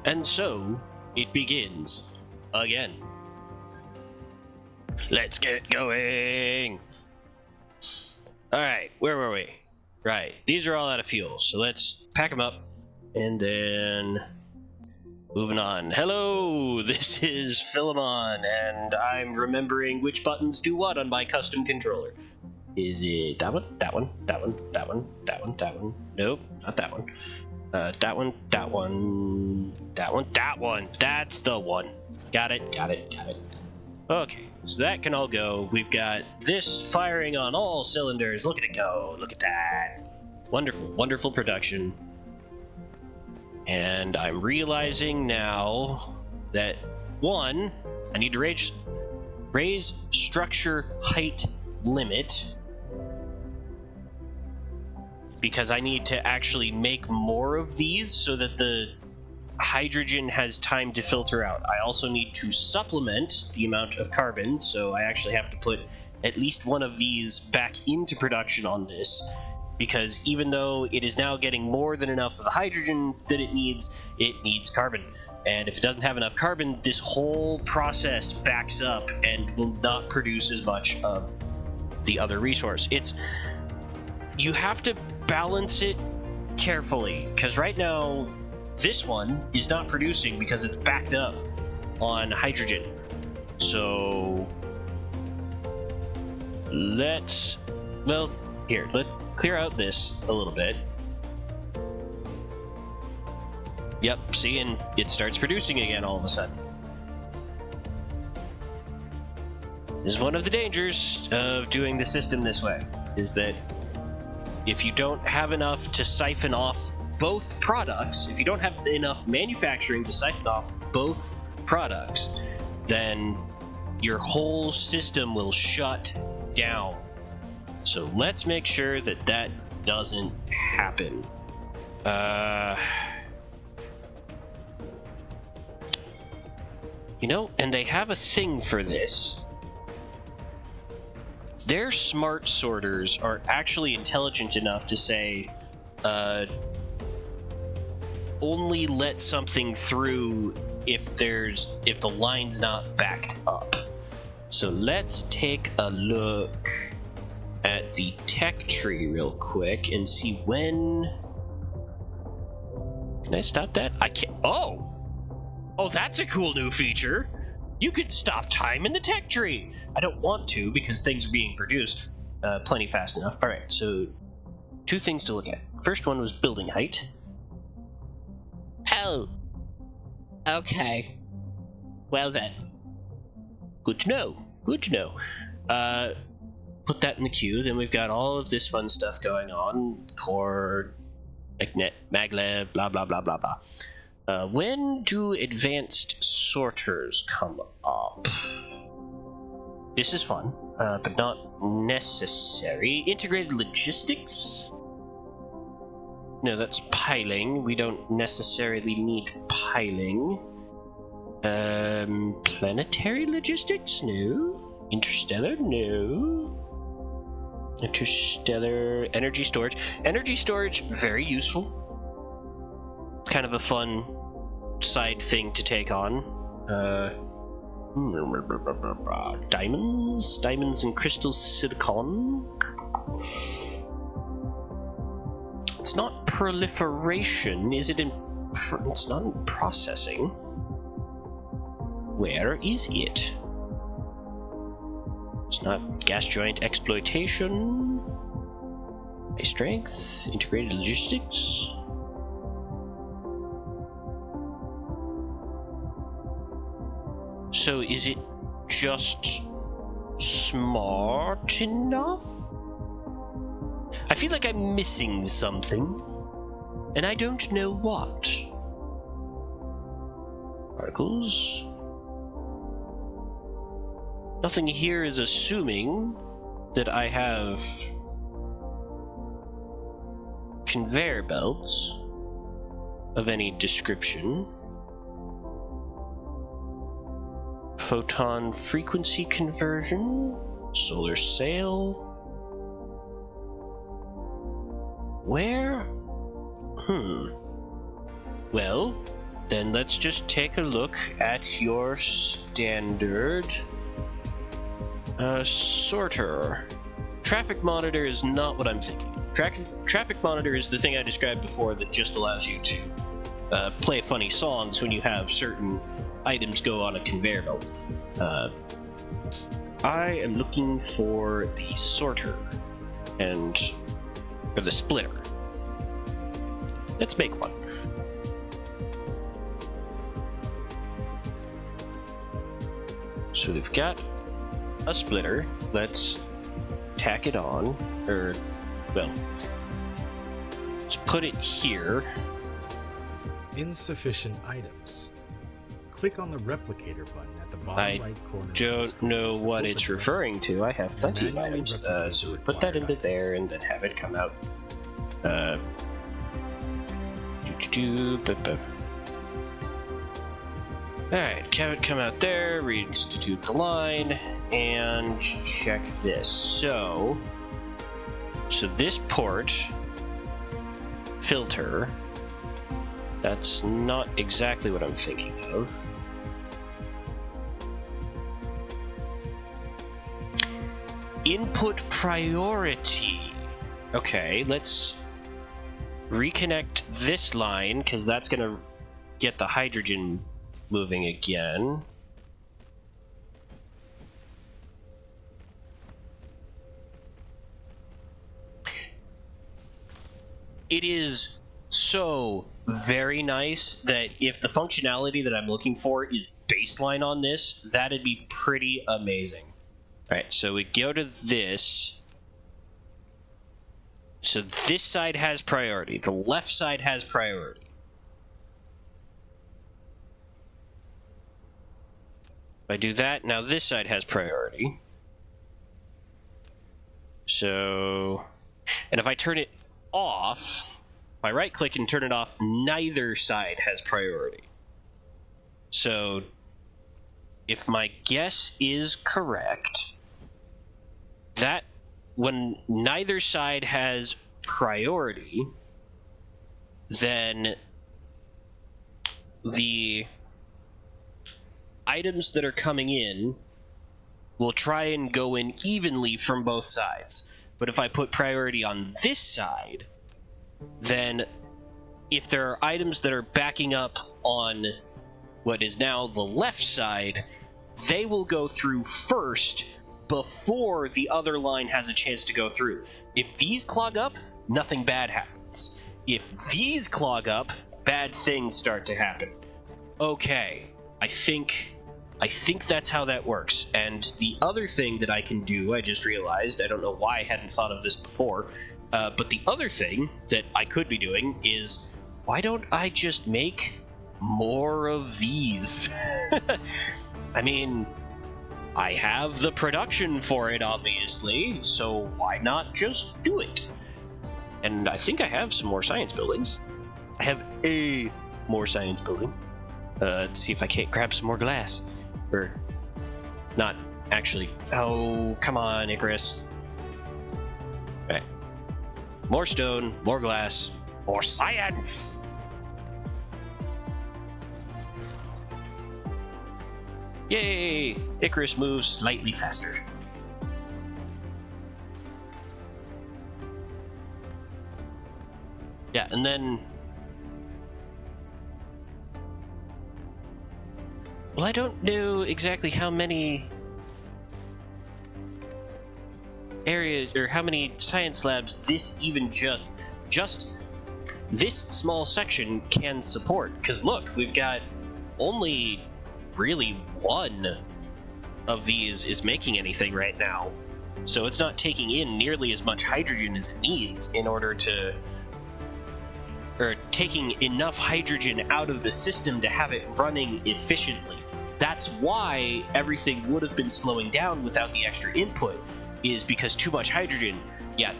And so, it begins again. Let's get going! Alright, where were we? Right, these are all out of fuel, so let's pack them up, and then... moving on. Hello, this is Philemon, and I'm remembering which buttons do what on my custom controller. Is it that one? That one? That one? That one? That one? That one? Nope, not that one. That one, that one, that one, that one. That's the one. Got it, got it, got it. Okay, so that can all go. We've got this firing on all cylinders. Look at it go. Look at that. Wonderful, wonderful production. And I'm realizing now that, one, I need to raise structure height limit, because I need to actually make more of these so that the hydrogen has time to filter out. I also need to supplement the amount of carbon, so I actually have to put at least one of these back into production on this, because even though it is now getting more than enough of the hydrogen that it needs carbon. And if it doesn't have enough carbon, this whole process backs up and will not produce as much of the other resource. You have to balance it carefully, because right now this one is not producing because it's backed up on hydrogen. So let's clear out this a little bit. Yep, see, and it starts producing again all of a sudden. This is one of the dangers of doing the system this way, is that if you don't have enough to siphon off both products, if you don't have enough manufacturing to siphon off both products, then your whole system will shut down. So let's make sure that that doesn't happen. And they have a thing for this. Their smart sorters are actually intelligent enough to say, only let something through if the line's not backed up. So let's take a look at the tech tree real quick and see when... Can I stop that? I can't. Oh, that's a cool new feature. You could stop time in the tech tree. I don't want to, because things are being produced plenty fast enough. All right, so two things to look at. First one was building height. Oh, okay. Well then. Good to know. Good to know. Put that in the queue. Then we've got all of this fun stuff going on. Core, magnet, maglev, blah, blah, blah, blah, blah. When do advanced sorters come up? This is fun, but not necessary. Integrated logistics? No, that's piling. We don't necessarily need piling. Planetary logistics? No. Interstellar? No. Interstellar energy storage. Energy storage, very useful. It's kind of a fun side thing to take on. Diamonds and crystal silicon. It's not proliferation, is it? It's not in processing. Where is it? It's not gas joint exploitation. High strength, integrated logistics. So is it just smart enough? I feel like I'm missing something, and I don't know what. Articles. Nothing here is assuming that I have conveyor belts of any description. Photon frequency conversion, solar sail. Where? Well, then let's just take a look at your standard sorter. Traffic monitor is not what I'm thinking. Traffic monitor is the thing I described before that just allows you to play funny songs when you have certain items go on a conveyor belt. I am looking for the sorter or the splitter. Let's make one. So we've got a splitter. Let's tack it on, or, well, let's put it here. Insufficient items. Click on the replicator button at the bottom right corner. I don't know what it's referring to. I have plenty of items. So we put that into there and then have it come out. Alright, have it come out there, reinstitute the line, and check this. So this port filter, that's not exactly what I'm thinking of. Input priority. Okay, let's reconnect this line, because that's going to get the hydrogen moving again. It is so very nice that if the functionality that I'm looking for is baseline on this, that'd be pretty amazing. Alright, so we go to this. So this side has priority. The left side has priority. If I do that, now this side has priority. So, and if I turn it off, if I right click and turn it off, neither side has priority. So, if my guess is correct, that when neither side has priority, then the items that are coming in will try and go in evenly from both sides. But if I put priority on this side, then if there are items that are backing up on what is now the left side, they will go through first before the other line has a chance to go through. If these clog up, nothing bad happens. If these clog up, bad things start to happen. Okay, I think that's how that works. And the other thing that I can do, I just realized, I don't know why I hadn't thought of this before, but the other thing that I could be doing is, why don't I just make more of these? I mean, I have the production for it, obviously, so why not just do it? And I think I have some more science buildings. I have a more science building. Let's see if I can't grab some more glass. Or, not actually. Oh, come on, Icarus. Okay. More stone, more glass, more science! Yay! Icarus moves slightly faster. Yeah, and then... well, I don't know exactly how many areas, or how many science labs this even just this small section can support. Because look, we've got only really one of these is making anything right now. So it's not taking in nearly as much hydrogen as it needs in order to... or taking enough hydrogen out of the system to have it running efficiently. That's why everything would have been slowing down without the extra input, is because too much hydrogen. Yeah,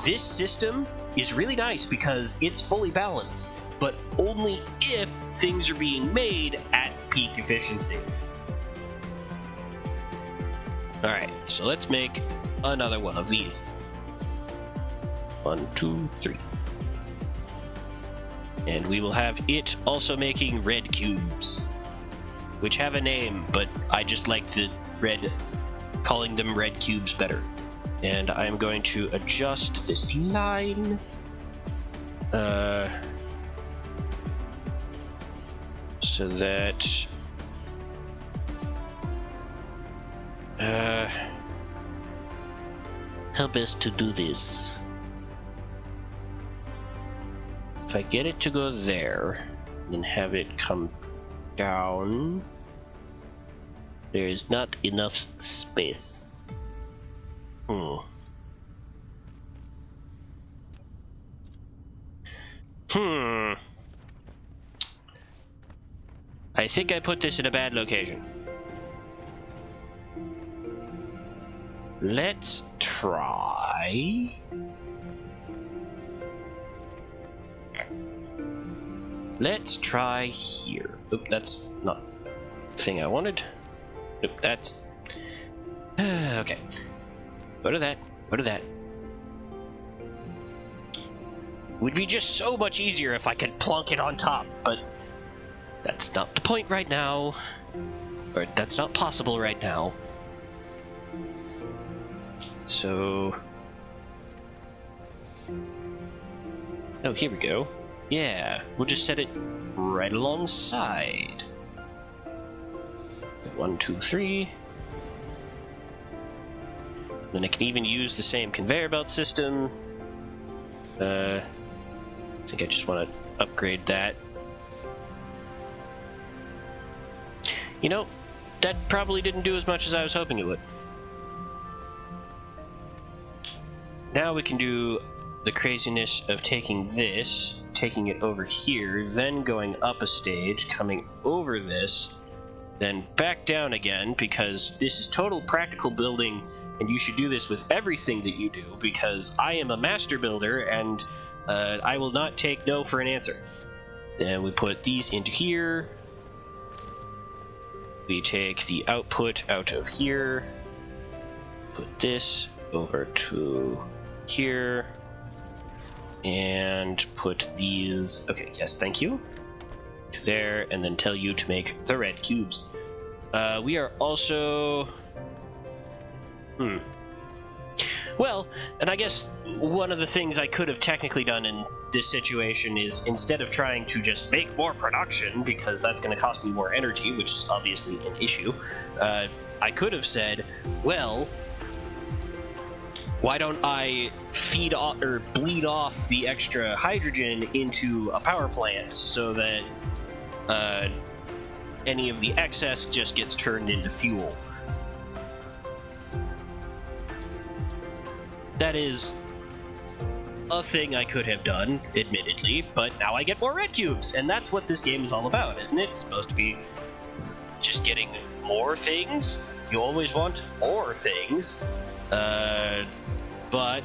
this system is really nice because it's fully balanced, but only if things are being made at peak efficiency. Alright, so let's make another one of these. 1, 2, 3. And we will have it also making red cubes, which have a name, but I just like the calling them red cubes better. And I'm going to adjust this line. So that how best to do this? If I get it to go there, then have it come down, there is not enough space. I think I put this in a bad location. Let's try... Let's try here. Oop, that's not the thing I wanted. Oop, that's... okay. Go to that. Go to that. Would be just so much easier if I could plunk it on top, but that's not the point right now. Or that's not possible right now. So... oh, here we go. Yeah, we'll just set it right alongside. 1, 2, 3. Then I can even use the same conveyor belt system. I think I just want to upgrade that. You know, that probably didn't do as much as I was hoping it would. Now we can do the craziness of taking this, taking it over here, then going up a stage, coming over this, then back down again, because this is total practical building, and you should do this with everything that you do, because I am a master builder, and I will not take no for an answer. Then we put these into here. We take the output out of here. Put this over to here. And put these... okay, yes, thank you. To there, and then tell you to make the red cubes. We are also... well, and I guess one of the things I could have technically done in this situation is, instead of trying to just make more production, because that's going to cost me more energy, which is obviously an issue, I could have said, well, why don't I feed off or bleed off the extra hydrogen into a power plant so that any of the excess just gets turned into fuel. That is a thing I could have done, admittedly, but now I get more red cubes, and that's what this game is all about, isn't it? It's supposed to be just getting more things. You always want more things. But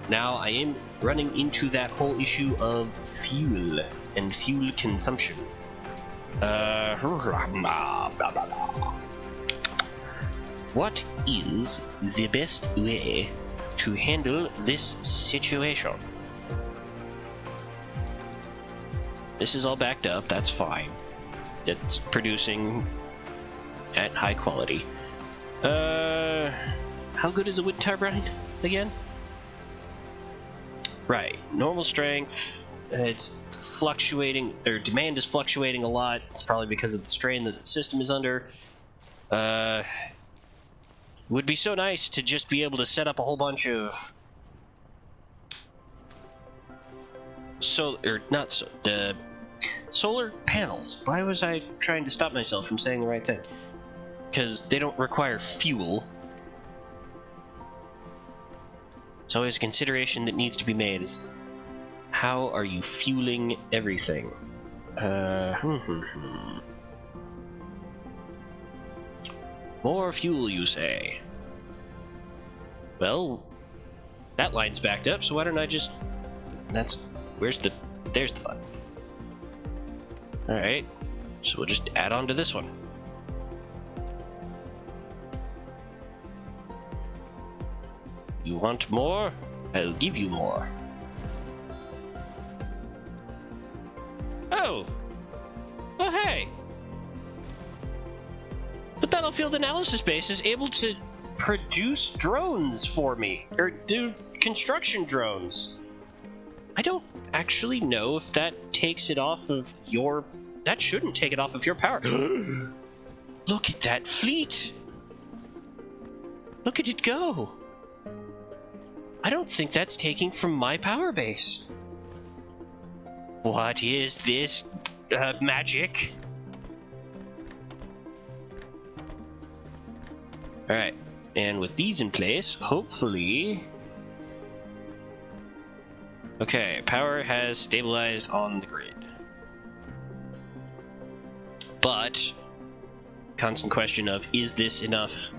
now I am running into that whole issue of fuel and fuel consumption. What is the best way to handle this situation? This is all backed up, that's fine. It's producing at high quality. How good is the wind turbine again? Right, normal strength, it's fluctuating, or demand is fluctuating a lot. It's probably because of the strain that the system is under. Would be so nice to just be able to set up a whole bunch of solar panels. Why was I trying to stop myself from saying the right thing? Because they don't require fuel. It's always a consideration that needs to be made, is how are you fueling everything? More fuel, you say? Well, that line's backed up, so why don't I just... there's the button. Alright, so we'll just add on to this one. You want more? I'll give you more. Oh! Oh, hey! The Battlefield Analysis Base is able to produce drones for me, or do construction drones. I don't actually know if that takes it off of your... That shouldn't take it off of your power. Look at that fleet! Look at it go! I don't think that's taking from my power base. What is this magic? Alright, and with these in place, hopefully... Okay, power has stabilized on the grid. But, constant question of, is this enough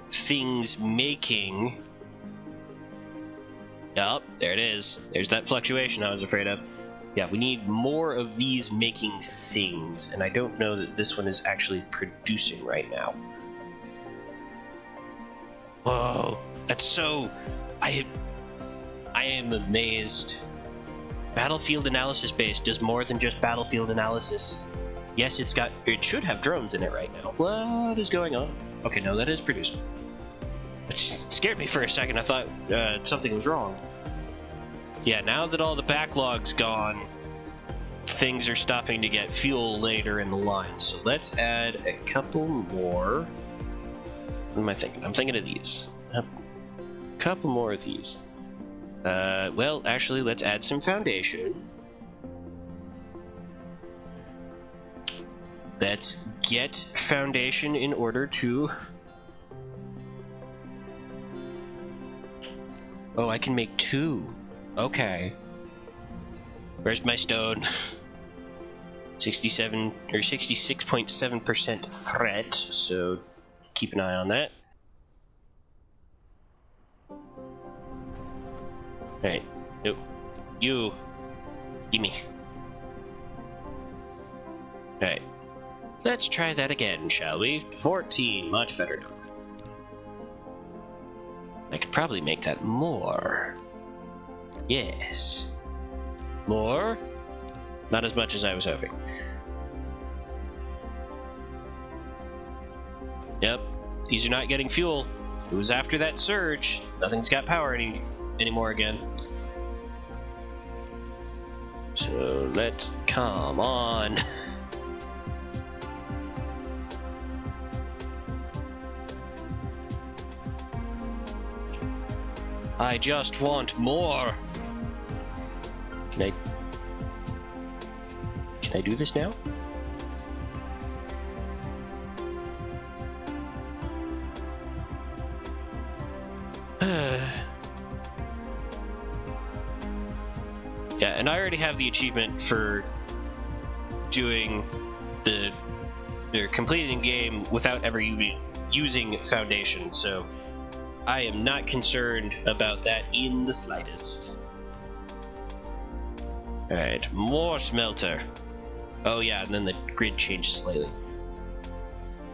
things making... Yup, there it is. There's that fluctuation I was afraid of. Yeah, we need more of these making things, and I don't know that this one is actually producing right now. Whoa, that's so... I am amazed. Battlefield Analysis Base does more than just battlefield analysis. Yes, it should have drones in it right now. What is going on? Okay, no, that is producing. It scared me for a second. I thought something was wrong. Yeah, now that all the backlog's gone, things are stopping to get fuel later in the line. So let's add a couple more. What am I thinking? I'm thinking of these. A couple more of these. Well, actually, let's add some foundation. Let's get foundation in order to... Oh, I can make 2. Okay. Where's my stone? 67 or 66.7% threat, so keep an eye on that. Alright. Nope. You. Gimme. Alright. Let's try that again, shall we? 14. Much better number. I could probably make that more. Yes. More? Not as much as I was hoping. Yep. These are not getting fuel. It was after that surge. Nothing's got power anymore again. So let's... Come on. I just want more. Can I do this now? Yeah, and I already have the achievement for doing completing the game without ever using foundation, so I am not concerned about that in the slightest. Alright, more smelter. Oh yeah, and then the grid changes slightly.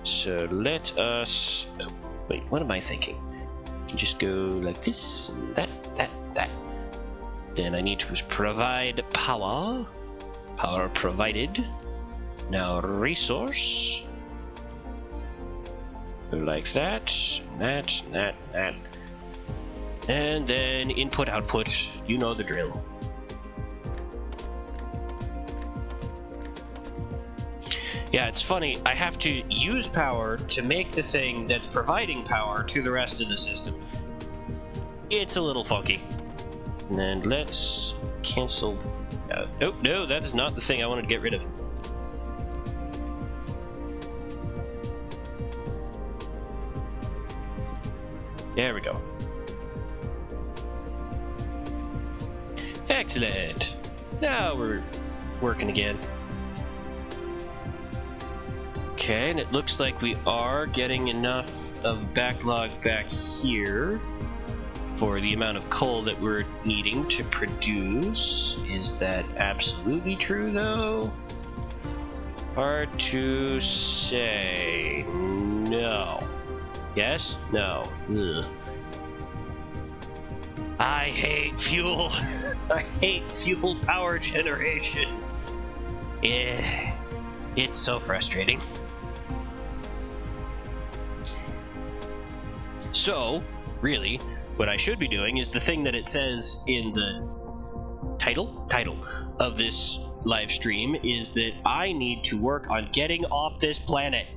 So let us... Oh, wait, what am I thinking? You can just go like this, and that. Then I need to provide power. Power provided. Now resource. Like that. And then input, output. You know the drill. Yeah, it's funny. I have to use power to make the thing that's providing power to the rest of the system. It's a little funky. And then let's cancel... oh, no, that's not the thing I wanted to get rid of. There we go. Excellent. Now we're working again. Okay, and it looks like we are getting enough of backlog back here for the amount of coal that we're needing to produce. Is that absolutely true, though? Hard to say. No. Yes? No. Ugh. I hate fuel. I hate fuel power generation. It's so frustrating. So, really, what I should be doing is the thing that it says in the title of this live stream, is that I need to work on getting off this planet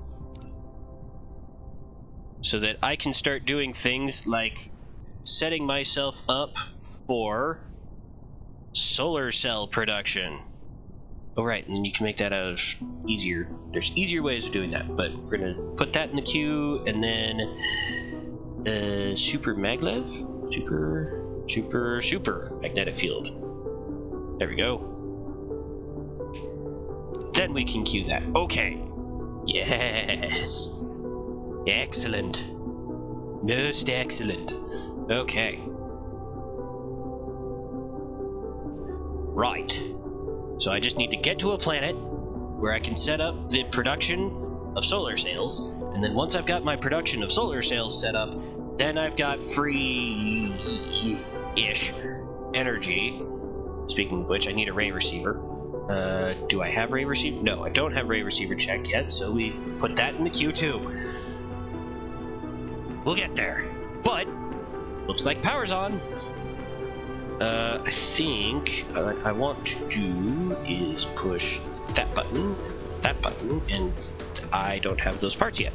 so that I can start doing things like setting myself up for solar cell production. Oh, right, and then you can make that out of there's easier ways of doing that, but we're gonna put that in the queue, and then super maglev? Super magnetic field. There we go. Then we can queue that. Okay. Yes. Excellent. Most excellent. Okay. Right. So I just need to get to a planet where I can set up the production of solar sails, and then once I've got my production of solar sails set up, then I've got free-ish energy. Speaking of which, I need a ray receiver. Do I have ray receiver? No, I don't have ray receiver checked yet, so we put that in the queue too. We'll get there. But, looks like power's on. I think what I want to do is push that button, and I don't have those parts yet.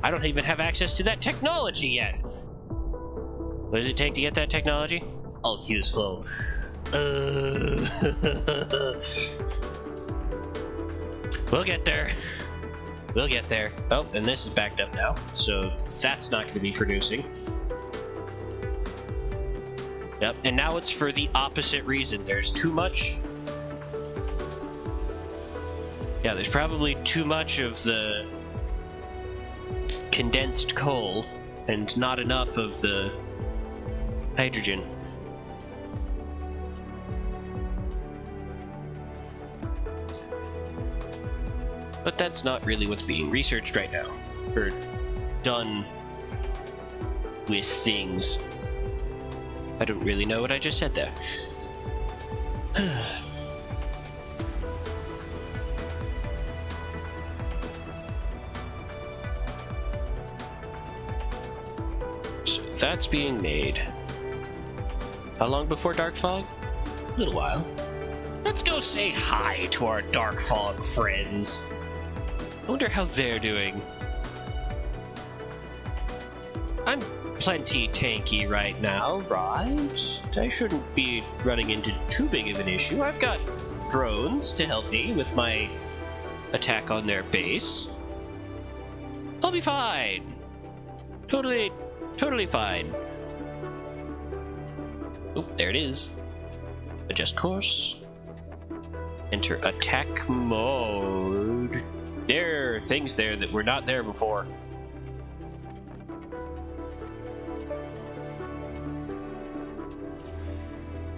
I don't even have access to that technology yet. What does it take to get that technology? All useful. We'll get there. We'll get there. Oh, and this is backed up now, so that's not going to be producing. Yep, and now it's for the opposite reason. There's too much. Yeah, there's probably too much of the condensed coal and not enough of the hydrogen. But that's not really what's being researched right now, or done with things. I don't really know what I just said there. So that's being made. How long before Dark Fog? A little while. Let's go say hi to our Dark Fog friends. I wonder how they're doing. I'm plenty tanky right now, right? I shouldn't be running into too big of an issue. I've got drones to help me with my attack on their base. I'll be fine. Totally fine. Oh, there it is. Adjust course. Enter attack mode. There are things there that were not there before.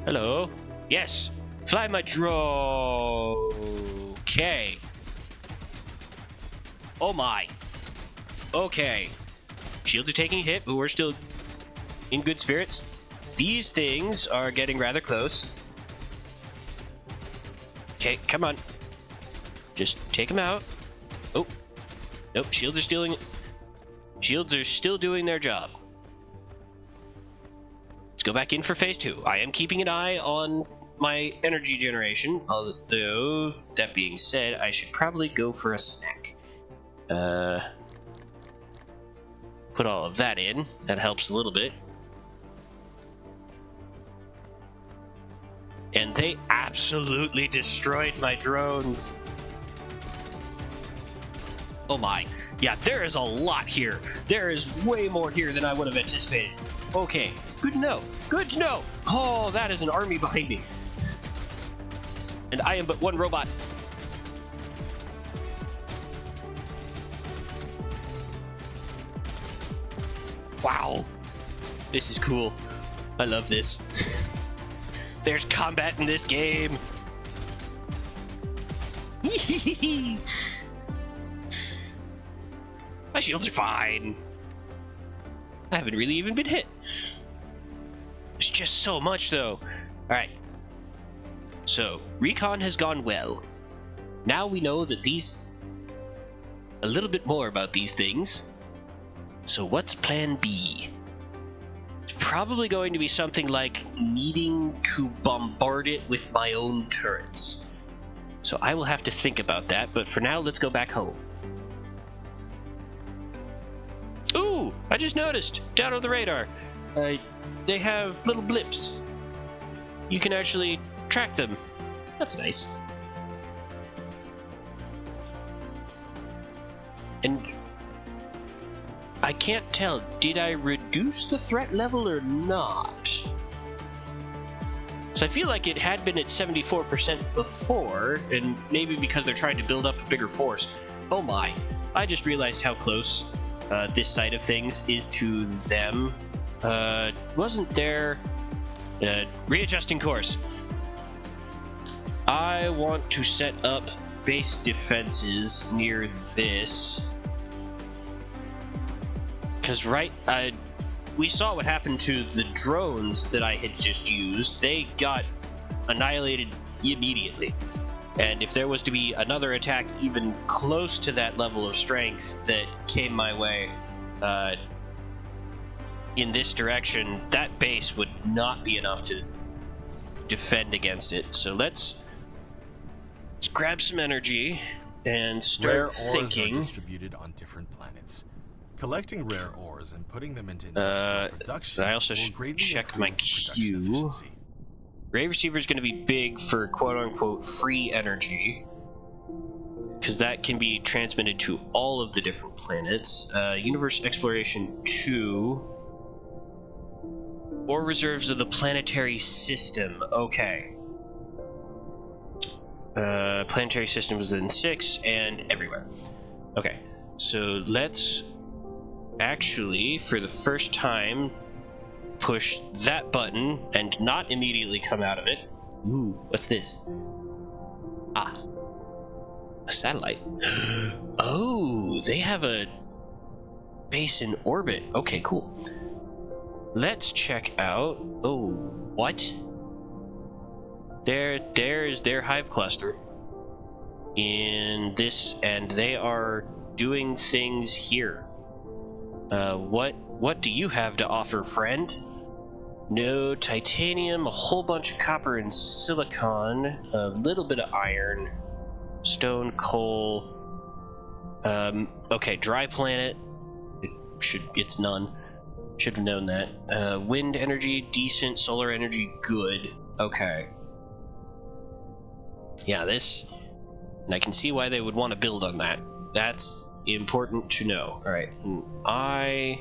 Hello? Yes! Fly my drone! Okay. Oh my. Okay. Shields are taking a hit, but we're still in good spirits. These things are getting rather close. Okay, come on. Just take them out. Oh. Nope, shields are still doing their job. Let's go back in for phase 2. I am keeping an eye on my energy generation, although, that being said, I should probably go for a snack. Put all of that in. That helps a little bit. And they absolutely destroyed my drones. Oh my. Yeah, there is a lot here. There is way more here than I would have anticipated. Okay, good to know. Good to know. Oh, that is an army behind me. And I am but one robot. Wow. This is cool. I love this. There's combat in this game. My shields are fine. I haven't really even been hit. There's just so much, though. Alright. So, recon has gone well. now we know that a little bit more about these things. So what's plan B? It's probably going to be something like needing to bombard it with my own turrets. So I will have to think about that, but for now, let's go back home. Ooh, I just noticed, down on the radar, they have little blips. You can actually track them. That's nice. And I can't tell, did I reduce the threat level or not? So I feel like it had been at 74% before, and maybe because they're trying to build up a bigger force. Oh my, I just realized how close this side of things is to them. Wasn't there... readjusting course. I want to set up base defenses near this. Because we saw what happened to the drones that I had just used. They got annihilated immediately. And if there was to be another attack even close to that level of strength that came my way in this direction, that base would not be enough to defend against it. So let's grab some energy and start thinking. Rare ores are distributed on different planets. Collecting rare ores and putting them into industrial production. I also should check my queue. Ray receiver is going to be big for quote-unquote free energy, because that can be transmitted to all of the different planets. Universe Exploration 2. Ore reserves of the planetary system. Okay. Planetary system was in 6 and everywhere. Okay, so let's actually, for the first time, push that button and not immediately come out of it. Ooh, what's this? Ah, a satellite. Oh, they have a base in orbit. Okay, cool. Let's check out... Oh, what? There's their hive cluster in this, and they are doing things here. What do you have to offer, friend? No titanium, a whole bunch of copper and silicon, a little bit of iron, stone, coal. Okay, dry planet. It's none. Should have known that. Wind energy, decent. Solar energy, good. Okay. Yeah, this... And I can see why they would want to build on that. That's important to know. Alright. I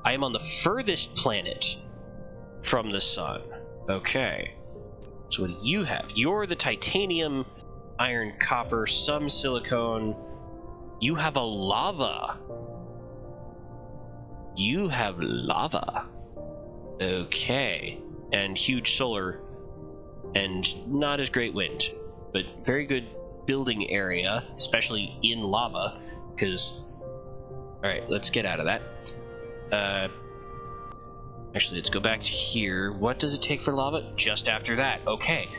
am on the furthest planet from the sun. Okay. So what do you have? You're the titanium, iron, copper, some silicone. You have a lava. You have lava. Okay. And huge solar. And not as great wind. But very good building area, especially in lava. Because... Alright, let's get out of that. Actually, let's go back to here. What does it take for lava? Just after that. Okay.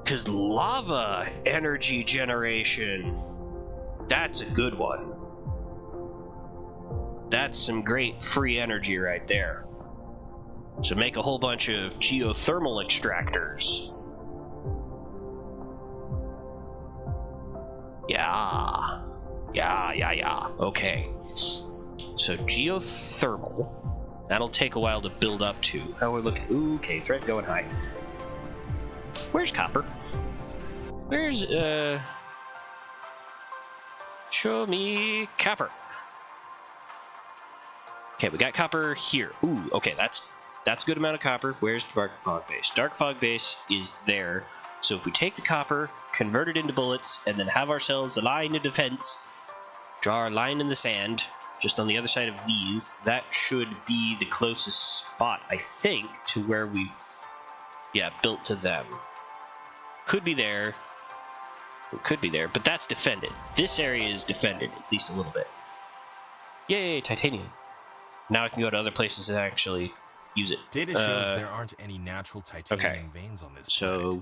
Because lava energy generation. That's a good one. That's some great free energy right there. So make a whole bunch of geothermal extractors. Yeah. Okay. So geothermal. That'll take a while to build up to. How we're looking. Ooh, okay, threat going high. Where's copper? Where's, show me copper. Okay, we got copper here. Ooh, okay, that's a good amount of copper. Where's Dark Fog Base? Dark Fog Base is there. So if we take the copper, convert it into bullets, and then have ourselves a line of defense, draw our line in the sand, just on the other side of these, that should be the closest spot, I think, to where we've, built to them. Could be there. It could be there, but that's defended. This area is defended, at least a little bit. Yay, titanium. Now I can go to other places and actually use it. Data shows there aren't any natural titanium veins on this planet.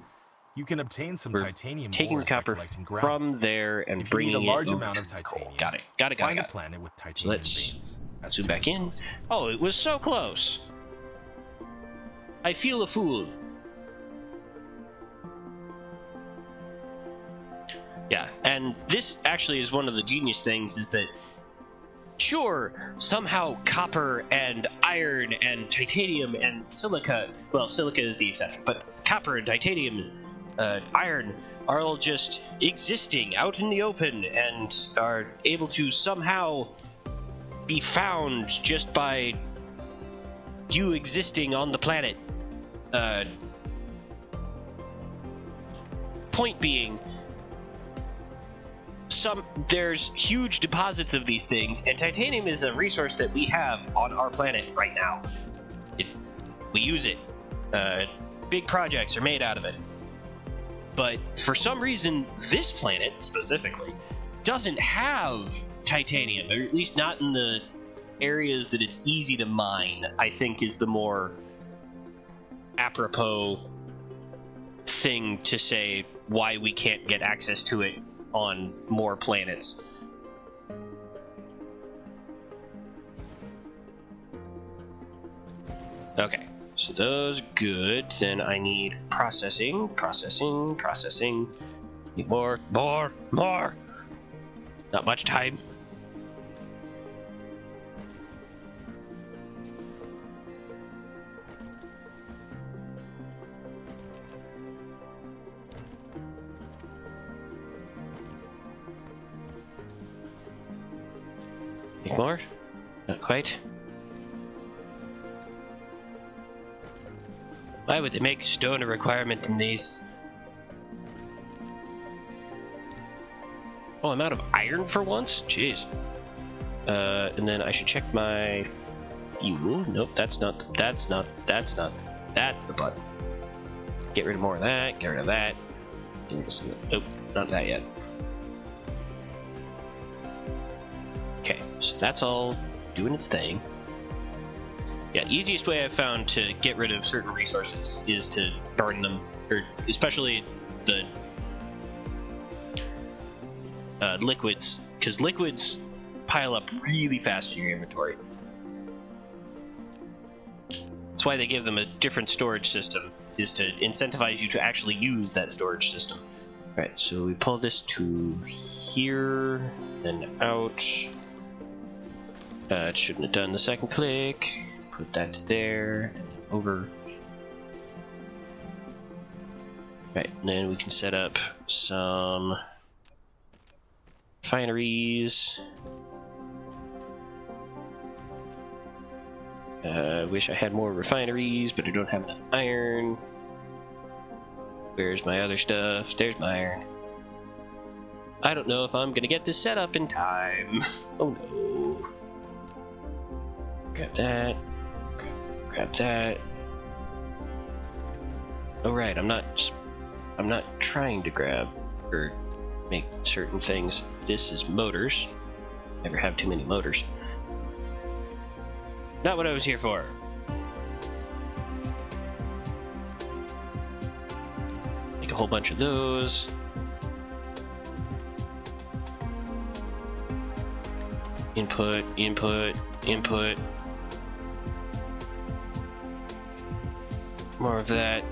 You can obtain some We're titanium taking ores copper by collecting gravel. from there and If you bringing need a large it amount over of to the coal. titanium, Got it. find a planet with titanium veins. As Zoom soon back as in. possible. Oh, it was so close. I feel a fool. Yeah, and this actually is one of the genius things, is that sure, somehow copper and iron and titanium and silica, well, silica is the exception, but copper and titanium and iron are all just existing out in the open and are able to somehow be found just by you existing on the planet. Point being, there's huge deposits of these things, and titanium is a resource that we have on our planet right now. We use it. Big projects are made out of it. But for some reason, this planet specifically doesn't have titanium, or at least not in the areas that it's easy to mine, I think is the more apropos thing to say why we can't get access to it on more planets. Okay, so those good. Then I need processing. Need more. Not much time. Need more? Not quite. Why would they make stone a requirement in these? Oh, I'm out of iron for once? Jeez. And then I should check my fuel. Nope, that's the button. Get rid of more of that, get rid of that. Nope, not that yet. Okay, so that's all doing its thing. Yeah, easiest way I've found to get rid of certain resources is to burn them, or especially the liquids, because liquids pile up really fast in your inventory. That's why they give them a different storage system, is to incentivize you to actually use that storage system. Alright, so we pull this to here, then out. It shouldn't have done the second click. Put that there, and then over. Right, and then we can set up some refineries. Wish I had more refineries, but I don't have enough iron. Where's my other stuff? There's my iron. I don't know if I'm gonna get this set up in time. Oh no. Grab that. Grab that. Oh right, I'm not trying to grab or make certain things. This is motors. Never have too many motors. Not what I was here for. Make a whole bunch of those. Input. More of that.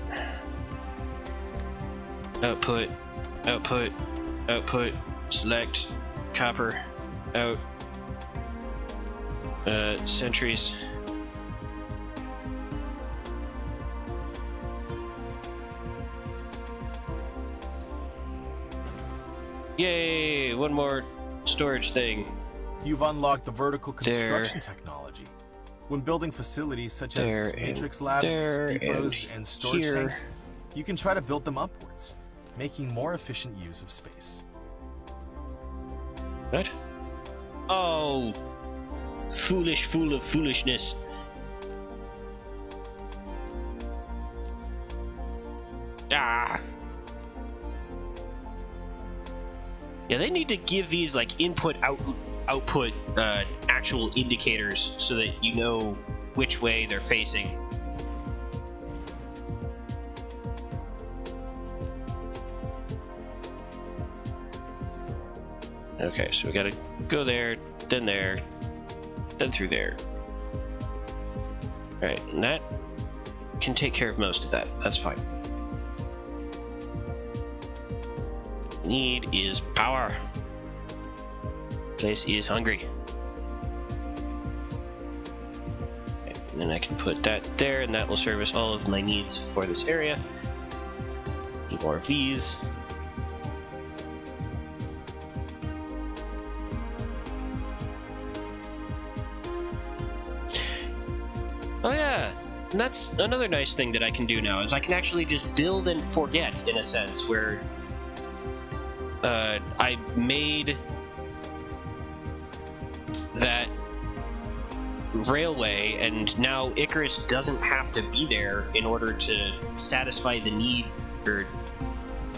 Output. Select. Copper. Out. Sentries. Yay! One more storage thing. You've unlocked the vertical construction technology. When building facilities such as matrix labs, depots, and storage tanks, you can try to build them upwards, making more efficient use of space. What? Oh, foolish fool of foolishness. Ah. Yeah, they need to give these like output actual indicators so that you know which way they're facing. Okay, so we gotta go there, then through there. Alright, and that can take care of most of that. That's fine. Need is power. Place is hungry. Okay, and then I can put that there, and that will service all of my needs for this area. Need more of these. Oh yeah, and that's another nice thing that I can do now, is I can actually just build and forget, in a sense, where I made that railway, and now Icarus doesn't have to be there in order to satisfy the need or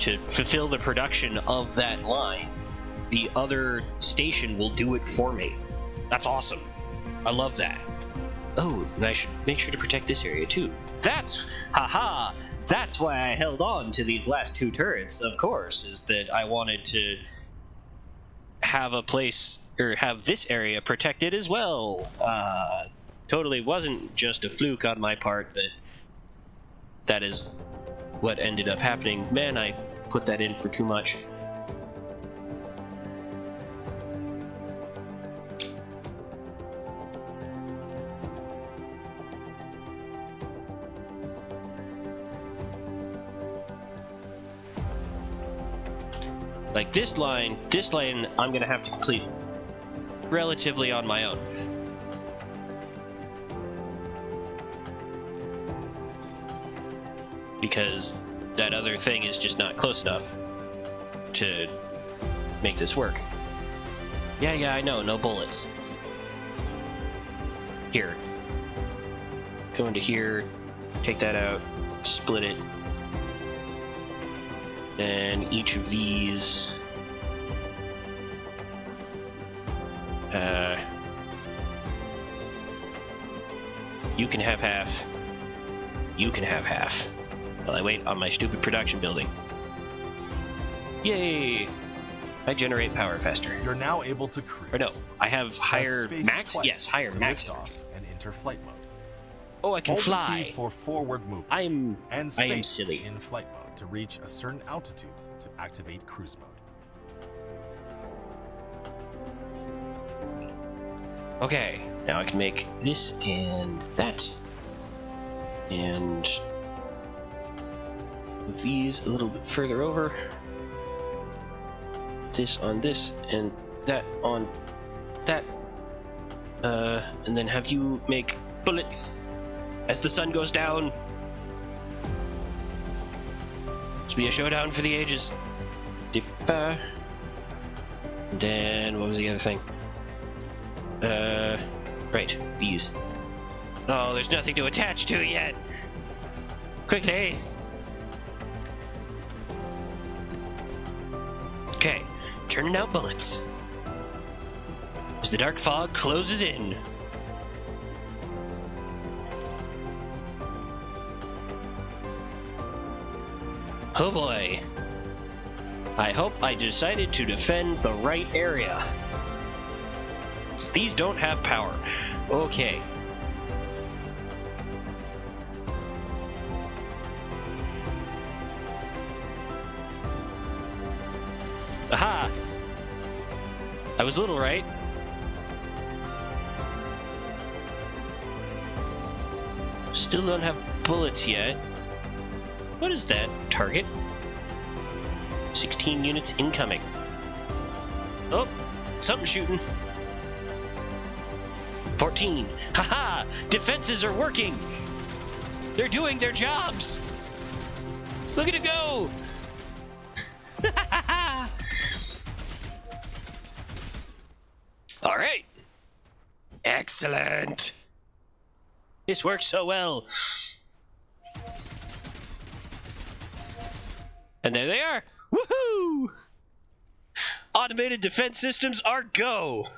to fulfill the production of that line. The other station will do it for me. That's awesome. I love that. Oh, and I should make sure to protect this area too. That's why I held on to these last two turrets, of course, is that I wanted to have a place, or have this area protected as well. Totally wasn't just a fluke on my part that is what ended up happening. Man, I put that in for too much. Like this line I'm gonna have to complete relatively on my own. Because that other thing is just not close enough to make this work. Yeah, I know, no bullets. Here. Go into here, take that out, split it. Then each of these you can have half. You can have half. While I wait on my stupid production building. Yay! I generate power faster. You're now able to cruise. Or no, I have higher max? Yes, higher max off and enter flight mode. Oh, I can Hold fly. the key for forward movement. I am silly. In flight mode to reach a certain altitude to activate cruise mode. Okay, now I can make this and that. And move these a little bit further over. This on this, and that on that. And then have you make bullets as the sun goes down. This will be a showdown for the ages. Dippa. Then what was the other thing? Right, these. Oh, there's nothing to attach to yet. Quickly. Okay, turning out bullets. As the dark fog closes in. Oh boy. I hope I decided to defend the right area. These don't have power. Okay. Aha! I was a little right. Still don't have bullets yet. What is that target? 16 units incoming. Oh, something's shooting. 14. Haha! Defenses are working! They're doing their jobs! Look at it go! All right. Excellent. This works so well. And there they are. Woohoo! Automated defense systems are go.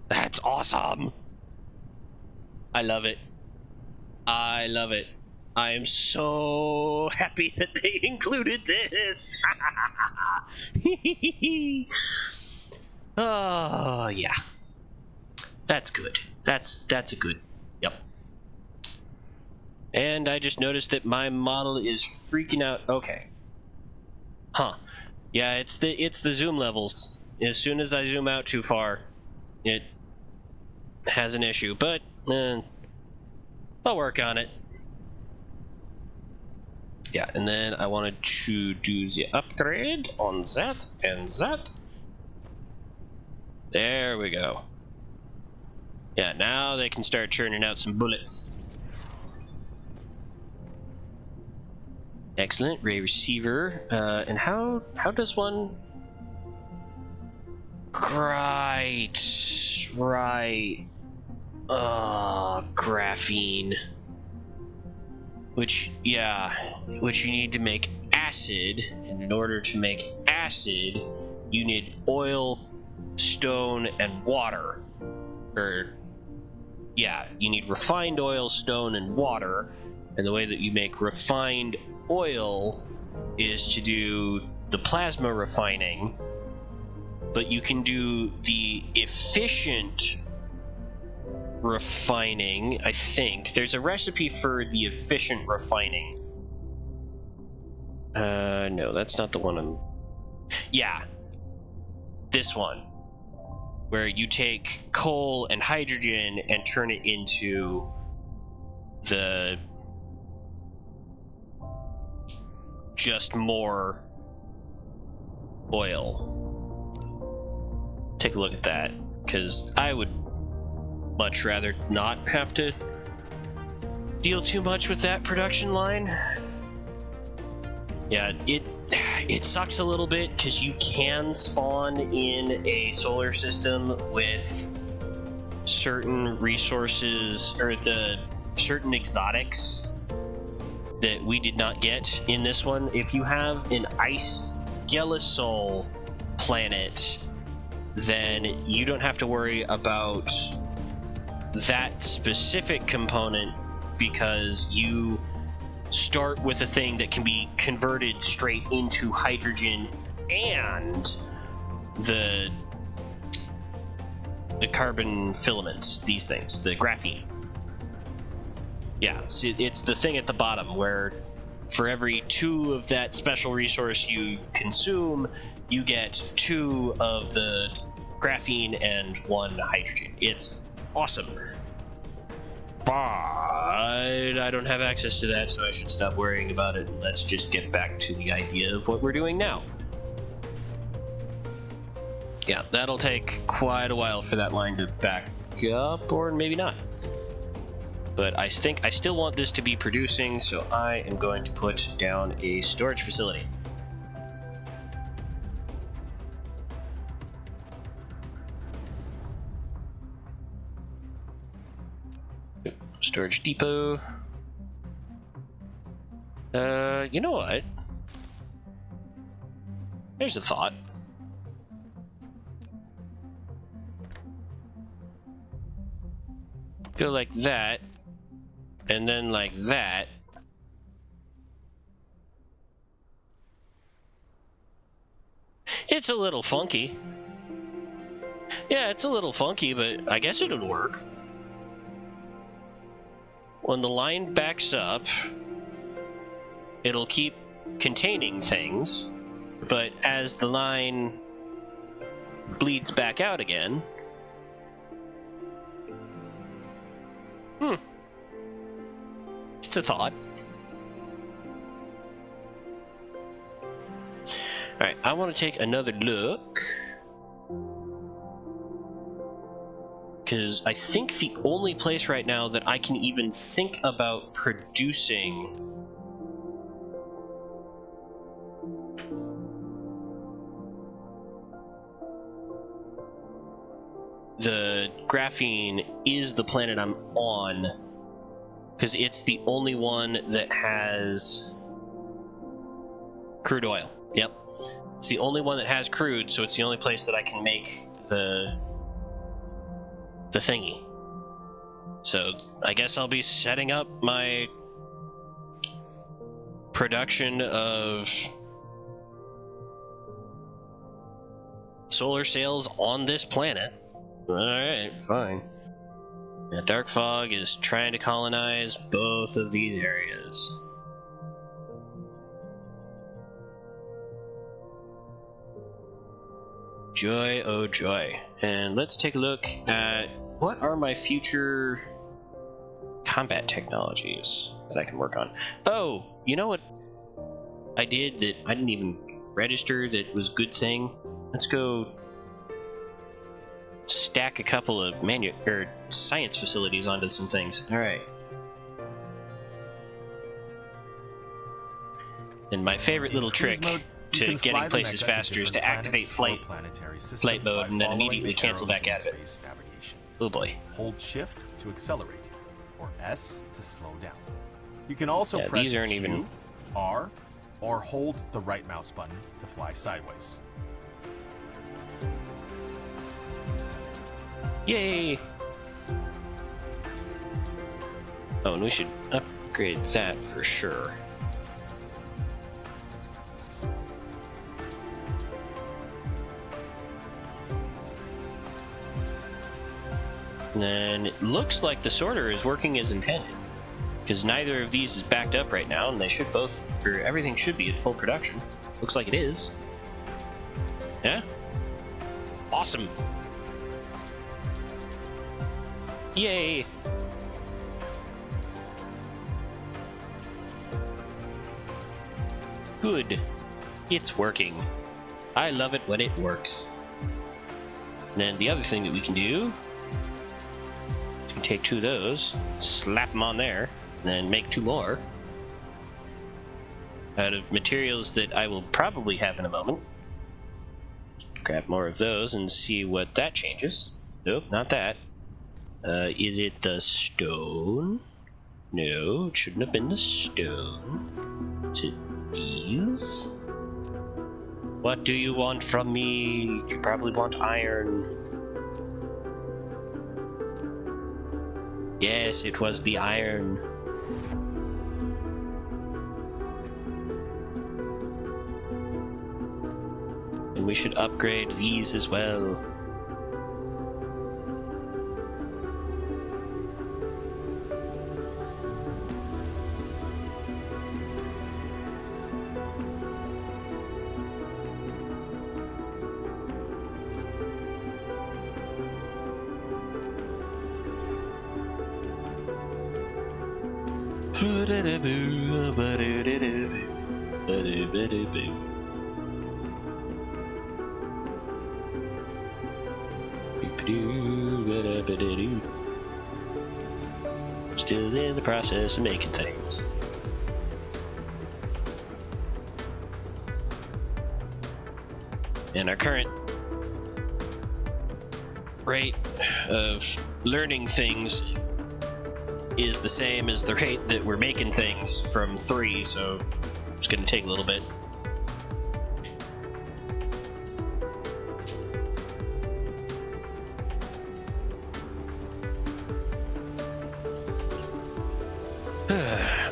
That's awesome. I love it. I love it. I am so happy that they included this. Oh, yeah. That's good. That's a good. Yep. And I just noticed that my model is freaking out. Okay. Huh. Yeah, it's the zoom levels. As soon as I zoom out too far, it has an issue, but I'll work on it. Yeah, and then I wanted to do the upgrade on that and that. There we go. Yeah, now they can start churning out some bullets. Excellent. Ray receiver. And how does one... Right. Graphene. Which you need to make acid, and in order to make acid, you need oil, stone, and water. You need refined oil, stone, and water, and the way that you make refined oil is to do the plasma refining, but you can do the efficient refining, I think. There's a recipe for the efficient refining. No, that's not the one I'm... Yeah. This one. Where you take coal and hydrogen and turn it into the... just more oil. Take a look at that, because I would much rather not have to deal too much with that production line. Yeah, it sucks a little bit because you can spawn in a solar system with certain resources, or the certain exotics that we did not get in this one. If you have an ice Gelisol planet, then you don't have to worry about that specific component, because you start with a thing that can be converted straight into hydrogen and the carbon filaments, these things, the graphene. Yeah, see, it's the thing at the bottom where for every 2 of that special resource you consume, you get 2 of the graphene and 1 hydrogen. It's awesome. But I don't have access to that, so I should stop worrying about it. Let's just get back to the idea of what we're doing now. Yeah, that'll take quite a while for that line to back up, or maybe not. But I think I still want this to be producing, so I am going to put down a storage facility. Storage depot. You know what? There's a thought. Go like that, and then like that. It's a little funky. Yeah, it's a little funky, but I guess it'll work. When the line backs up, it'll keep containing things, but as the line bleeds back out again... It's a thought. Alright, I want to take another look. Because I think the only place right now that I can even think about producing the graphene is the planet I'm on, because it's the only one that has crude oil. Yep. It's the only one that has crude, so it's the only place that I can make the thingy. So I guess I'll be setting up my production of solar sails on this planet. Alright, fine. Yeah, Dark Fog is trying to colonize both of these areas. Joy, oh joy. And let's take a look at what are my future combat technologies that I can work on. Oh, you know what I did that I didn't even register that was a good thing? Let's go stack a couple of science facilities onto some things. Alright. And my favorite little trick to getting places faster is to activate flight mode and then immediately cancel back out of it. Oh boy. Hold shift to accelerate, or S to slow down. You can also press Q, R, or hold the right mouse button to fly sideways. Yay! Oh, and we should upgrade that for sure. And then it looks like the sorter is working as intended, because neither of these is backed up right now, and they should both, or everything should be at full production. Looks like it is. Yeah? Awesome! Yay! Good. It's working. I love it when it works. And then the other thing that we can do, we can take two of those, slap them on there, and then make two more out of materials that I will probably have in a moment. Grab more of those and see what that changes. Nope, not that. Is it the stone? No, it shouldn't have been the stone. Is it these? What do you want from me? You probably want iron. Yes, it was the iron. And we should upgrade these as well. Still in the process of making things. And our current rate of learning things is the same as the rate that we're making things from 3, so it's going to take a little bit.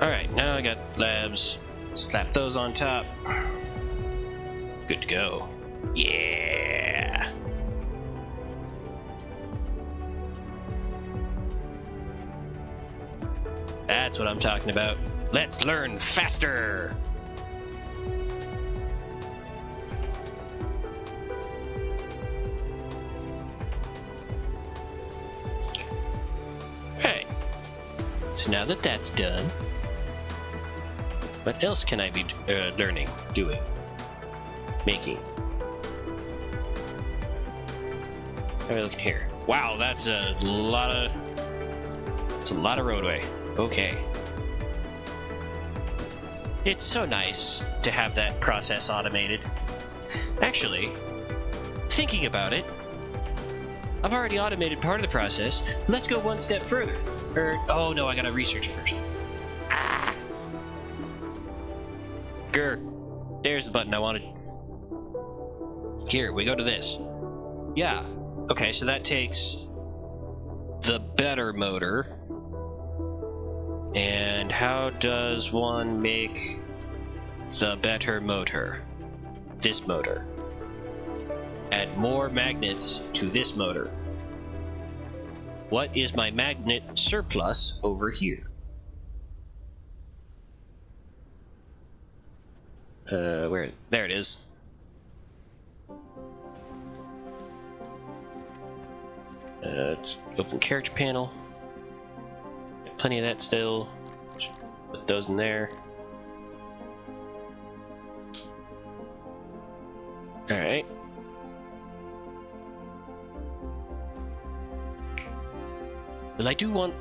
Alright, now I got labs. Slap those on top. Good to go. Yeah! That's what I'm talking about. Let's learn faster! Right. So now that that's done, what else can I be learning, doing, making? How are we looking here? Wow, that's a lot of roadway. Okay. It's so nice to have that process automated. Actually, thinking about it, I've already automated part of the process. Let's go one step further. Oh no, I gotta research it first. Ah! Grr. There's the button I wanted. Here, we go to this. Yeah. Okay, so that takes the better motor. And how does one make the better motor? This motor. Add more magnets to this motor. What is my magnet surplus over here? Where? There it is. Open character panel. Got plenty of that still. Put those in there. Alright. But I do want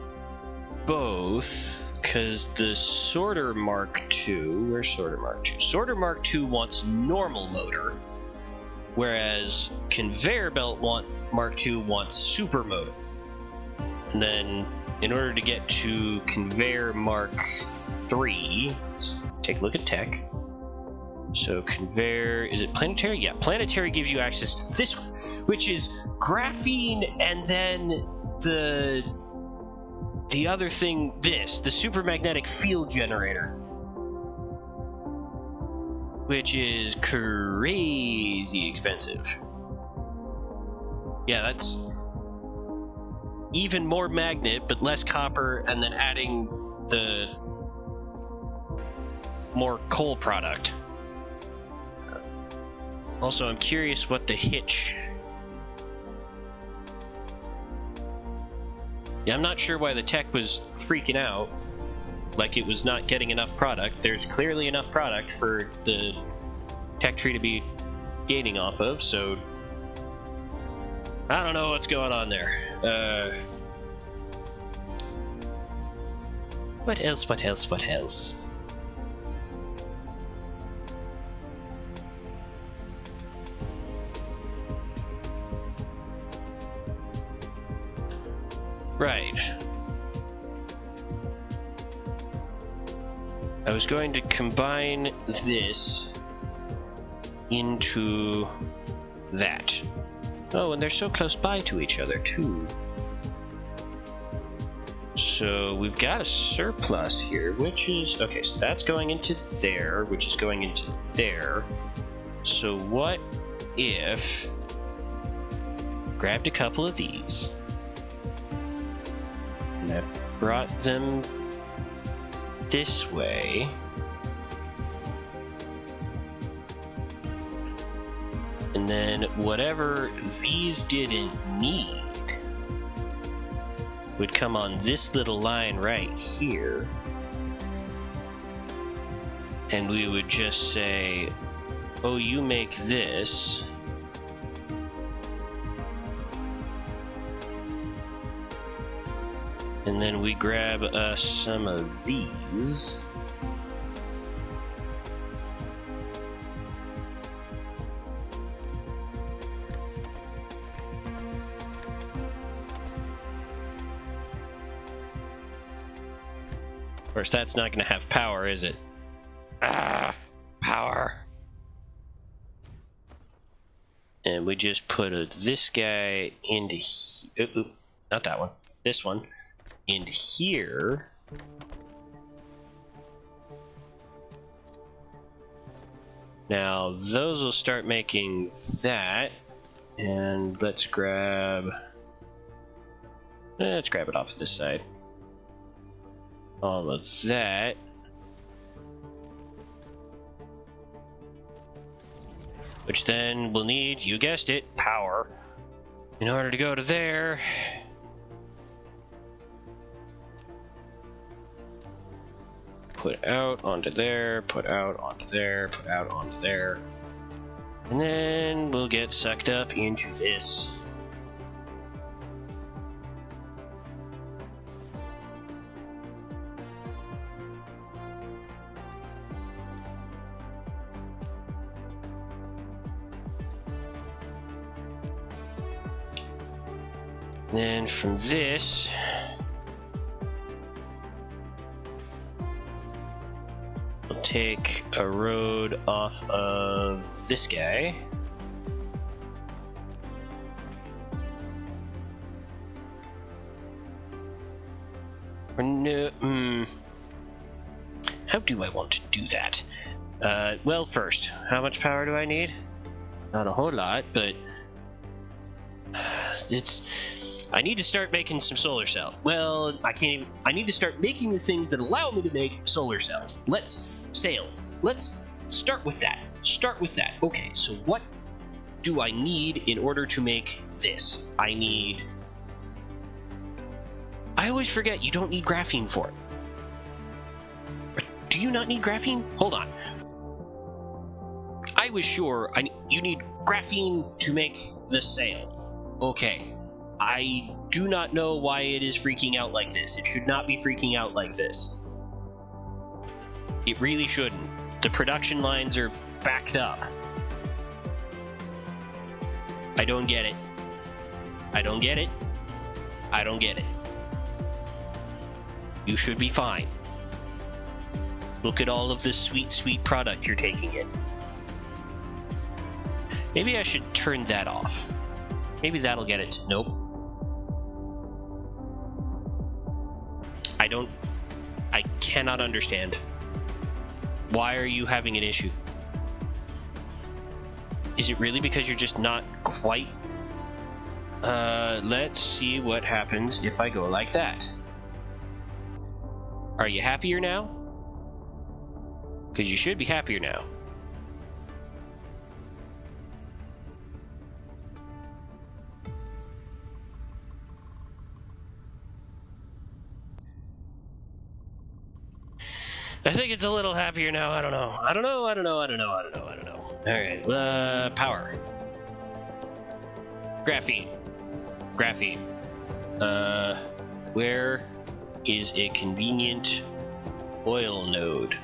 both, because the Sorter Mark II... Where's Sorter Mark II? Sorter Mark II wants normal motor, whereas Conveyor Belt Mark II wants super motor. And then, in order to get to Conveyor Mark III, let's take a look at tech. So Conveyor, is it Planetary? Yeah, Planetary gives you access to this, which is graphene, and then the other thing, the super magnetic field generator, which is crazy expensive. Yeah, that's even more magnet, but less copper, and then adding the more coal product. Also, I'm curious what the hitch... Yeah, I'm not sure why the tech was freaking out, like it was not getting enough product. There's clearly enough product for the tech tree to be gaining off of, so... I don't know what's going on there. What else? Right. I was going to combine this into that. Oh, and they're so close by to each other, too. So we've got a surplus here, which is... Okay, so that's going into there, which is going into there. So what if... Grabbed a couple of these. And I brought them this way. And then whatever these didn't need would come on this little line right here. And we would just say, oh, you make this. And then we grab us some of these. Of course, that's not going to have power, is it? Ah, power. And we just put this guy into not that one. This one. In here. Now those will start making that, and let's grab it off this side. All of that. Which then we'll need, you guessed it, power. In order to go to there. Put out onto there, put out onto there, put out onto there. And then we'll get sucked up into this. And then from this, we'll take a road off of this guy. Or no, how do I want to do that? Well, first, how much power do I need? Not a whole lot, but I need to start making some solar cells. Well, I need to start making the things that allow me to make solar cells. Let's start with that. Okay, so what do I need in order to make this? I always forget you don't need graphene for it. Do you not need graphene? Hold on. I was sure you need graphene to make the sail. Okay. I do not know why it is freaking out like this. It should not be freaking out like this. It really shouldn't. The production lines are backed up. I don't get it. You should be fine. Look at all of this sweet, sweet product you're taking in. Maybe I should turn that off. Maybe that'll get it. Nope. I cannot understand. Why are you having an issue? Is it really because you're just not quite... let's see what happens if I go like that. Are you happier now? Because you should be happier now. I think it's a little happier now. I don't know. All right. Power. Graphene. Where is a convenient oil node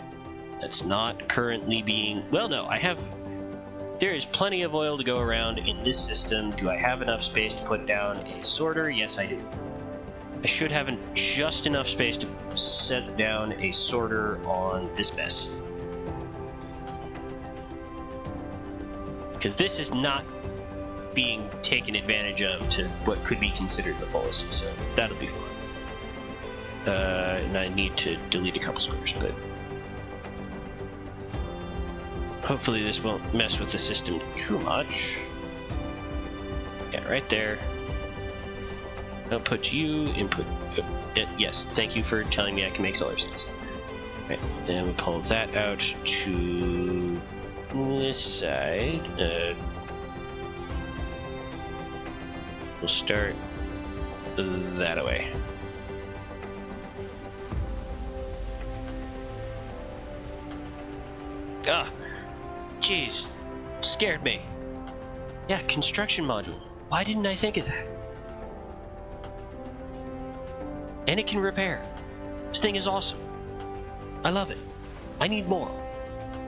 that's not currently being... Well, no, there is plenty of oil to go around in this system. Do I have enough space to put down a sorter? Yes, I do. I should have just enough space to set down a sorter on this mess. Because this is not being taken advantage of to what could be considered the fullest, so that'll be fun. And I need to delete a couple squares, but hopefully this won't mess with the system too much. Yeah, right there. Output you, input... yes, thank you for telling me I can make solar cells. Right, then we pull that out to this side. We'll start that away. Ah, jeez, scared me. Yeah, construction module. Why didn't I think of that? And it can repair. This thing is awesome. I love it. I need more.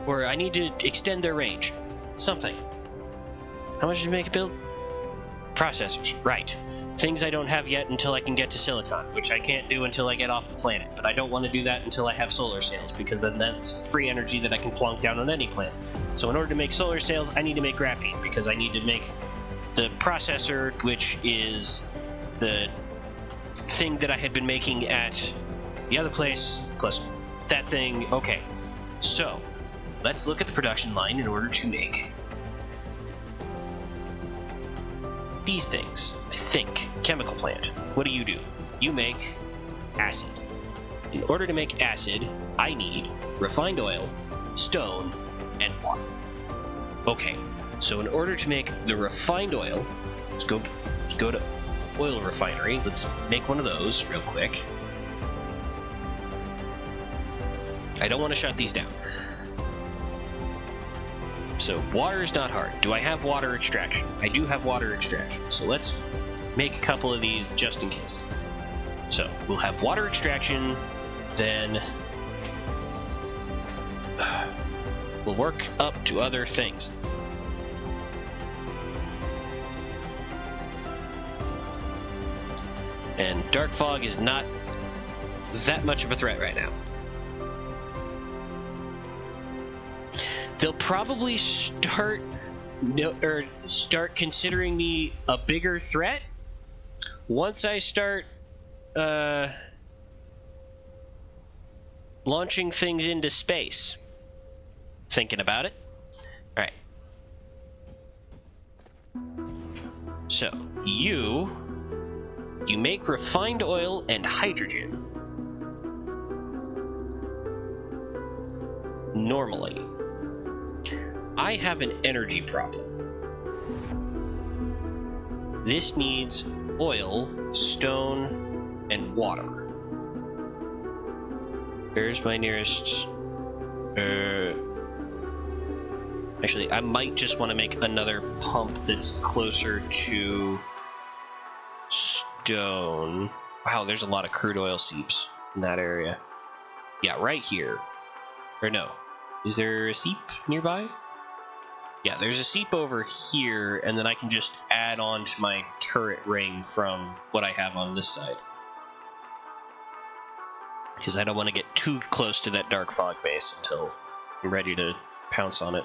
Or I need to extend their range. Something. How much did you make it build? Processors. Right. Things I don't have yet until I can get to silicon, which I can't do until I get off the planet. But I don't want to do that until I have solar sails, because then that's free energy that I can plonk down on any planet. So in order to make solar sails, I need to make graphene, because I need to make the processor, which is the thing that I had been making at the other place, plus that thing. Okay, so let's look at the production line in order to make these things. I think. Chemical plant. What do? You make acid. In order to make acid, I need refined oil, stone, and water. Okay, so in order to make the refined oil, let's go to oil refinery. Let's make one of those real quick. I don't want to shut these down. So water is not hard. Do I have water extraction? I do have water extraction. So let's make a couple of these just in case. So we'll have water extraction, then we'll work up to other things. And dark fog is not that much of a threat right now. They'll probably start considering me a bigger threat once I start launching things into space. Thinking about it. Alright. So, you make refined oil and hydrogen. Normally. I have an energy problem. This needs oil, stone, and water. Where's my nearest... Actually, I might just want to make another pump that's closer to stone. Wow, there's a lot of crude oil seeps in that area. Yeah, right here. Or no. Is there a seep nearby? Yeah, there's a seep over here, and then I can just add on to my turret ring from what I have on this side. Because I don't want to get too close to that dark fog base until I'm ready to pounce on it.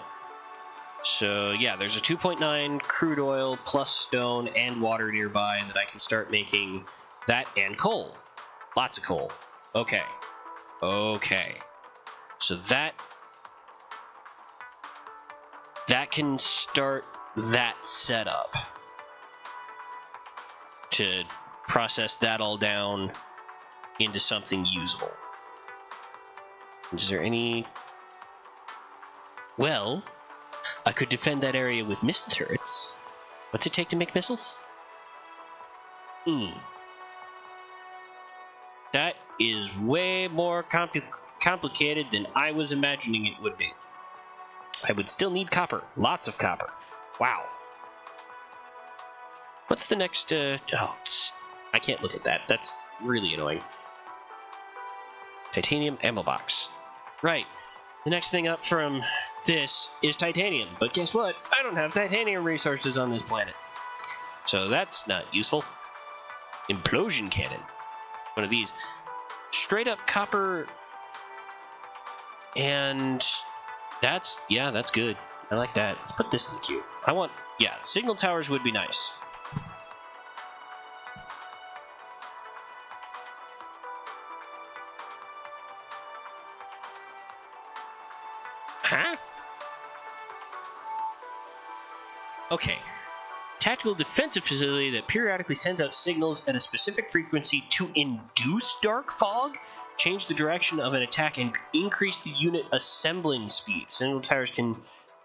So, yeah, there's a 2.9 crude oil plus stone and water nearby that I can start making that and coal. Lots of coal. Okay. Okay. So that can start that setup to process that all down into something usable. Is there any... Well, I could defend that area with missile turrets. What's it take to make missiles? That is way more complicated than I was imagining it would be. I would still need copper. Lots of copper. Wow. What's the next, I can't look at that. That's really annoying. Titanium ammo box. Right. The next thing up from this is titanium. But guess what? I don't have titanium resources on this planet. So that's not useful. Implosion cannon. One of these. Straight up copper. And that's good. I like that. Let's put this in the queue. Signal towers would be nice. Huh? Okay. Tactical defensive facility that periodically sends out signals at a specific frequency to induce dark fog, change the direction of an attack, and increase the unit assembling speed. Signal towers can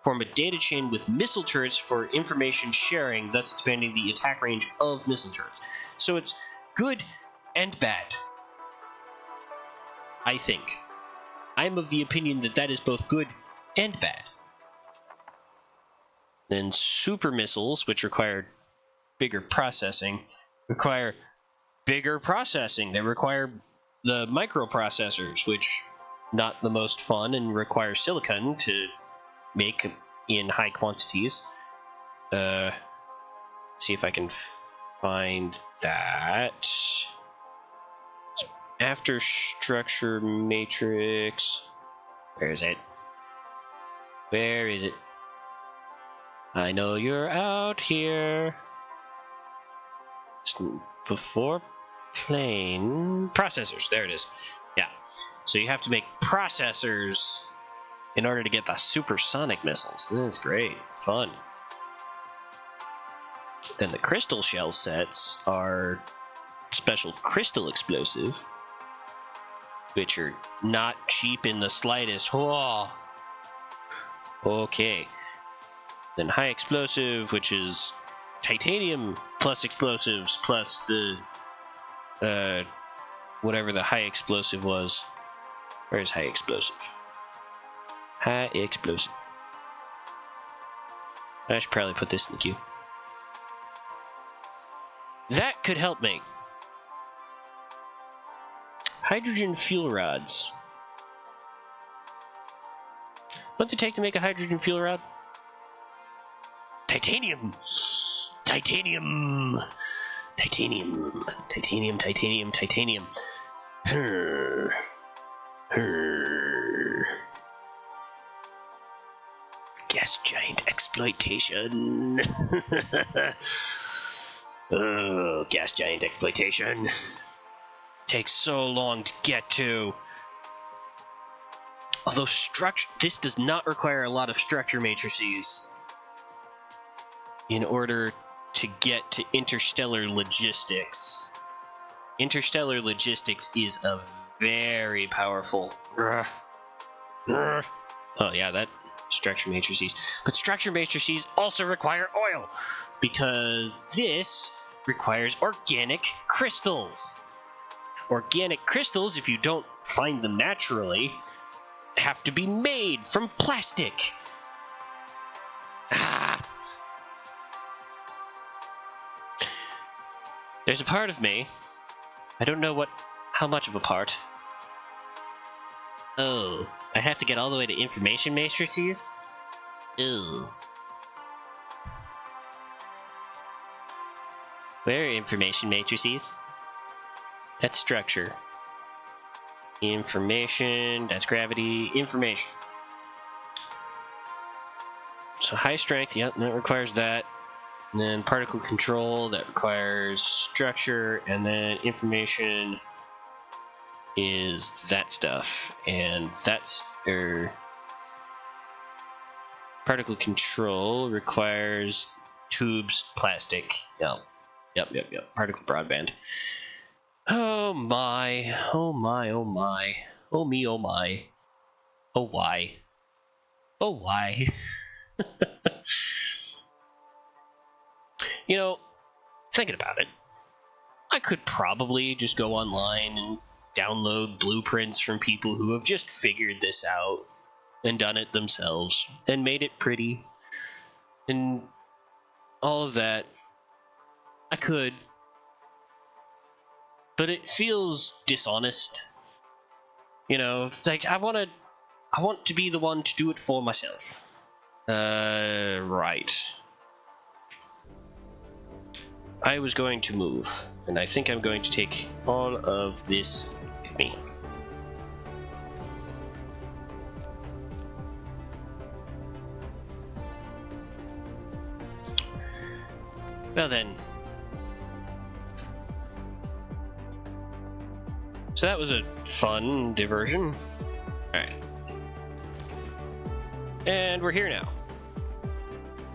form a data chain with missile turrets for information sharing, thus expanding the attack range of missile turrets. So it's good and bad. I think. I'm of the opinion that that is both good and bad. Then super missiles, which require bigger processing, require bigger processing. They require the microprocessors, which not the most fun and require silicon to make in high quantities. See if I can find that. After structure matrix. Where is it? Where is it? I know you're out here. Before plane processors. There it is. Yeah. So you have to make processors in order to get the supersonic missiles. That's great. Fun. Then the crystal shell sets are special crystal explosive, which are not cheap in the slightest. Whoa. Okay. Then high explosive, which is titanium plus explosives plus the whatever the high explosive was. Where's high explosive? High explosive. I should probably put this in the queue. That could help me. Hydrogen fuel rods. What's it take to make a hydrogen fuel rod? Titanium! Titanium! Titanium! Titanium, titanium, titanium. Her. Gas giant exploitation. Oh, gas giant exploitation. Takes so long to get to. Although this does not require a lot of structure matrices in order to get to interstellar logistics. Interstellar logistics is a very powerful... Oh yeah, that structure matrices. But structure matrices also require oil, because this requires organic crystals. Organic crystals, if you don't find them naturally, have to be made from plastic. There's a part of me, I don't know how much of a part. Oh, I have to get all the way to information matrices? Ew. Where are information matrices? That's structure. Information, that's gravity, information. So high strength, yep, that requires that. And then particle control, that requires structure, and then information is that stuff. And that's particle control requires tubes, plastic. Yep. Particle broadband. Oh my. Oh my, oh my. Oh me, oh my. Oh why. Oh why. You know, thinking about it, I could probably just go online and download blueprints from people who have just figured this out and done it themselves and made it pretty and all of that. I could, but it feels dishonest. You know, like I want to be the one to do it for myself. Right. I was going to move, and I think I'm going to take all of this with me. Well then. So that was a fun diversion. Alright. And we're here now.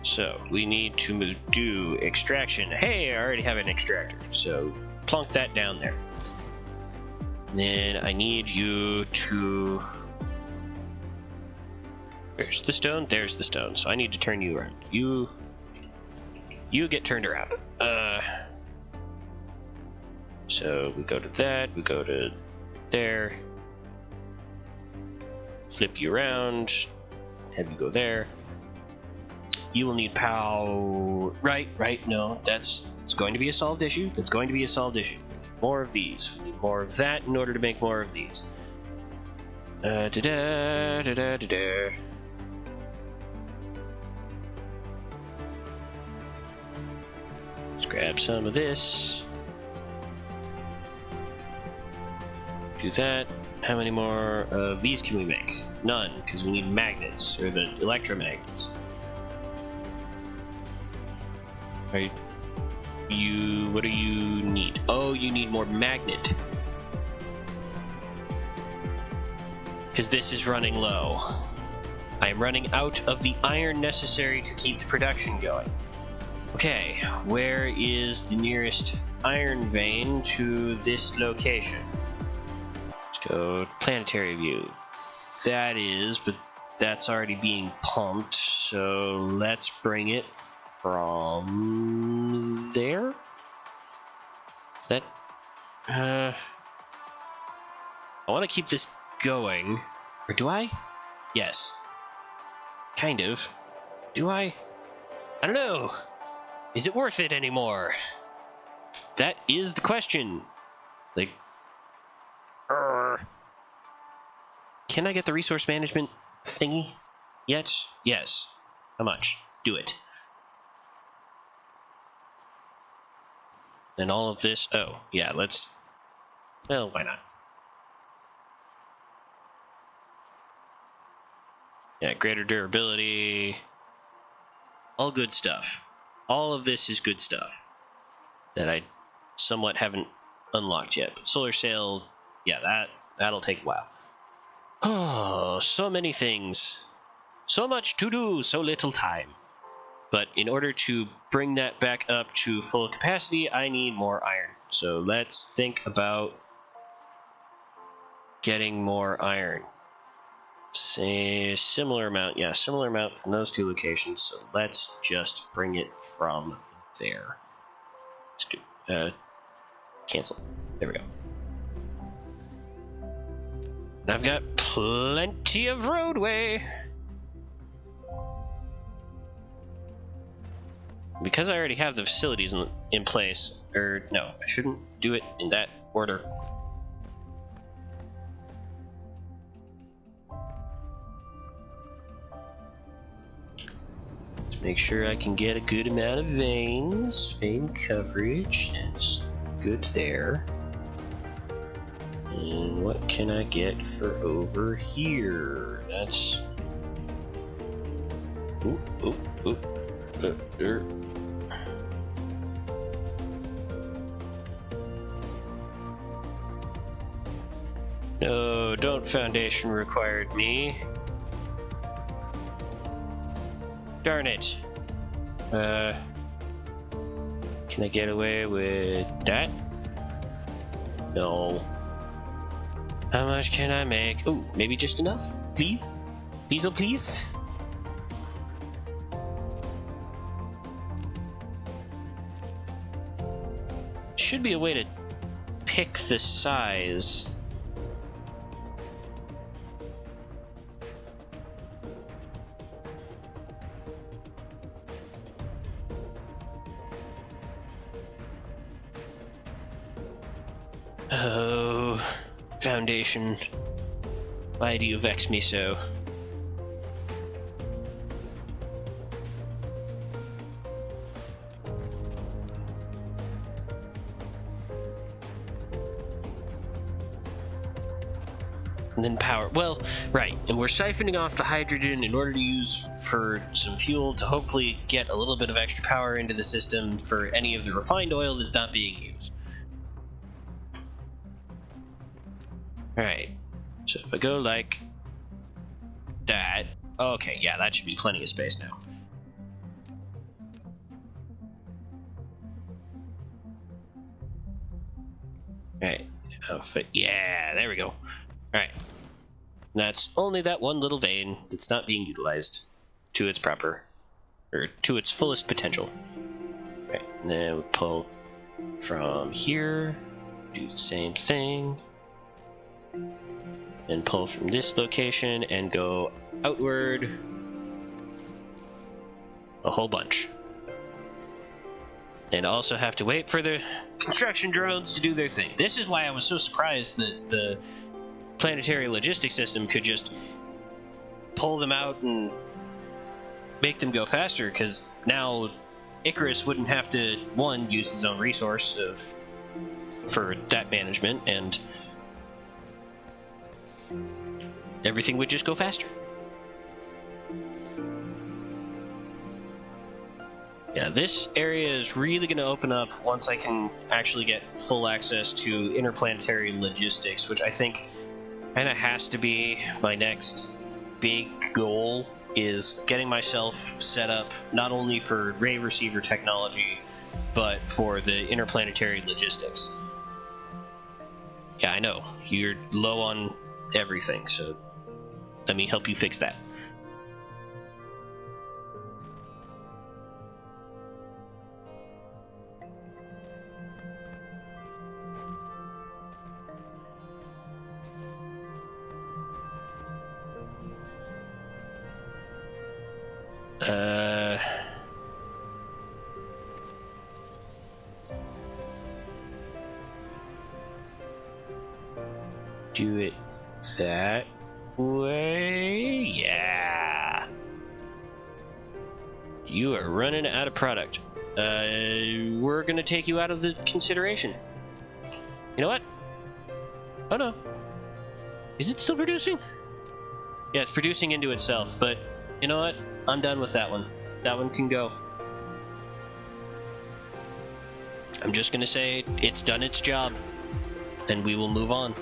So, we need to do extraction. Hey, I already have an extractor, so plunk that down there. Then I need you to... Where's the stone? There's the stone. So I need to turn you around. You get turned around. So we go to that, we go to there. Flip you around. Have you go there. You will need power. Right. No, it's going to be a solved issue. That's going to be a solved issue. More of these. We need more of that in order to make more of these. Let's grab some of this. Do that. How many more of these can we make? None, because we need magnets, or the electromagnets. What do you need? Oh, you need more magnet. Because this is running low. I am running out of the iron necessary to keep the production going. Okay, where is the nearest iron vein to this location? Let's go planetary view. That is, but that's already being pumped, so let's bring it from there? That I want to keep this going. Or do I? Yes. Kind of. Do I? I don't know. Is it worth it anymore? That is the question. Like, can I get the resource management thingy yet? Yes. How much? Do it. And all of this, oh, yeah, well, why not? Yeah, greater durability, all good stuff. All of this is good stuff that I somewhat haven't unlocked yet. But solar sail, yeah, that'll take a while. Oh, so many things. So much to do, so little time. But in order to bring that back up to full capacity, I need more iron. So let's think about getting more iron. Say similar amount. Yeah, similar amount from those two locations. So let's just bring it from there. Let's do, cancel. There we go. And I've got plenty of roadway. Because I already have the facilities in place, or no, I shouldn't do it in that order. Let's make sure I can get a good amount of veins, vein coverage, that's good there. And what can I get for over here? That's... there. No, don't foundation required me. Darn it. Can I get away with that? No. How much can I make? Oh, maybe just enough? Please? Please, oh please? Should be a way to pick the size. Oh, foundation. Why do you vex me so? And then power. Well, right, and we're siphoning off the hydrogen in order to use for some fuel to hopefully get a little bit of extra power into the system for any of the refined oil that's not being used. Alright, so if I go like that, okay, yeah, that should be plenty of space now. Alright, yeah, there we go. Alright, that's only that one little vein that's not being utilized to its proper, or to its fullest potential. Alright, and then we pull from here, do the same thing. And pull from this location and go outward a whole bunch. And also have to wait for the construction drones to do their thing. This is why I was so surprised that the planetary logistics system could just pull them out and make them go faster, because now Icarus wouldn't have to, one, use his own resource for that management, and everything would just go faster. Yeah, this area is really going to open up once I can actually get full access to interplanetary logistics, which I think kind of has to be my next big goal, is getting myself set up not only for ray receiver technology, but for the interplanetary logistics. Yeah, I know, you're low on everything, so let me help you fix that. Do it that way? Yeah. You are running out of product. We're gonna take you out of the consideration. You know what? Oh no. Is it still producing? Yeah, it's producing into itself, but you know what? I'm done with that one. That one can go. I'm just gonna say it's done its job, and we will move on.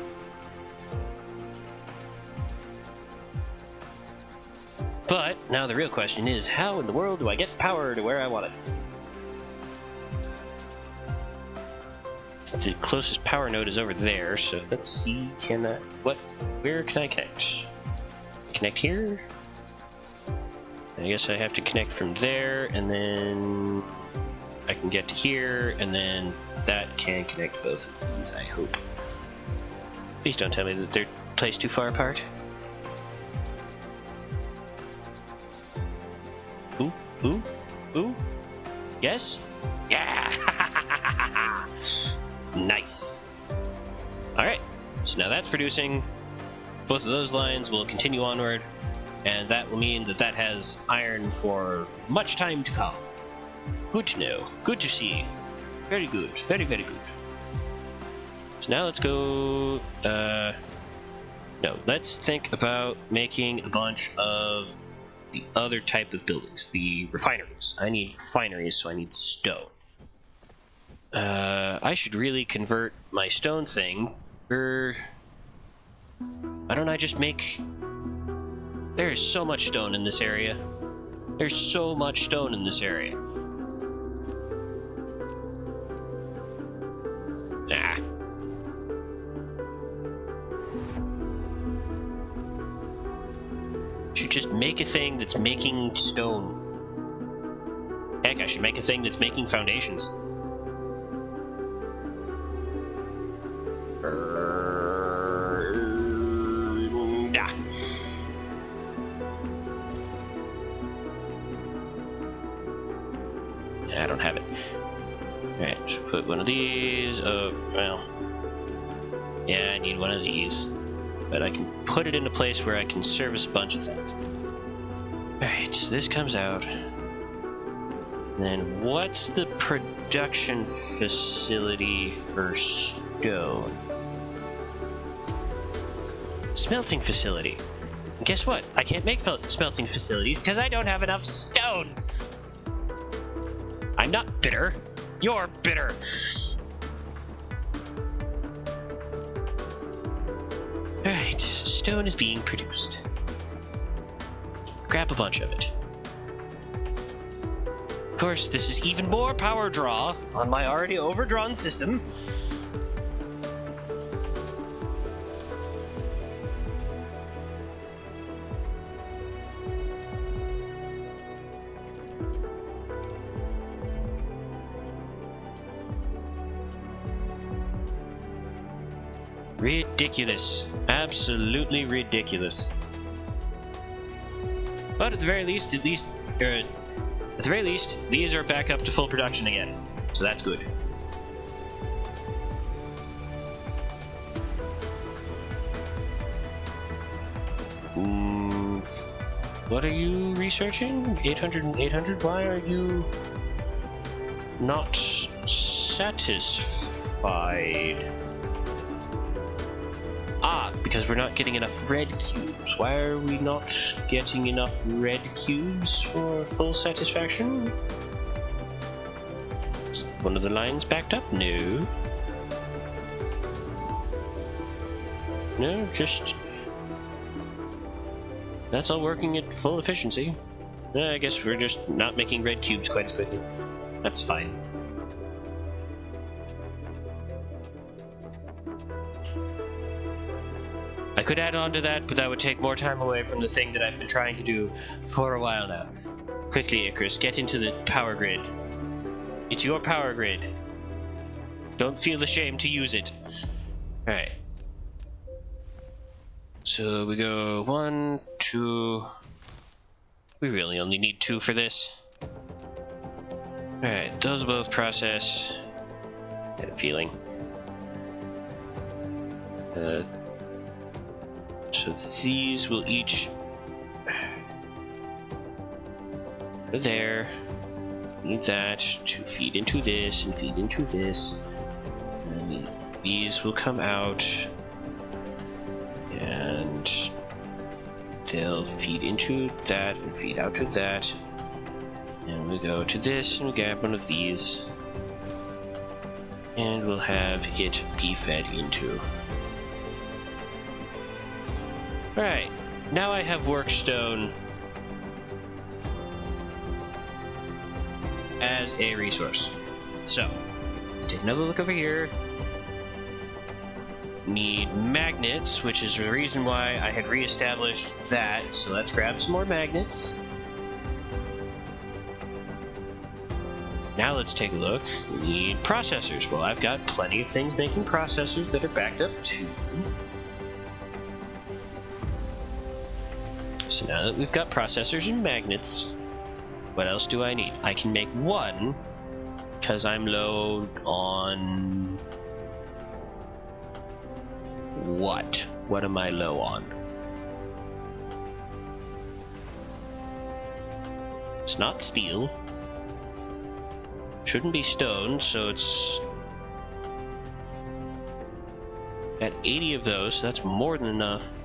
But now the real question is, how in the world do I get power to where I want it? The closest power node is over there, so let's see, where can I connect? Connect here? I guess I have to connect from there, and then I can get to here, and then that can connect both of these, I hope. Please don't tell me that they're placed too far apart. Ooh, ooh, ooh. Yes? Yeah! Nice. Alright, so now that's producing. Both of those lines will continue onward, and that will mean that that has iron for much time to come. Good to know. Good to see. Very good. Very, very good. So now let's go... No, let's think about making a bunch of the other type of buildings, the refineries. I need refineries, so I need stone. I should really convert my stone thing. Why don't I just make... There is so much stone in this area. There's so much stone in this area. Nah. Should just make a thing that's making stone. Heck, I should make a thing that's making foundations. I don't have it. Alright, so put one of these. Oh, well. Yeah, I need one of these. But I can put it in a place where I can service a bunch of things. Alright, so this comes out. And then what's the production facility for stone? Smelting facility. And guess what? I can't make smelting facilities because I don't have enough stone. I'm not bitter. You're bitter. Alright, stone is being produced. Grab a bunch of it. Of course, this is even more power draw on my already overdrawn system. Ridiculous. Absolutely ridiculous. But at the very least, these are back up to full production again. So that's good. What are you researching? 800 and 800? Why are you not satisfied? Ah, because we're not getting enough red cubes. Why are we not getting enough red cubes for full satisfaction? Is one of the lines backed up? No. No, just... That's all working at full efficiency. I guess we're just not making red cubes quite as quickly. That's fine. I could add on to that, but that would take more time away from the thing that I've been trying to do for a while now. Quickly, Icarus, get into the power grid. It's your power grid. Don't feel ashamed to use it. Alright. So we go 1, 2... We really only need 2 for this. Alright, those both process. I had a feeling. So these will each go there. Need that to feed into this and feed into this. And these will come out and they'll feed into that and feed out to that. And we go to this and we grab one of these. And we'll have it be fed into. Alright, now I have workstone as a resource. So, take another look over here. Need magnets, which is the reason why I had reestablished that. So let's grab some more magnets. Now let's take a look. We need processors. Well, I've got plenty of things making processors that are backed up too. So now that we've got processors and magnets, what else do I need? I can make one, because I'm low on... What? What am I low on? It's not steel. Shouldn't be stone, so it's... Got 80 of those, so that's more than enough.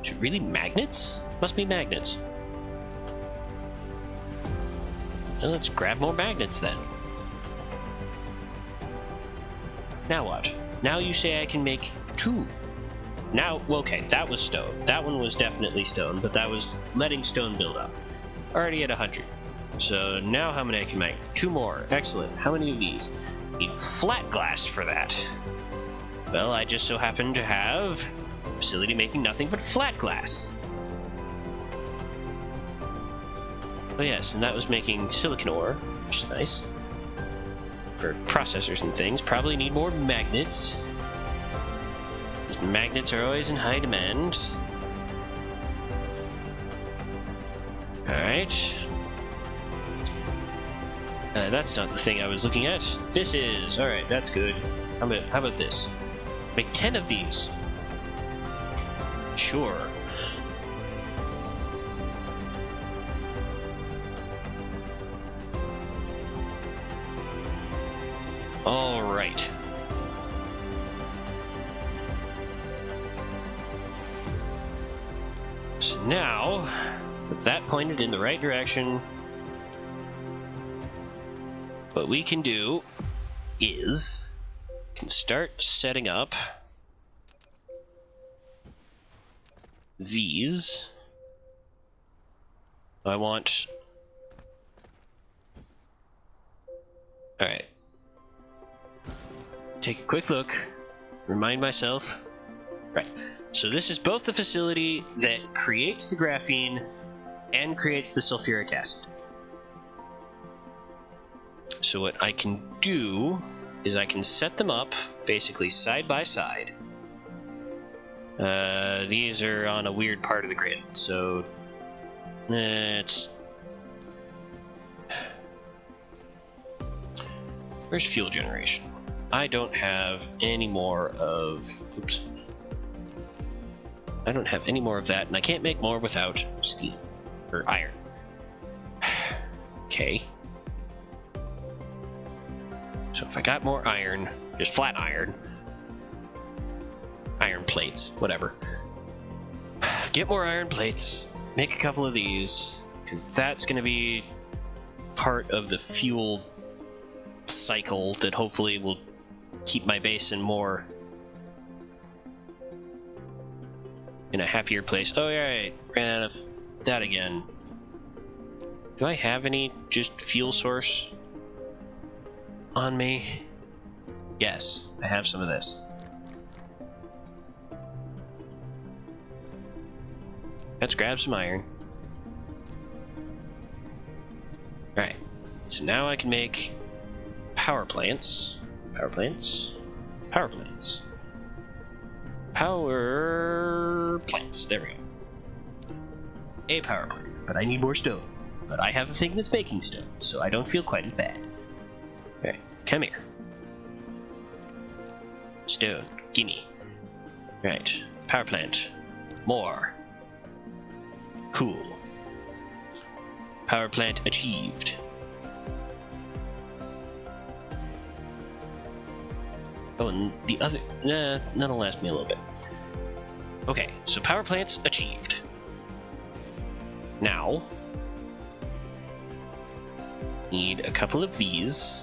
Is it really magnets? Must be magnets. Well, let's grab more magnets then. Now what? Now you say I can make 2. Now, okay, that was stone. That one was definitely stone, but that was letting stone build up. Already at 100. So now how many I can make? 2 more. Excellent. How many of these? Need flat glass for that. Well, I just so happen to have a facility making nothing but flat glass. Oh yes, and that was making silicon ore, which is nice. For processors and things. Probably need more magnets. Because magnets are always in high demand. Alright. That's not the thing I was looking at. This is. Alright, that's good. How about this? Make 10 of these. Sure. Alright. So now, with that pointed in the right direction, what we can do is can start setting up these. I want... Alright. Take a quick look. Remind myself. Right. So this is both the facility that creates the graphene and creates the sulfuric acid. So what I can do is I can set them up basically side by side. These are on a weird part of the grid, so it's... Where's fuel generation? I don't have any more of... Oops. I don't have any more of that, and I can't make more without steel. Or iron. Okay. So if I got more iron, just flat iron, iron plates, whatever. Get more iron plates, make a couple of these, because that's going to be part of the fuel cycle that hopefully will keep my basin more in a happier place. Oh, yeah, right. Ran out of that again. Do I have any just fuel source on me? Yes, I have some of this. Let's grab some iron. Alright, so now I can make power plants. Power plants. Power plants. Power plants. There we go. A power plant. But I need more stone. But I have a thing that's making stone, so I don't feel quite as bad. Alright, come here. Stone. Gimme. Right. Power plant. More. Cool. Power plant achieved. Oh, and the other... Nah, that'll last me a little bit. Okay, so power plants achieved. Now... need a couple of these.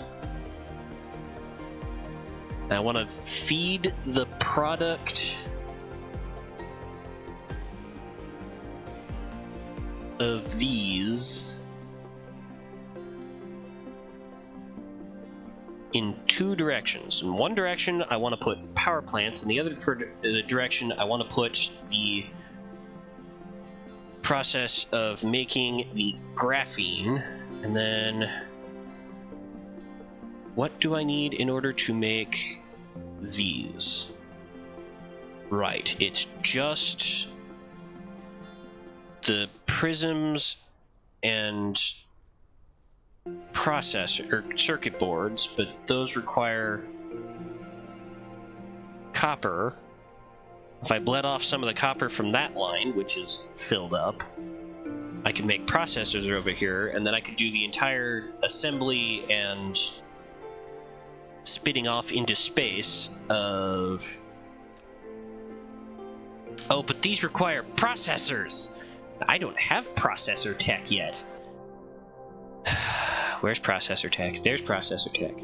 I want to feed the product of these in two directions. In one direction, I want to put power plants. In the other direction, I want to put the process of making the graphene. And then, what do I need in order to make these? Right, it's just the prisms and processor or circuit boards, but those require copper. If I bled off some of the copper from that line, which is filled up, I could make processors over here, and then I could do the entire assembly and spitting off into space of... Oh, but these require processors! I don't have processor tech yet. Where's processor tech? There's processor tech.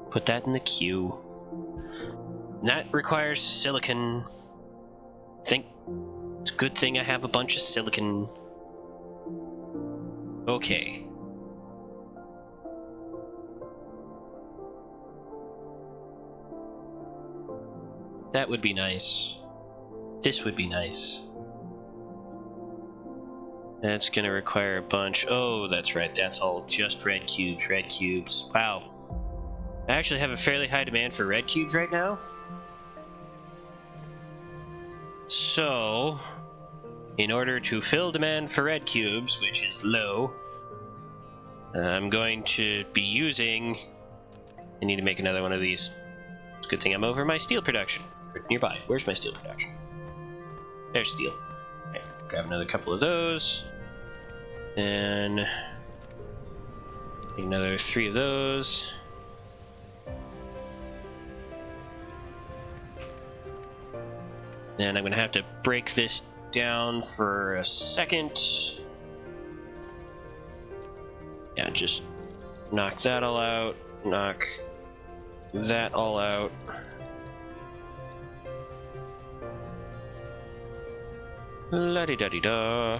Put that in the queue. That requires silicon. It's a good thing I have a bunch of silicon. Okay. That would be nice. This would be nice. That's gonna require a bunch. Oh, that's right. That's all just red cubes. Red cubes. Wow. I actually have a fairly high demand for red cubes right now. So, in order to fill demand for red cubes, which is low, I'm going to be using... I need to make another one of these. It's a good thing I'm over my steel production. Nearby. Where's my steel production? There's steel. Right, grab another couple of those. And make another 3 of those. And I'm going to have to break this down for a second. Yeah, just knock that all out. Knock that all out. La-di-da-di-da.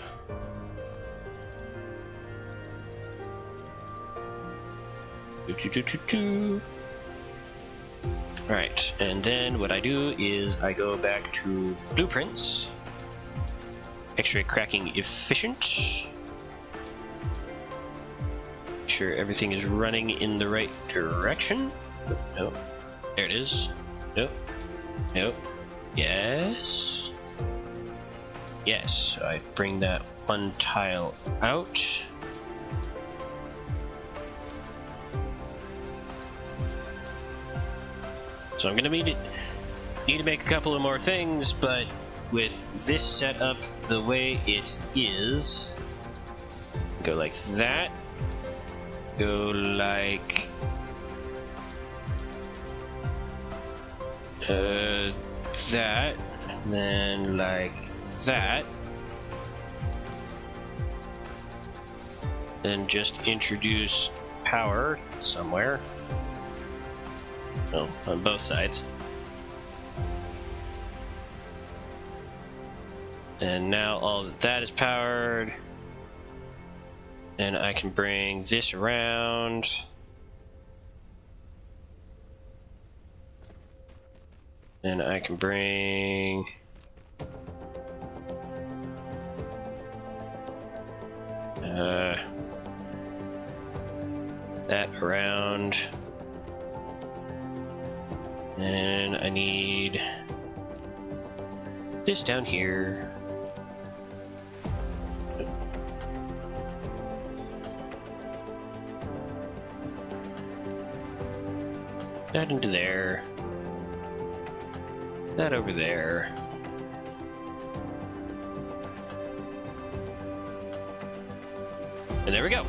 Alright, and then what I do is I go back to blueprints. X-ray cracking efficient. Make sure everything is running in the right direction. Nope. There it is. Nope. Nope. Yes. Yes, so I bring that one tile out. So I'm gonna need to make a couple of more things, but with this setup the way it is, go like that, go like that, and then like that, then just introduce power somewhere. Oh, on both sides. And now all that is powered. And I can bring this around. And I can bring that around. And I need this down here. That into there. That over there. And there we go.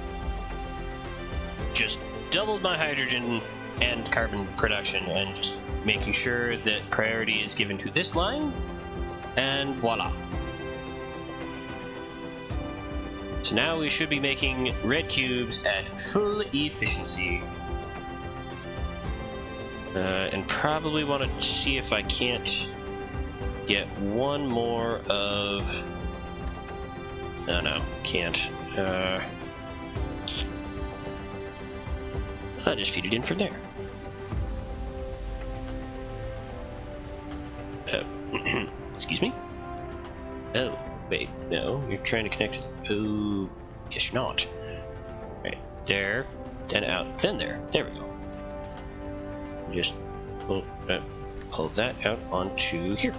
Just doubled my hydrogen and carbon production, and just making sure that priority is given to this line, and voila. So now we should be making red cubes at full efficiency. And probably want to see if I can't get one more of... No, can't. I'll just feed it in from there. Excuse me? Oh, wait, no, you're trying to connect. Oh, yes, you're not. Right, there, then out, then there. There we go. Just pull that out onto here.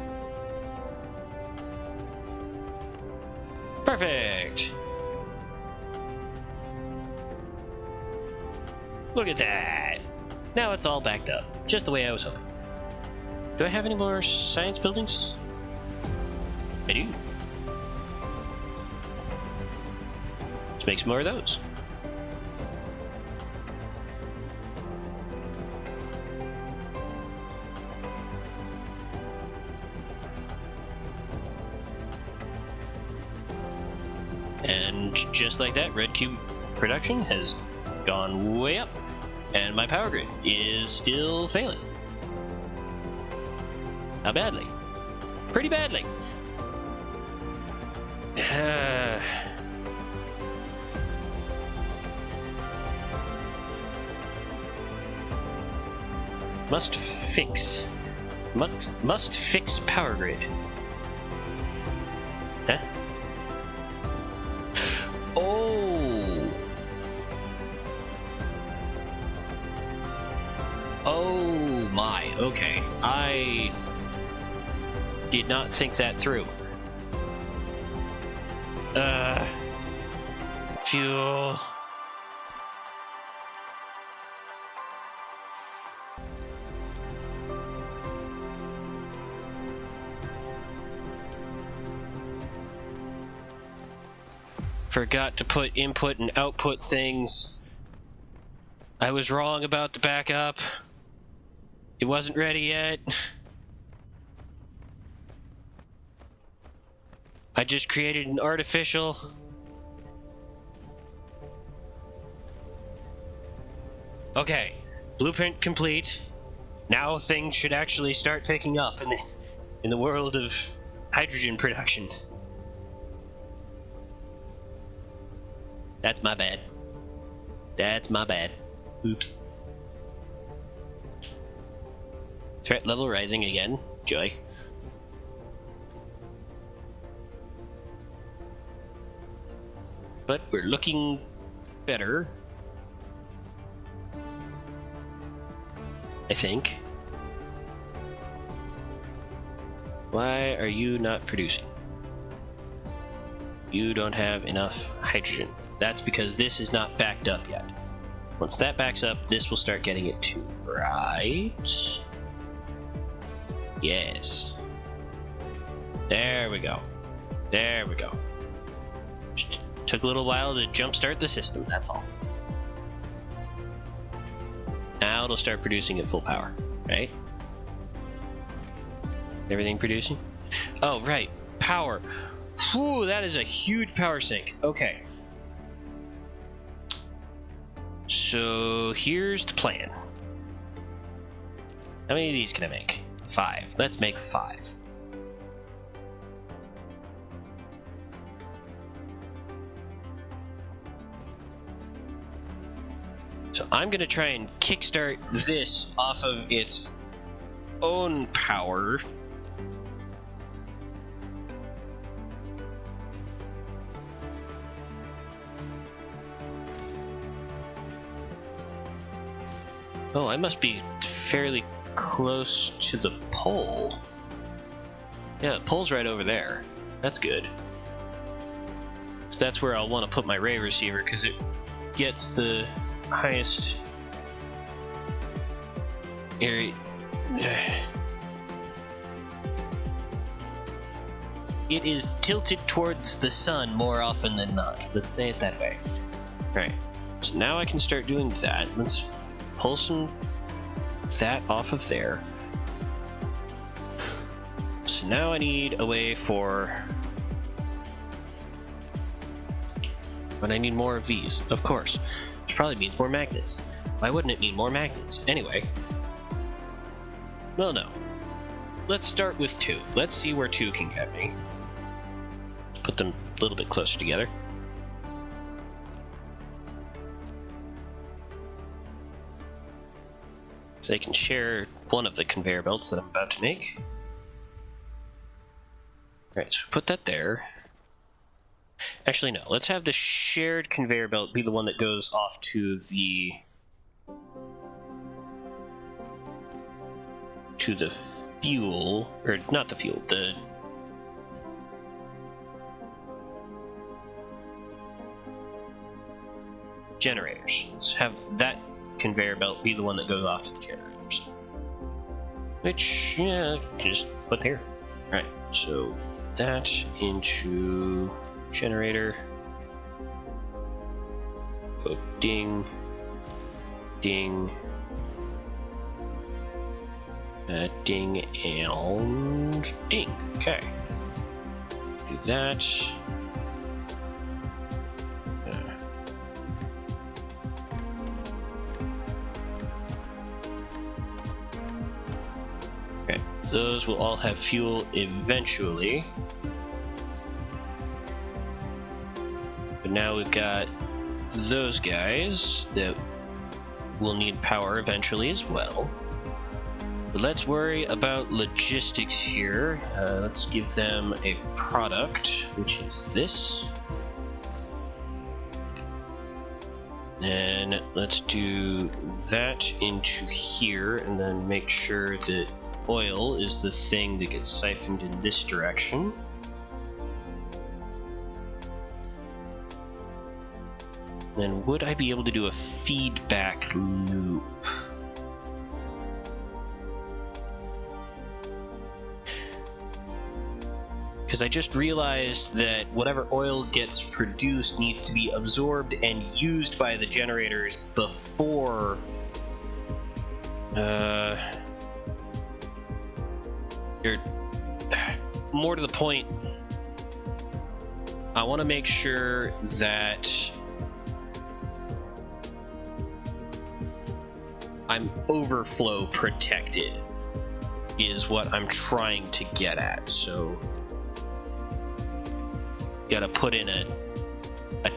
Perfect! Look at that! Now it's all backed up, just the way I was hoping. Do I have any more science buildings? I do. Let's make some more of those. And just like that, red cube production has gone way up, and my power grid is still failing. How badly? Pretty badly. Must fix power grid. Huh? Oh my, okay. I did not think that through. Fuel. Forgot to put input and output things. I was wrong about the backup. It wasn't ready yet. I just created an artificial. Okay, blueprint complete. Now things should actually start picking up in the world of hydrogen production. That's my bad. That's my bad. Oops. Threat level rising again. Joy. But we're looking better. I think. Why are you not producing? You don't have enough hydrogen. That's because this is not backed up yet. Once that backs up, this will start getting it to right. Yes. There we go. There we go. Just took a little while to jumpstart the system, that's all. Now it'll start producing at full power, right? Everything producing? Oh, right. Power. Whew, that is a huge power sink. Okay. So here's the plan. How many of these can I make? 5. Let's make 5. So I'm going to try and kickstart this off of its own power. Oh, I must be fairly close to the pole. Yeah, the pole's right over there. That's good. So that's where I'll want to put my ray receiver, because it gets the highest area. It is tilted towards the sun more often than not. Let's say it that way. Right. So now I can start doing that. Let's pull some that off of there. So now I need a way for... But I need more of these, of course. Which probably means more magnets. Why wouldn't it mean more magnets? Anyway. Well, no. Let's start with 2. Let's see where 2 can get me. Put them a little bit closer together. So they can share one of the conveyor belts that I'm about to make. Right, so put that there. Actually, no. Let's have the shared conveyor belt be the one that goes off to the fuel, or not the fuel, the generators. Let's have that conveyor belt be the one that goes off to the generators. Which, yeah, just put here. Alright, so that into generator. Go ding, ding, ding, and ding. Okay. Do that. Okay, those will all have fuel eventually. But now we've got those guys that will need power eventually as well. But let's worry about logistics here. Let's give them a product, which is this. And let's do that into here, and then make sure that oil is the thing that gets siphoned in this direction. Then would I be able to do a feedback loop? Because I just realized that whatever oil gets produced needs to be absorbed and used by the generators before more to the point, I want to make sure that I'm overflow protected is what I'm trying to get at. So gotta put in a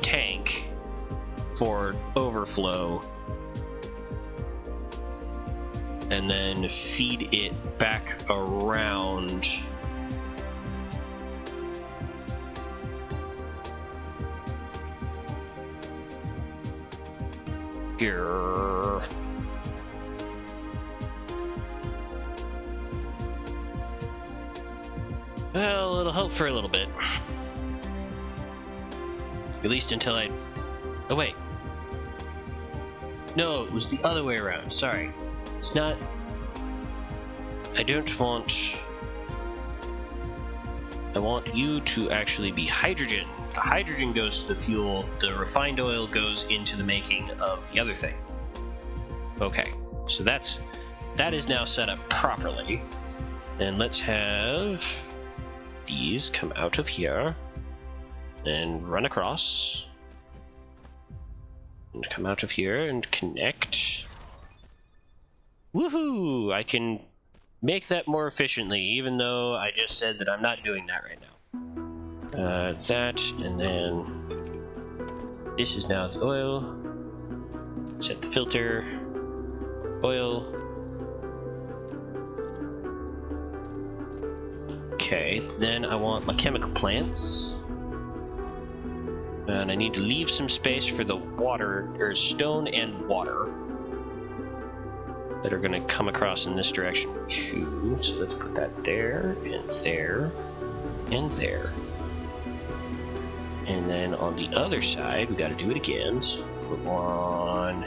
tank for overflow and then feed it back around. Grrr. Well, it'll help for a little bit. At least until I... Oh, wait. No, it was the other way around. Sorry. It's not... I don't want... I want you to actually be hydrogen. The hydrogen goes to the fuel. The refined oil goes into the making of the other thing. Okay. So that is now set up properly. And let's have these come out of here. And run across. And come out of here and connect. Woohoo! I can make that more efficiently, even though I just said that I'm not doing that right now. That, and then this is now the oil. Set the filter. Oil. Okay, then I want my chemical plants. And I need to leave some space for the water, or stone and water, that are going to come across in this direction too. So let's put that there, and there, and there. And then on the other side, we got to do it again. So put one,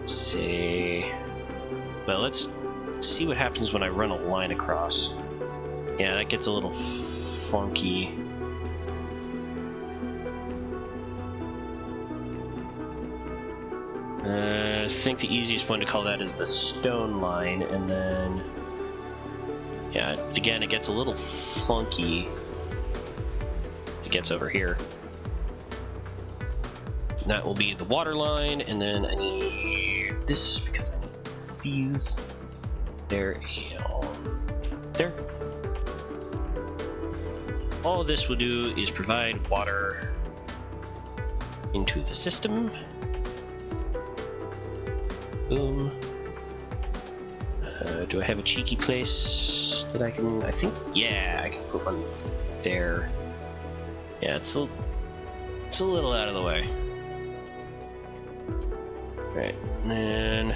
say, well, let's see what happens when I run a line across. Yeah, that gets a little funky. I think the easiest one to call that is the stone line, and then, yeah, again, it gets a little funky. It gets over here. And that will be the water line, and then I need this because I need these. There and there. All this will do is provide water into the system. Boom. Do I have a cheeky place that I can... I think, yeah, I can put one there. Yeah, it's a little out of the way. Right, and then...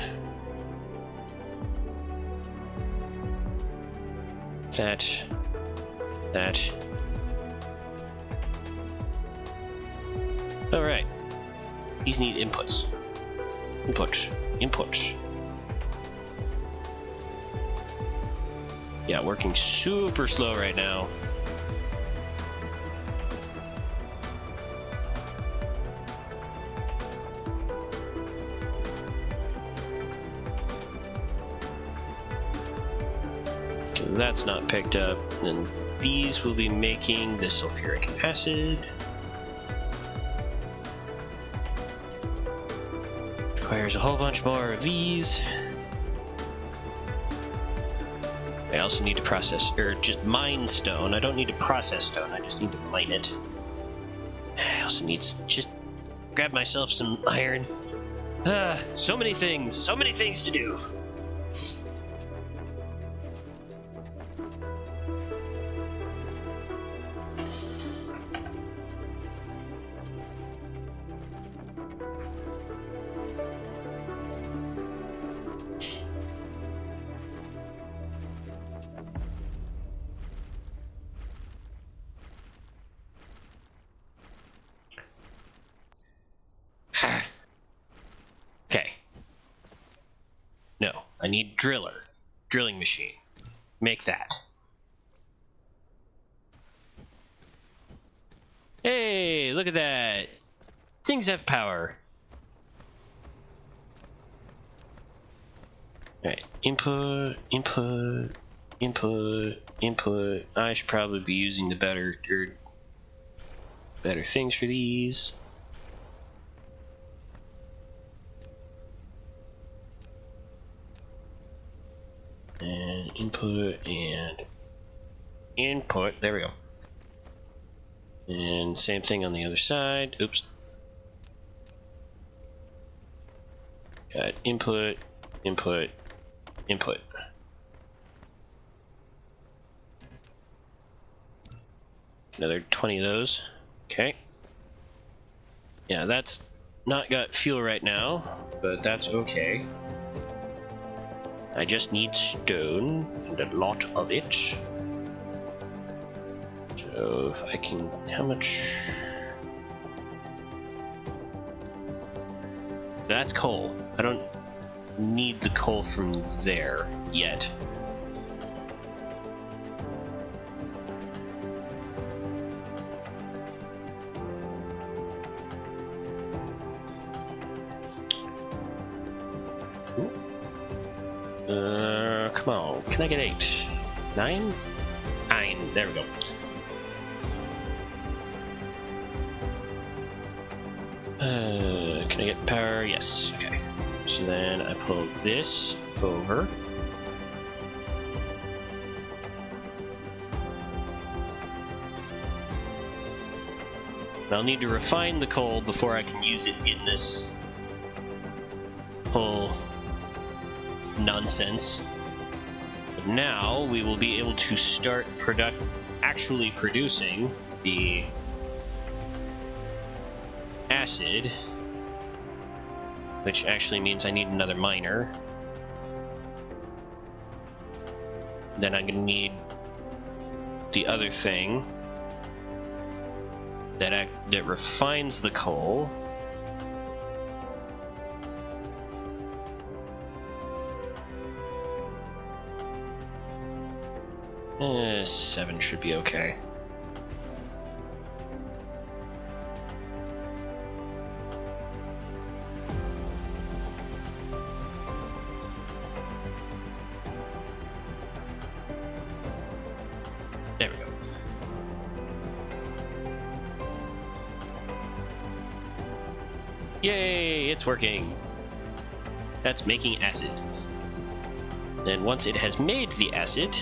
That. Alright. These need inputs. Input. Yeah, working super slow right now. Okay, that's not picked up. And these will be making the sulfuric acid. Requires a whole bunch more of these. I also need to process, or just mine stone. I don't need to process stone, I just need to mine it. I also need to just grab myself some iron. So many things to do. Okay. No, I need drilling machine. Make that. Hey, look at that. Things have power. Alright, input. I should probably be using the better things for these. And input, there we go. And same thing on the other side. Oops. Got input. Another 20 of those. Okay. Yeah, that's not got fuel right now, but that's okay. I just need stone, and a lot of it. So if I can... how much... that's coal. I don't need the coal from there yet. Come on. Can I get 8? 9? 9. There we go. Can I get power? Yes. Okay. So then I pull this over. I'll need to refine the coal before I can use it in this whole nonsense. But now we will be able to start actually producing the acid, which actually means I need another miner. Then I'm gonna need the other thing that refines the coal. Eh, 7 should be okay. There we go. Yay, it's working. That's making acid. Then once it has made the acid,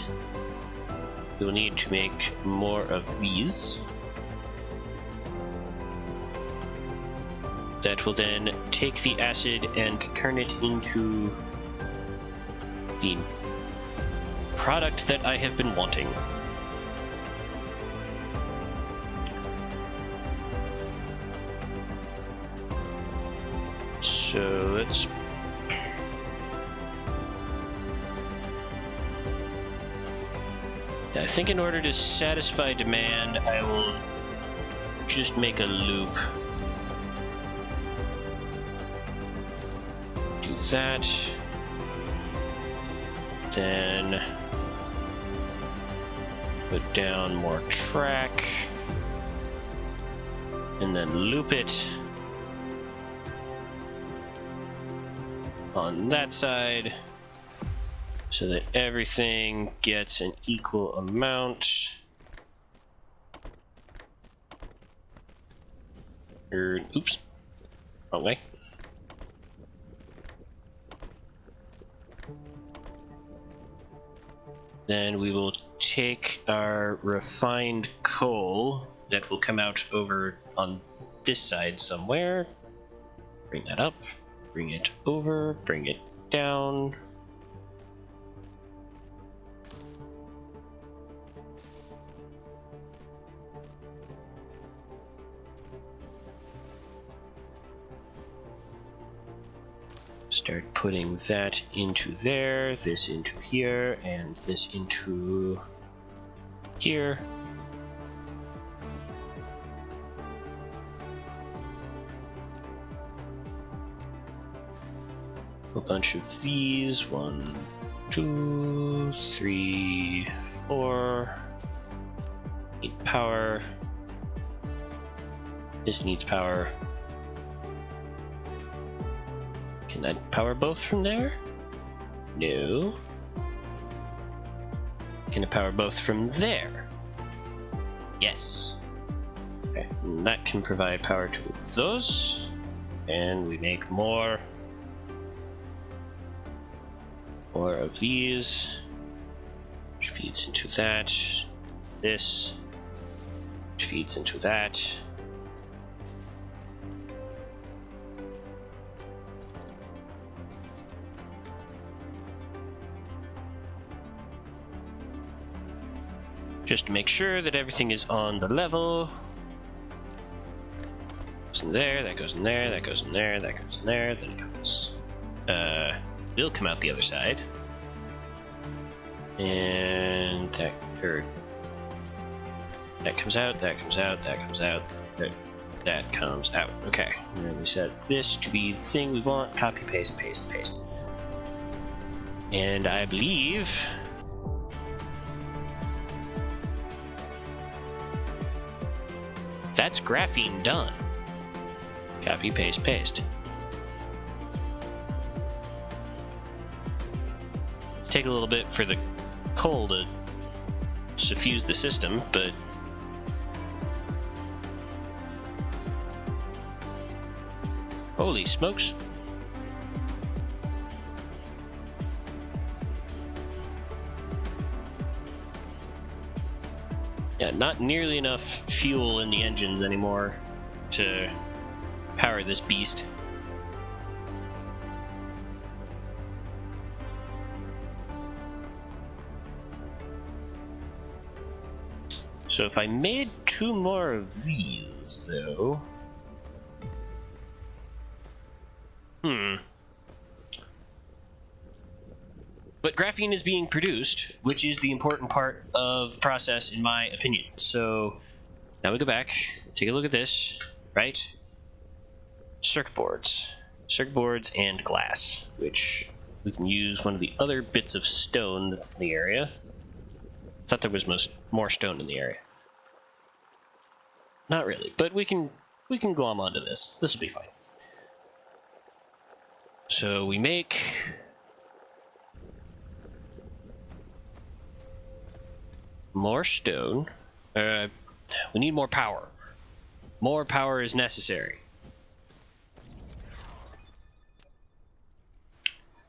we'll need to make more of these. That will then take the acid and turn it into the product that I have been wanting. So let's... I think in order to satisfy demand, I will just make a loop. Do that. Then put down more track. And then loop it on that side so that everything gets an equal amount. Oops, wrong way. Then we will take our refined coal that will come out over on this side somewhere. Bring that up, bring it over, bring it down. Start putting that into there, this into here, and this into here. A bunch of these. 1, 2, 3, 4. Need power. This needs power. Can I power both from there? No. Can I power both from there? Yes. Okay, and that can provide power to those. And we make more of these, which feeds into that. This, which feeds into that. Just to make sure that everything is on the level. Goes in there, that goes in there, that goes in there, that goes in there, then it goes. It'll come out the other side. And that comes out, that comes out, that comes out, that comes out. Okay. And then we set this to be the thing we want. Copy, paste, paste, paste. And I believe that's graphene done. Copy, paste, paste. Take a little bit for the coal to suffuse the system, but holy smokes. Yeah, not nearly enough fuel in the engines anymore to power this beast. So if I made 2 more of these, though... But graphene is being produced, which is the important part of the process, in my opinion. So now we go back, take a look at this, right? Circuit boards. Circuit boards and glass, which we can use one of the other bits of stone that's in the area. Thought there was more stone in the area. Not really, but we can glom onto this. This will be fine. So we make more stone. We need more power. More power is necessary.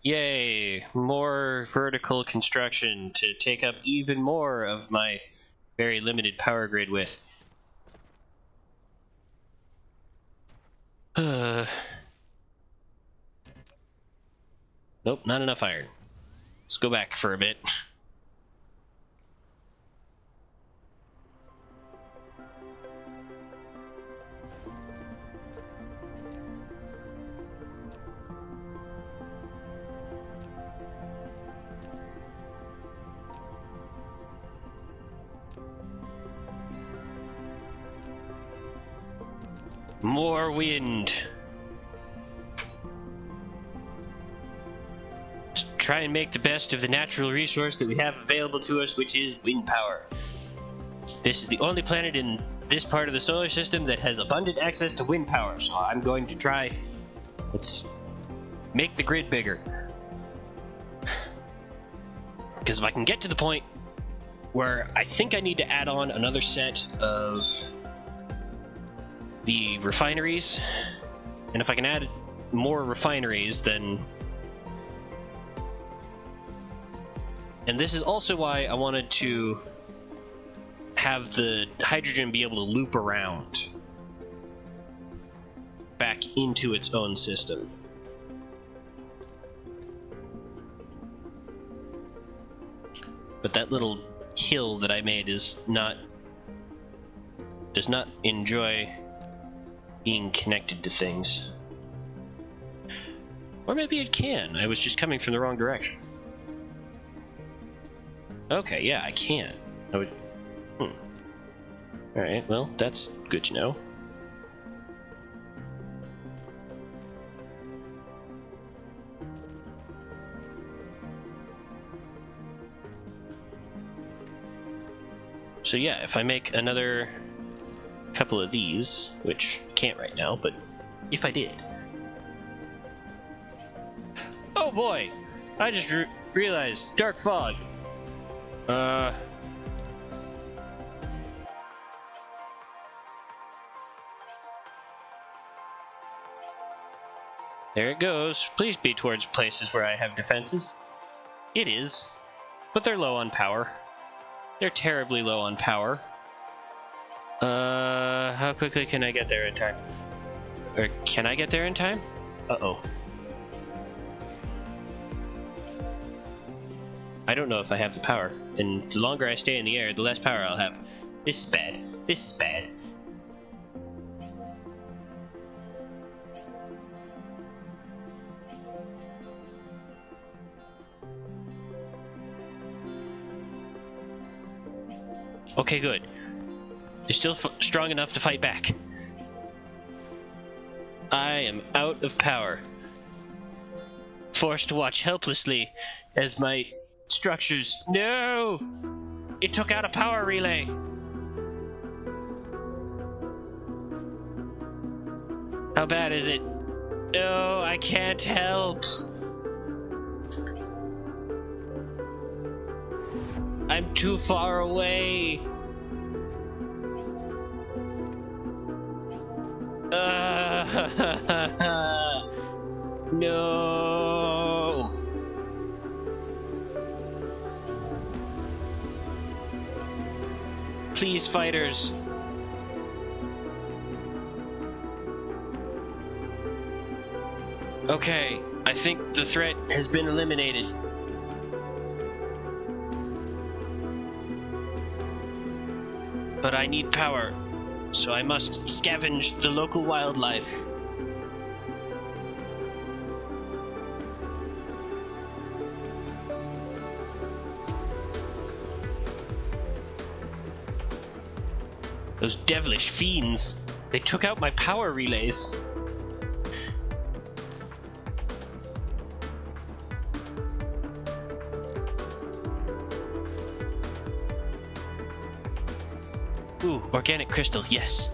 Yay! More vertical construction to take up even more of my very limited power grid width. Nope, not enough iron. Let's go back for a bit. More wind. Try and make the best of the natural resource that we have available to us, which is wind power. This is the only planet in this part of the solar system that has abundant access to wind power, so I'm going to try. Let's make the grid bigger. Because if I can get to the point where I think I need to add on another set of the refineries, and if I can add more refineries, then... And this is also why I wanted to have the hydrogen be able to loop around back into its own system. But that little hill that I made does not enjoy being connected to things. Or maybe it can. I was just coming from the wrong direction. Okay, yeah, I can. I would... Alright, well, that's good to know. So yeah, if I make another couple of these, which I can't right now, but if I did... Oh boy! I just realized, dark fog. There it goes. Please be towards places where I have defenses. It is, but they're low on power. They're terribly low on power. How quickly can I get there in time? Or can I get there in time? Uh-oh. I don't know if I have the power, and the longer I stay in the air, the less power I'll have. This is bad. This is bad. Okay, good. They're still strong enough to fight back. I am out of power. Forced to watch helplessly as my structures... No! It took out a power relay! How bad is it? No, I can't help! I'm too far away! No! Please, fighters. Okay, I think the threat has been eliminated. But I need power, so I must scavenge the local wildlife. Those devilish fiends, they took out my power relays. Ooh, organic crystal, yes.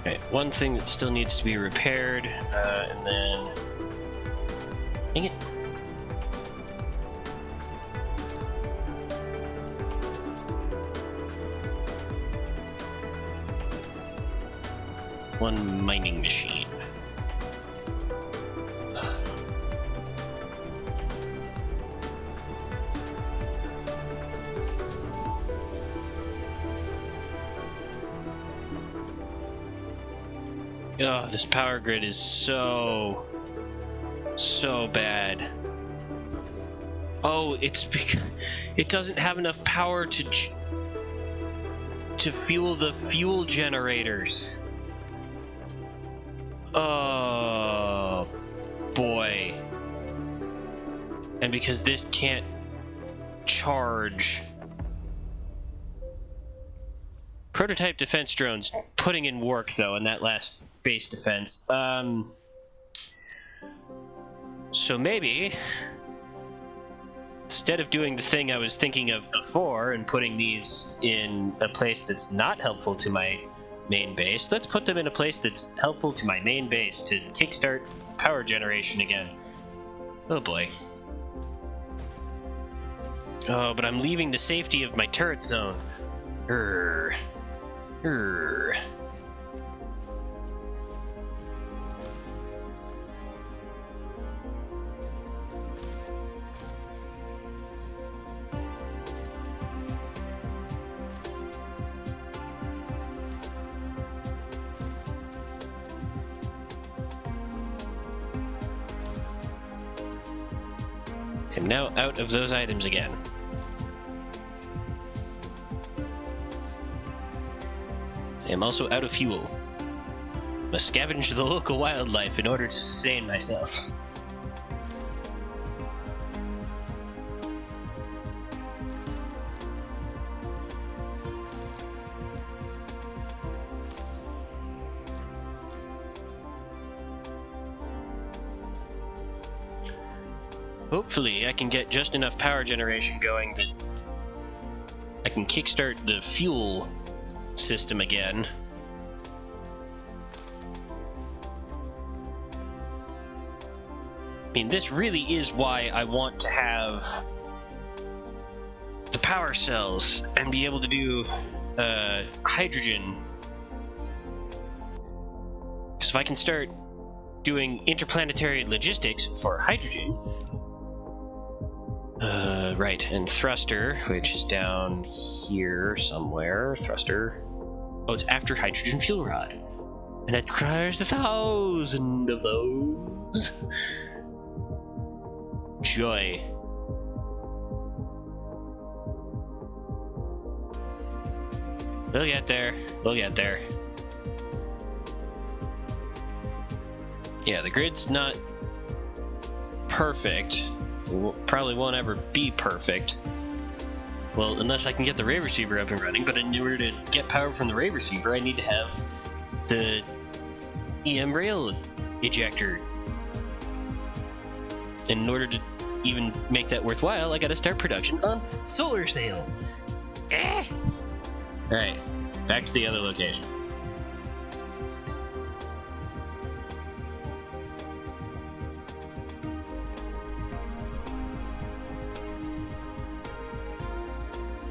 Okay, one thing that still needs to be repaired, and then... Dang it. One mining machine. Oh, this power grid is so bad. Oh, it's because it doesn't have enough power to fuel the fuel generators. Oh boy. And because this can't charge. Prototype defense drones putting in work though in that last base defense. So maybe instead of doing the thing I was thinking of before and putting these in a place that's not helpful to my main base, let's put them in a place that's helpful to my main base to kickstart power generation again. Oh boy. Oh, but I'm leaving the safety of my turret zone. Urgh. I'm now out of those items again. I'm also out of fuel. Must scavenge the local wildlife in order to sustain myself. Hopefully, I can get just enough power generation going that I can kickstart the fuel system again. I mean, this really is why I want to have the power cells and be able to do hydrogen. Because if I can start doing interplanetary logistics for hydrogen, right, and thruster, which is down here somewhere. Thruster. Oh, it's after hydrogen fuel rod. And it requires 1,000 of those. Joy. We'll get there. We'll get there. Yeah, the grid's not perfect. Probably won't ever be perfect. Well, unless I can get the ray receiver up and running, but in order to get power from the ray receiver, I need to have the EM rail ejector. And in order to even make that worthwhile, I gotta start production on solar sails. Alright, back to the other location.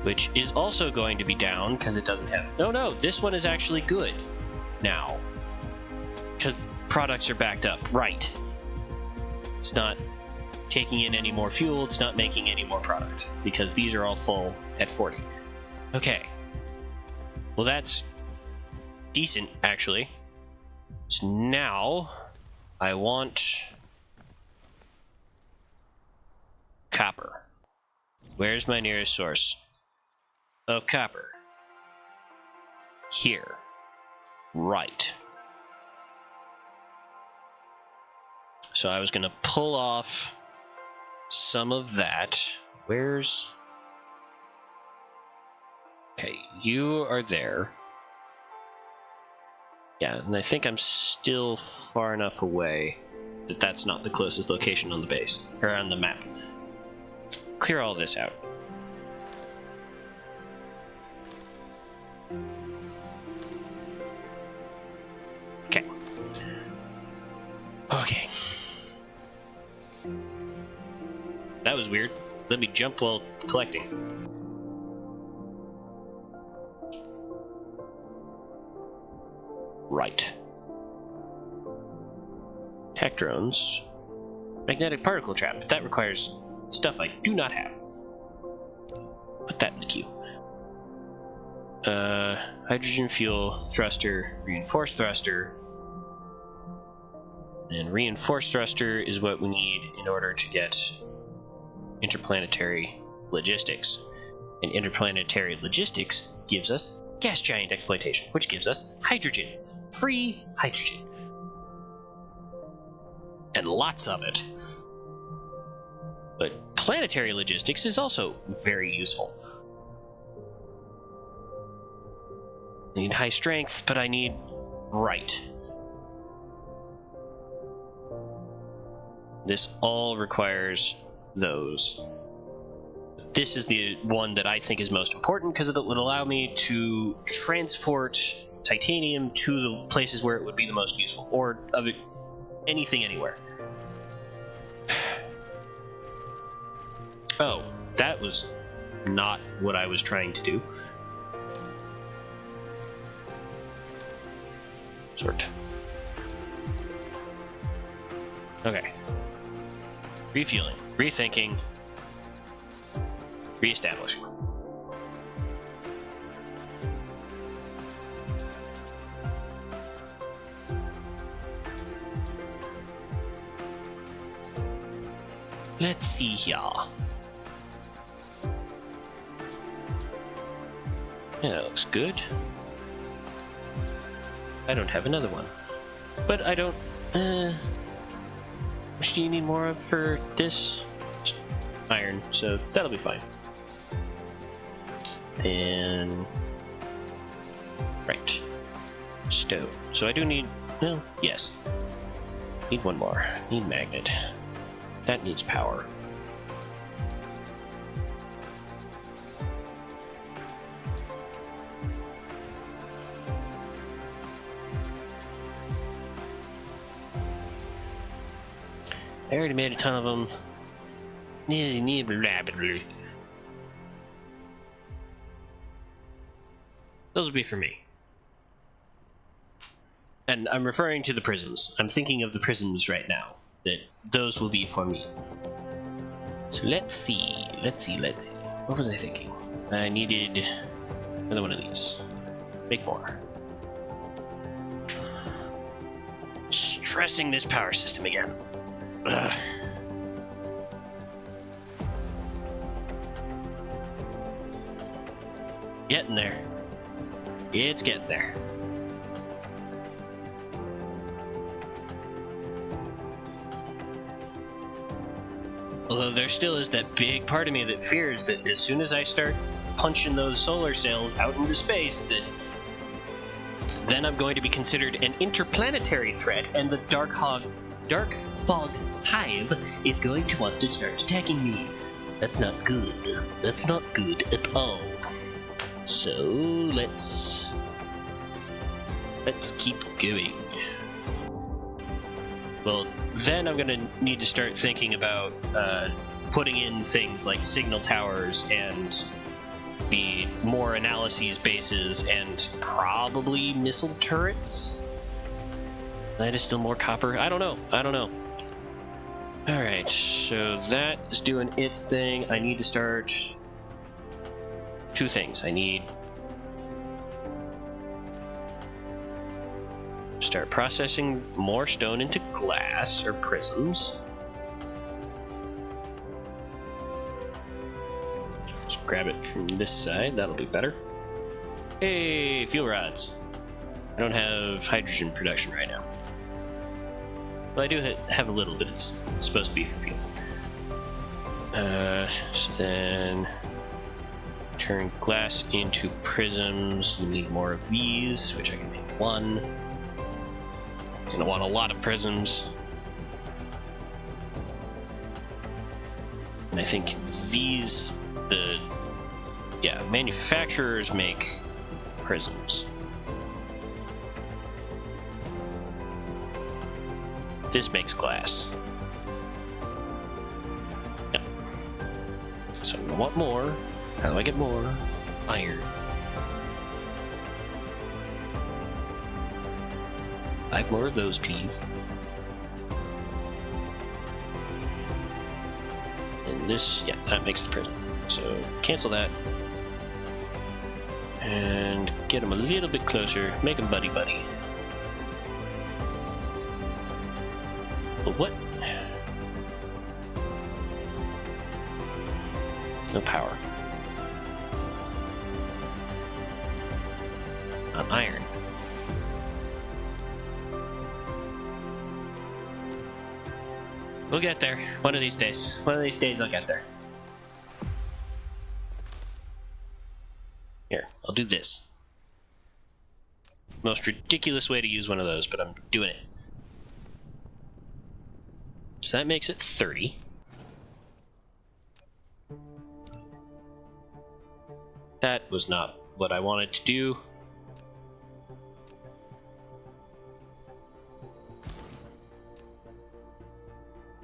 Which is also going to be down because it doesn't have... No, this one is actually good now. Because products are backed up. Right. It's not taking in any more fuel, it's not making any more product. Because these are all full at 40. Okay. Well, that's decent, actually. So now, I want... copper. Where's my nearest source of copper? Here. Right. So I was gonna pull off some of that. Where's... Okay, you are there. Yeah, and I think I'm still far enough away that that's not the closest location on the base, or on the map. Let's clear all this out. Okay. Okay. That was weird. Let me jump while collecting. Right. Tech drones. Magnetic particle trap, but that requires stuff I do not have. Put that in the queue. Hydrogen fuel, thruster, reinforced thruster, And reinforced thruster is what we need in order to get interplanetary logistics. And interplanetary logistics gives us gas giant exploitation, which gives us hydrogen. Free hydrogen. And lots of it. But planetary logistics is also very useful. I need high strength, but I need right. This all requires those. This is the one that I think is most important because it would allow me to transport titanium to the places where it would be the most useful, or anything anywhere. Oh, that was not what I was trying to do. Sort. Okay. Refueling, rethinking, reestablishing. Let's see here. Yeah, that looks good. I don't have another one. But I don't... Which do you need more of for this? Iron, so that'll be fine. Then... Right. Stone. So I do need... Well, yes. Need one more. Need magnet. That needs power. I already made a ton of them. Those will be for me. And I'm referring to the prisms. I'm thinking of the prisms right now. That those will be for me. So let's see. What was I thinking? I needed another one of these. Make more. Stressing this power system again. Ugh. Getting there. It's getting there. Although there still is that big part of me that fears that as soon as I start punching those solar cells out into space, that then I'm going to be considered an interplanetary threat, and the Dark Fog Hive is going to want to start attacking me. That's not good. That's not good at all. So let's keep going. Well, then I'm gonna need to start thinking about putting in things like signal towers and the more analyses bases and probably missile turrets. That is still more copper. I don't know. Alright, so that is doing its thing. I need to start two things. I need to start processing more stone into glass or prisms. Just grab it from this side, that'll be better. Hey, fuel rods. I don't have hydrogen production right now. Well, I do have a little bit. It's supposed to be for fuel. So then turn glass into prisms. We need more of these, which I can make one. Gonna want a lot of prisms. And I think these, manufacturers make prisms. This makes glass. Yep. So I want more. How do I get more? Iron. 5 more of those, please. And this, yeah, that makes the prism. So cancel that. And get them a little bit closer. Make them buddy-buddy. What? No power. Not iron. We'll get there. One of these days. One of these days I'll get there. Here, I'll do this. Most ridiculous way to use one of those, but I'm doing it. So that makes it 30. That was not what I wanted to do.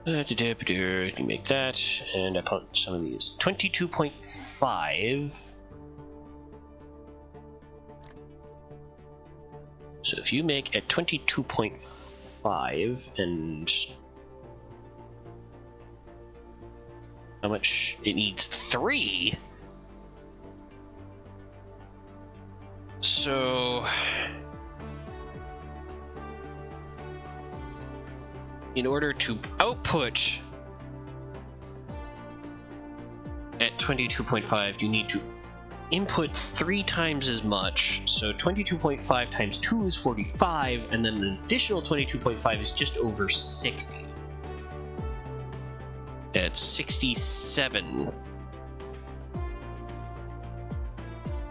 You make that, and I put some of these. 22.5. So if you make at 22.5, and how much it needs? 3. So in order to output at 22.5, you need to input 3 times as much. So 22.5 times 2 is 45, and then an additional 22.5 is just over 60. At 67.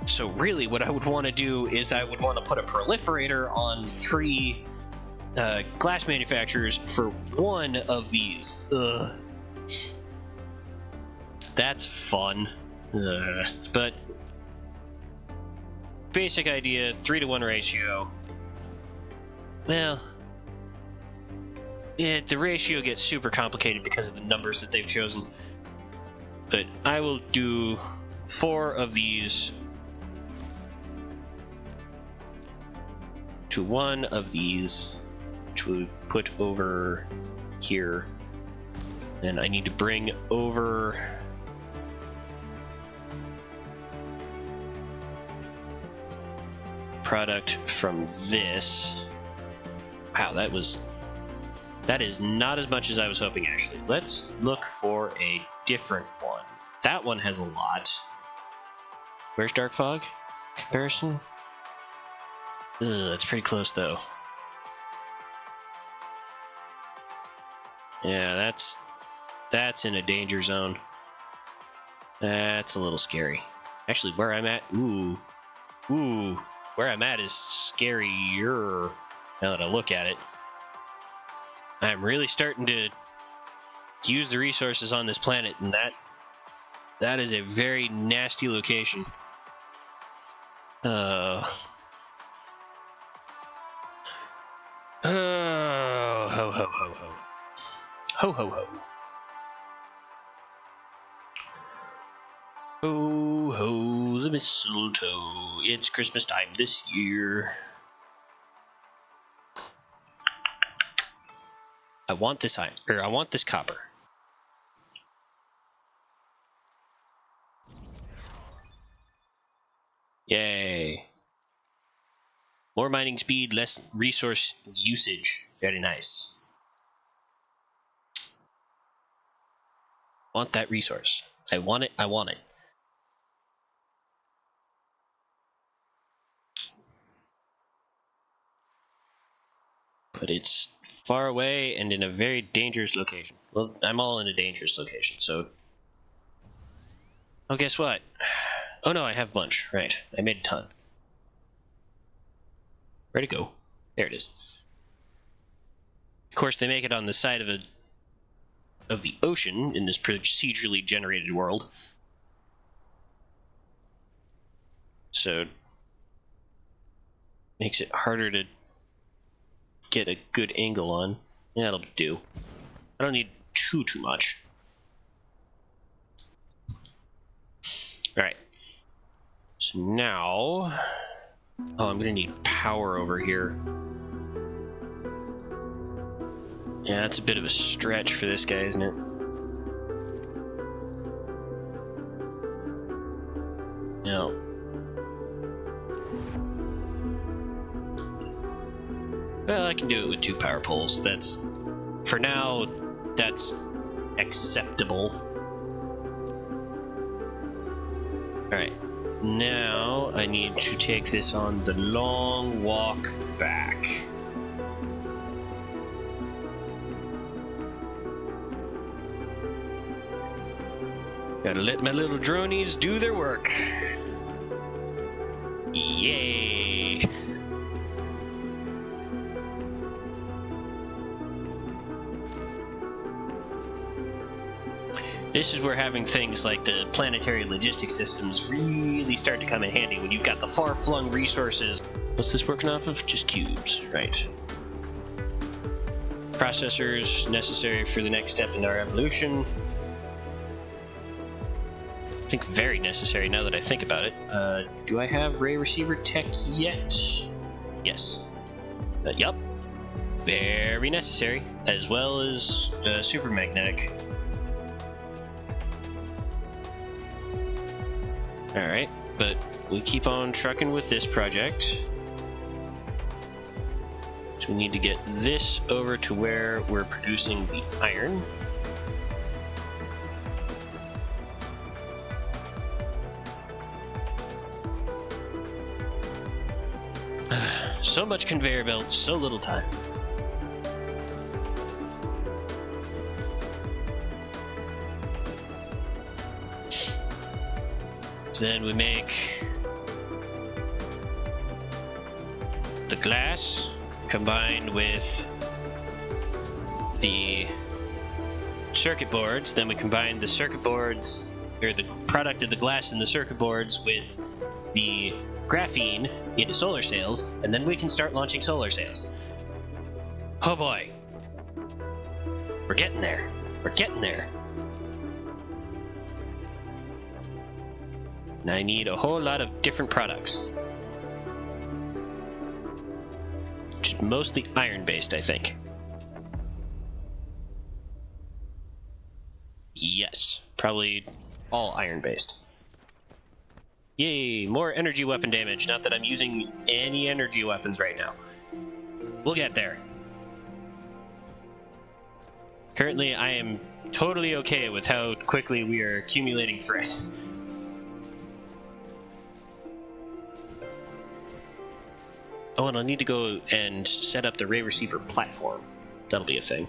So really what I would want to do is I would want to put a proliferator on 3 glass manufacturers for 1 of these. Ugh. That's fun. But basic idea, 3-to-1 ratio. Well, the ratio gets super complicated because of the numbers that they've chosen. But I will do 4 of these to 1 of these, which we put over here. And I need to bring over product from this. Wow, that is not as much as I was hoping, actually. Let's look for a different one. That one has a lot. Where's Dark Fog? Comparison? Ugh, that's pretty close, though. Yeah, that's in a danger zone. That's a little scary. Actually, where I'm at, where I'm at is scarier now that I look at it. I'm really starting to use the resources on this planet, and that is a very nasty location. Ho ho ho ho. Ho ho ho. Ho ho the mistletoe. It's Christmas time this year. I want this iron, or I want this copper. Yay. More mining speed, less resource usage. Very nice. Want that resource. I want it, I want it. But it's far away and in a very dangerous location. Well, I'm all in a dangerous location, so... Oh, guess what? Oh no, I have a bunch. Right, I made a ton. Where'd it go? There it is. Of course, they make it on the side of the ocean in this procedurally generated world. So makes it harder to get a good angle on. Yeah, that'll do. I don't need too much. Alright. So now... Oh, I'm gonna need power over here. Yeah, that's a bit of a stretch for this guy, isn't it? No. Well, I can do it with 2 power poles. That's For now, that's acceptable. Alright, now I need to take this on the long walk back. Gotta let my little dronies do their work. Yay! This is where having things like the planetary logistics systems really start to come in handy, when you've got the far-flung resources. What's this working off of? Just cubes, right. Processors necessary for the next step in our evolution. I think very necessary now that I think about it. Do I have ray receiver tech yet? Yes. Yup. Very necessary, as well as super magnetic. Alright, but we keep on trucking with this project. So we need to get this over to where we're producing the iron. So much conveyor belt, so little time. Then we make the glass combined with the circuit boards. Then we combine the circuit boards, or the product of the glass and the circuit boards, with the graphene into solar sails, and then we can start launching solar sails. Oh boy. We're getting there. We're getting there. And I need a whole lot of different products. Which is mostly iron-based, I think. Yes, probably all iron-based. Yay, more energy weapon damage. Not that I'm using any energy weapons right now. We'll get there. Currently, I am totally okay with how quickly we are accumulating threat. Oh, and I'll need to go and set up the ray receiver platform. That'll be a thing.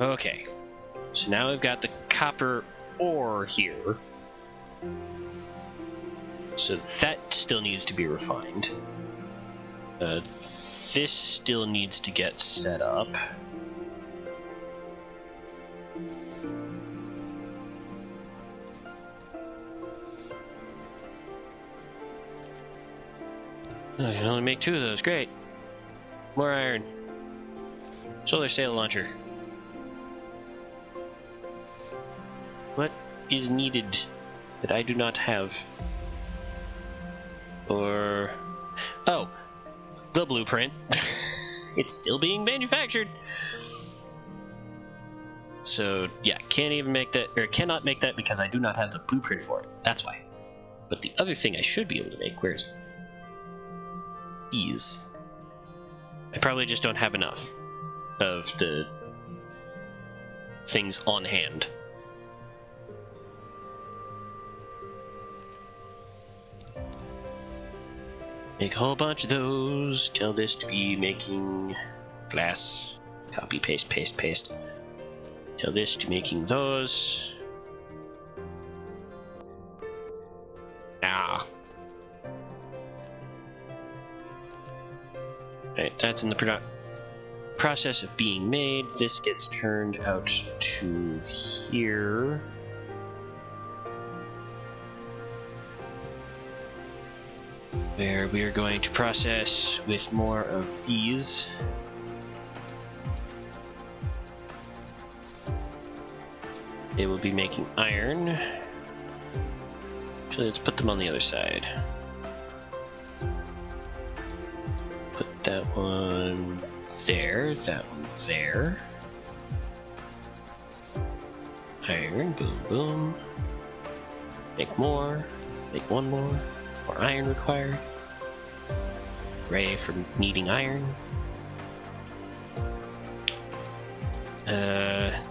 Okay. So now we've got the copper ore here. So that still needs to be refined. This still needs to get set up. I can only make 2 of those. Great. More iron. Solar sail launcher. What is needed that I do not have? Or... oh! The blueprint. It's still being manufactured! So, yeah, can't even make that, or cannot make that because I do not have the blueprint for it. That's why. But the other thing I should be able to make, where is it? These. I probably just don't have enough of the things on hand. Make a whole bunch of those. Tell this to be making glass. Copy, paste, paste, paste. Tell this to making those. Ah. Right, that's in the process of being made. This gets turned out to here. Where we are going to process with more of these. It will be making iron. Actually, let's put them on the other side. Put that one there, that one there. Iron, boom, boom. Make more. Make one more. More iron required. Ray for needing iron.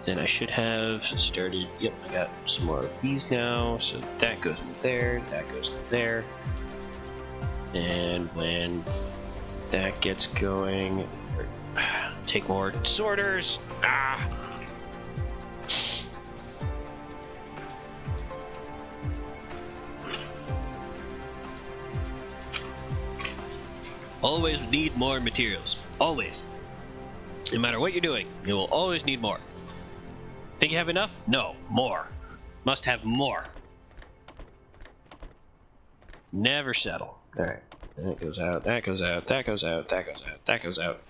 Then I should have started. Yep, I got some more of these now. So that goes in there. That goes in there. And when that gets going, take more sorters. Always need more materials. Always. No matter what you're doing, you will always need more. Think you have enough? No. More. Must have more. Never settle. Alright. That goes out, that goes out, that goes out, that goes out, that goes out.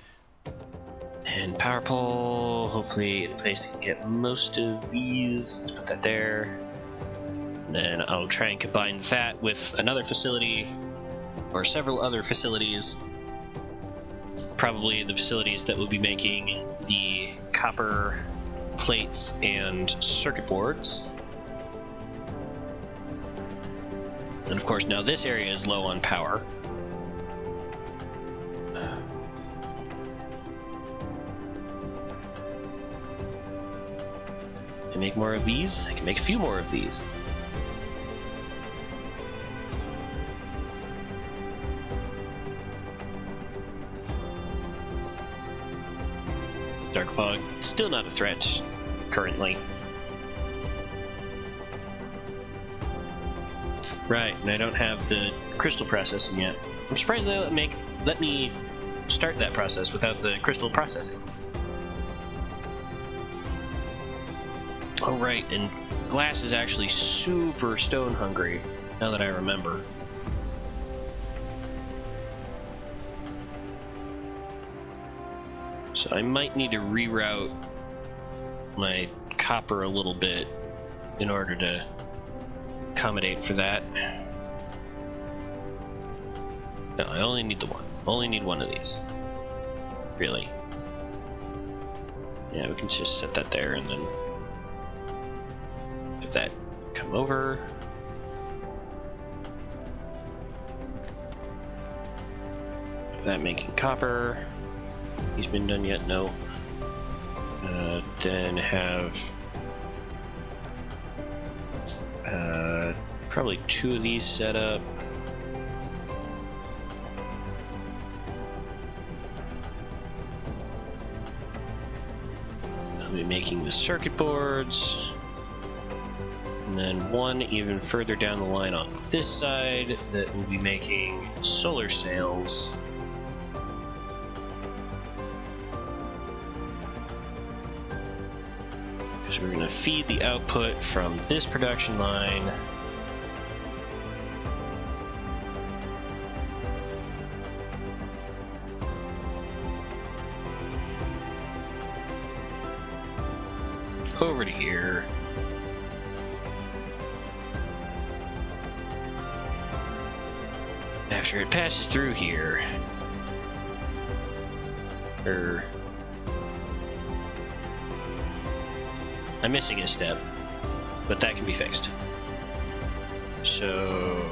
And power pole, hopefully in place can get most of these. Let's put that there. And then I'll try and combine that with another facility, or several other facilities. Probably the facilities that will be making the copper plates and circuit boards. And of course, now this area is low on power. Can make more of these. I can make a few more of these. Dark fog, still not a threat currently. Right, and I don't have the crystal processing yet. I'm surprised they let me start that process without the crystal processing. Oh right, and glass is actually super stone hungry, now that I remember. So I might need to reroute my copper a little bit in order to accommodate for that. No, I only need the one. Only need one of these. Really. Yeah, we can just set that there and then have that come over. Have that making copper. He's been done yet? No. Then have probably 2 of these set up. I'll be making the circuit boards. And then 1 even further down the line on this side that will be making solar sails. We're going to feed the output from this production line over to here. After it passes through here, I'm missing a step, but that can be fixed. So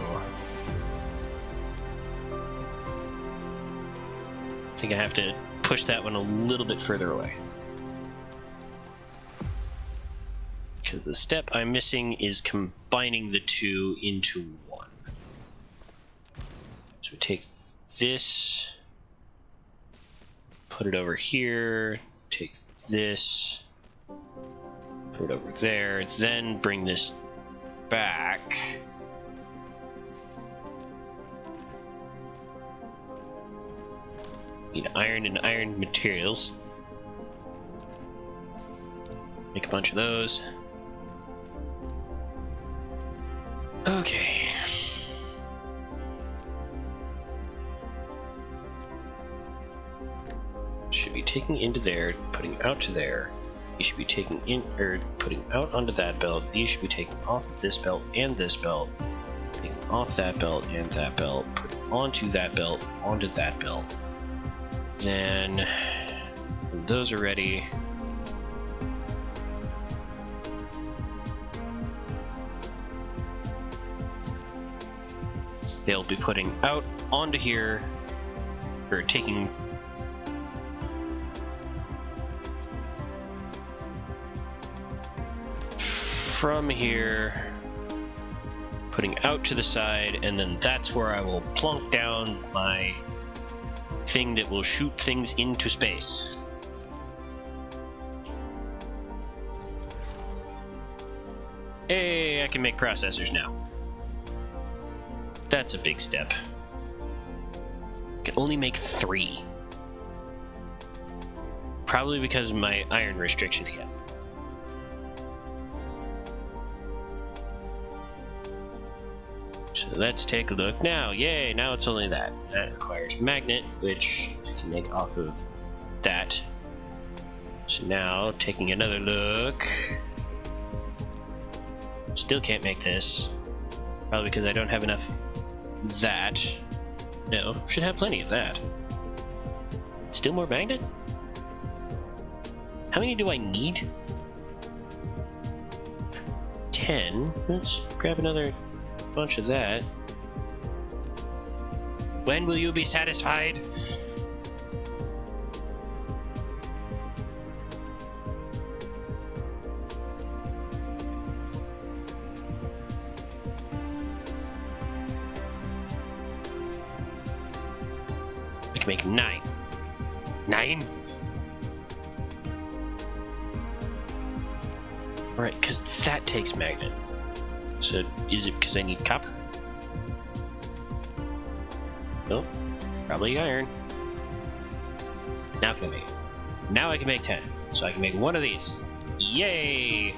I think I have to push that one a little bit further away. Because the step I'm missing is combining the 2 into 1. So take this, put it over here, take this, put it over there, then bring this back. Need iron and iron materials. Make a bunch of those. Okay. Should be taking into there, putting out to there. You should be taking in, or putting out onto that belt. These should be taken off of this belt and this belt. Taking off that belt and that belt. Put onto that belt, onto that belt. Then, when those are ready, they'll be putting out onto here, or taking from here, putting out to the side, and then that's where I will plunk down my thing that will shoot things into space. Hey, I can make processors now. That's a big step. I can only make 3. Probably because of my iron restriction again. So let's take a look now. Yay, now it's only that. That requires magnet, which I can make off of that. So now, taking another look. Still can't make this. Probably because I don't have enough that. No, should have plenty of that. Still more magnet? How many do I need? 10. Let's grab another bunch of that. When will you be satisfied? I can make 9. 9? Alright, because that takes magnet. So, is it because I need copper? Nope. Probably iron. Now can I make it? Now I can make 10. So I can make 1 of these. Yay!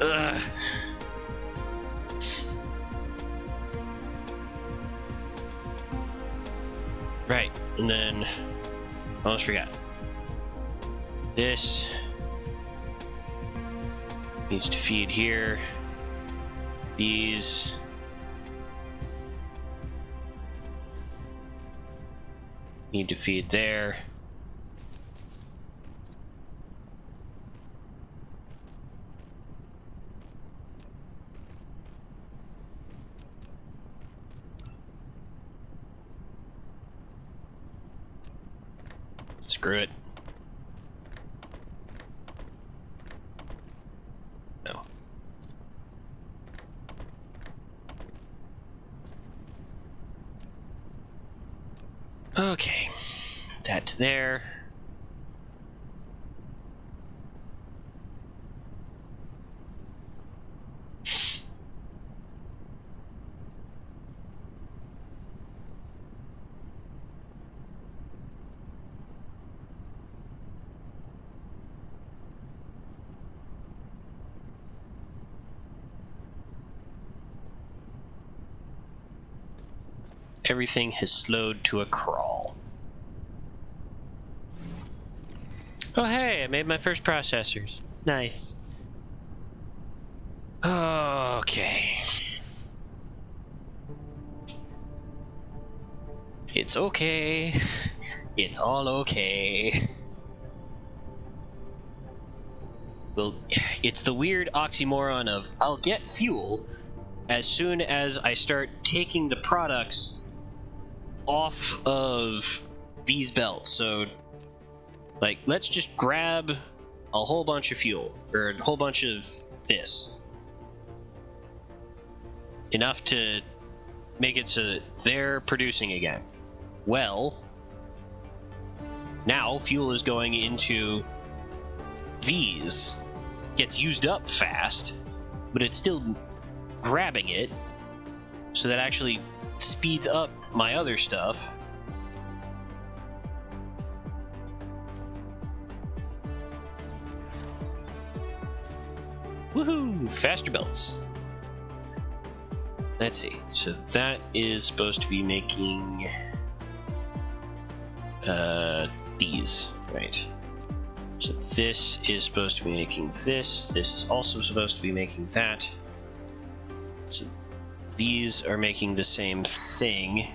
Ugh. Right, and then almost forgot. This needs to feed here. These need to feed there. Screw it. No. Okay. That to there. Everything has slowed to a crawl. Oh hey, I made my first processors. Nice. Okay. It's okay. It's all okay. Well, it's the weird oxymoron of I'll get fuel as soon as I start taking the products off of these belts. So, like, let's just grab a whole bunch of fuel, or a whole bunch of this. Enough to make it so that they're producing again. Well, now fuel is going into these. Gets used up fast, but it's still grabbing it, so that actually speeds up my other stuff. Woohoo! Faster belts. Let's see. So that is supposed to be making these, right? So this is supposed to be making this. This is also supposed to be making that. So these are making the same thing.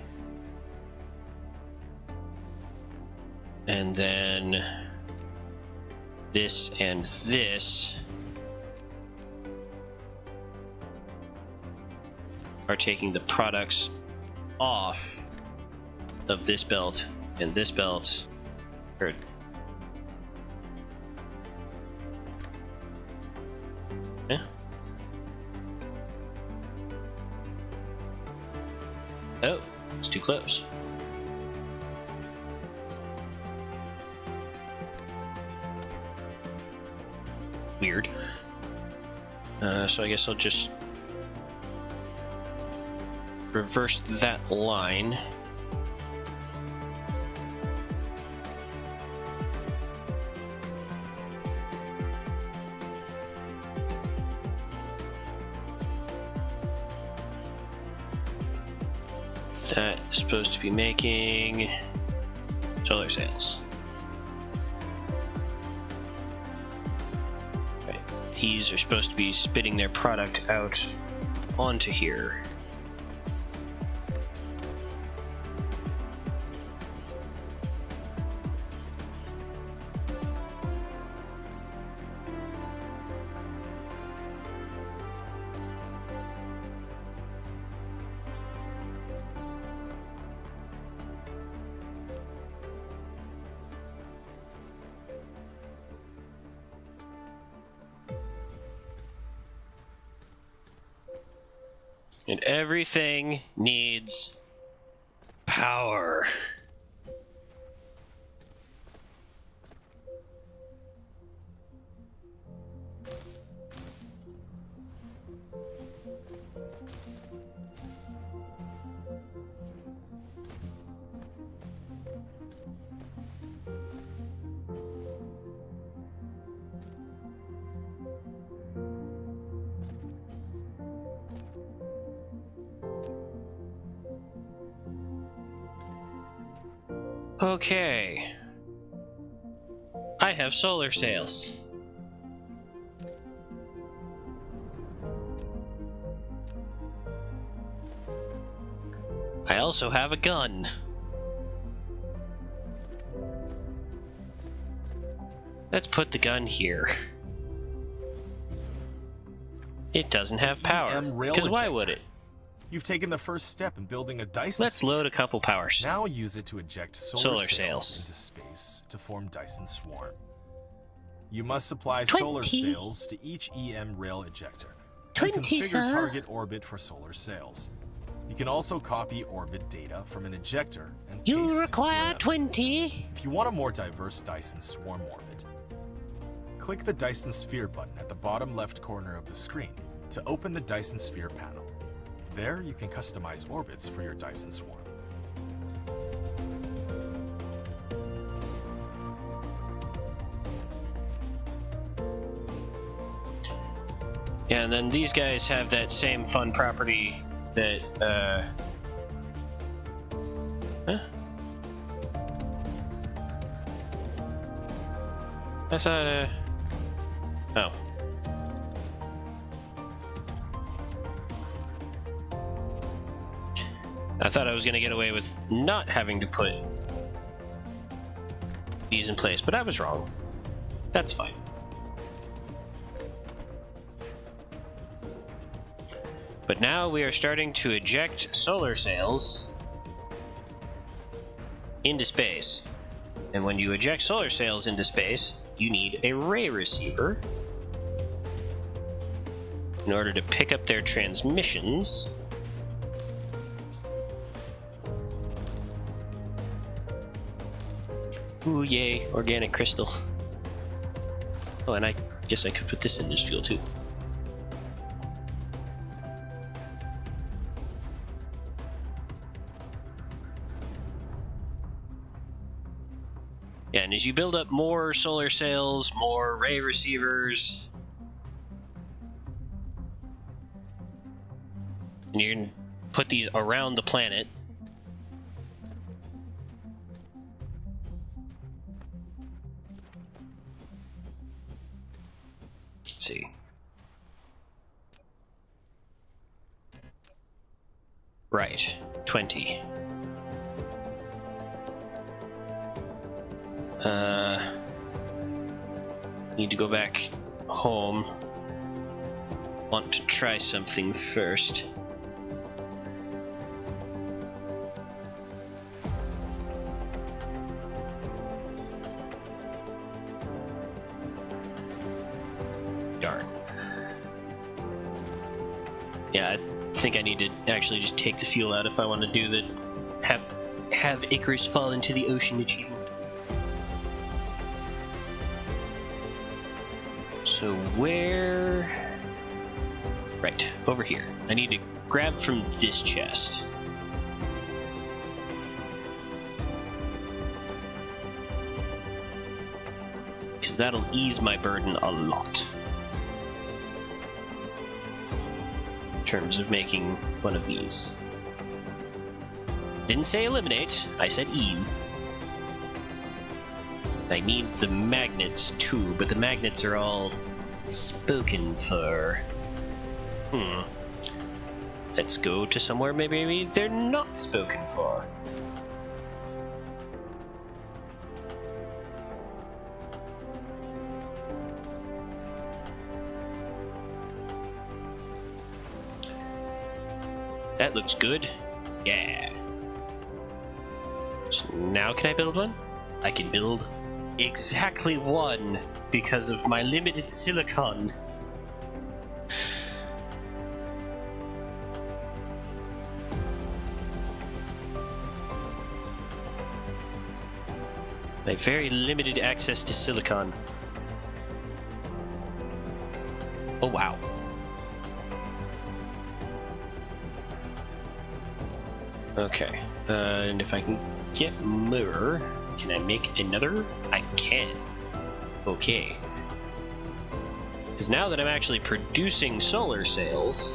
And then this and this are taking the products off of this belt and this belt. Or yeah. Oh, it's too close. Weird. So I guess I'll just reverse that line. That is supposed to be making solar sails. Right. These are supposed to be spitting their product out onto here. And everything needs power. Okay. I have solar sails. I also have a gun. Let's put the gun here. It doesn't have power, because why would it? You've taken the first step in building a Dyson. Let's load a couple powers. Now use it to eject solar sails into space to form Dyson Swarm. You must supply 20. solar sails to each EM rail ejector. 20, and configure sir. target orbit for solar sails. You can also copy orbit data from an ejector and paste You to require another. 20. If you want a more diverse Dyson Swarm orbit, click the Dyson Sphere button at the bottom left corner of the screen to open the Dyson Sphere panel. There, you can customize orbits for your Dyson Swarm. Yeah, and then these guys have that same fun property that, Huh? I thought, oh. I thought I was going to get away with not having to put these in place, but I was wrong. That's fine. But now we are starting to eject solar sails into space. And when you eject solar sails into space, you need a ray receiver in order to pick up their transmissions. Ooh, yay, organic crystal. Oh, and I guess I could put this in as fuel too. Yeah, and as you build up more solar sails, more ray receivers, and you can put these around the planet. Let's see. Right, 20. Need to go back home. Want to try something first. Yeah, I think I need to actually just take the fuel out if I want to do the have Icarus fall into the ocean achievement. So where... Right, over here. I need to grab from this chest. Because that'll ease my burden a lot. In terms of making one of these. Didn't say eliminate, I said ease. I need the magnets too, but the magnets are all spoken for. Let's go to somewhere maybe they're not spoken for. That looks good. Yeah. So now can I build one? I can build exactly one because of my limited silicon. My very limited access to silicon. Oh wow. Okay, and if I can get more, can I make another? I can. Okay. Because now that I'm actually producing solar sails,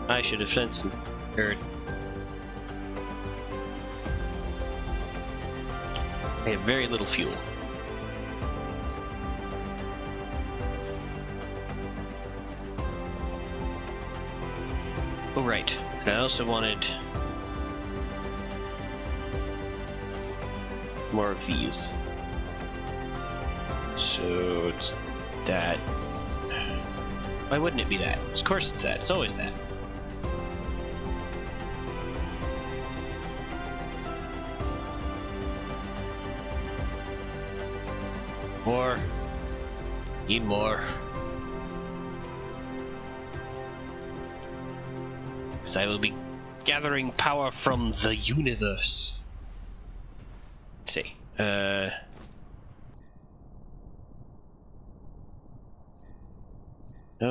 I should have sent some, I have very little fuel. Oh, right. And I also wanted more of these. So it's that. Why wouldn't it be that? Of course it's that. It's always that. More. Need more. Because I will be gathering power from the universe. Let's see. No,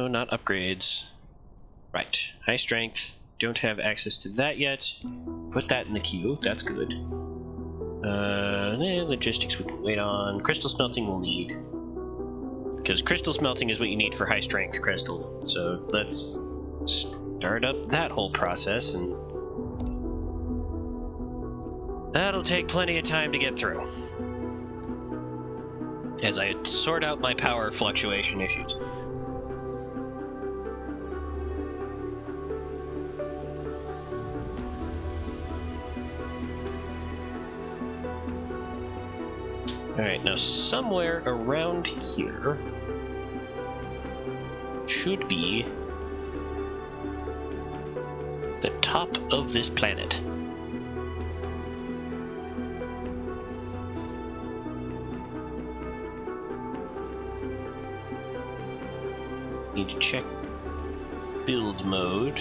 not upgrades. Right. High strength. Don't have access to that yet. Put that in the queue. That's good. Logistics we can wait on. Crystal smelting we'll need. Because crystal smelting is what you need for high strength crystal. So let's start up that whole process, and that'll take plenty of time to get through. As I sort out my power fluctuation issues. Alright, now somewhere around here should be the top of this planet. Need to check build mode.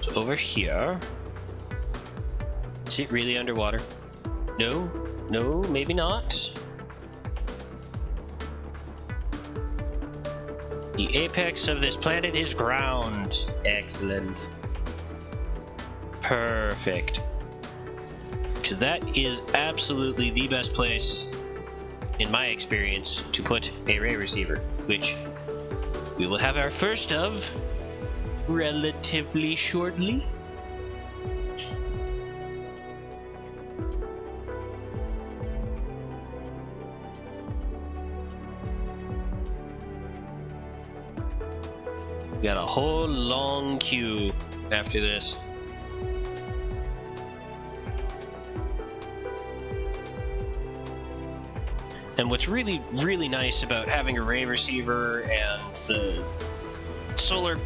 So over here. Is it really underwater? No, no, maybe not. The apex of this planet is ground. Excellent. Perfect. Because that is absolutely the best place, in my experience, to put a ray receiver, which we will have our first of relatively shortly. We got a whole long queue after this. And what's really, really nice about having a ray receiver and the solar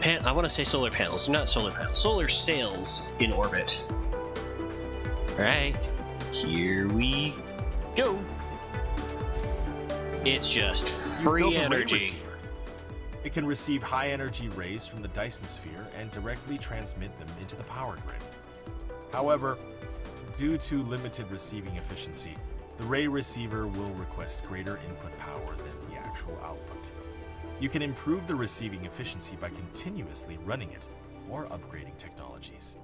I want to say solar panels, not solar panels, solar sails in orbit. Alright, here we go. It's just free energy. It can receive high-energy rays from the Dyson sphere and directly transmit them into the power grid. However, due to limited receiving efficiency, the ray receiver will request greater input power than the actual output. You can improve the receiving efficiency by continuously running it or upgrading technologies.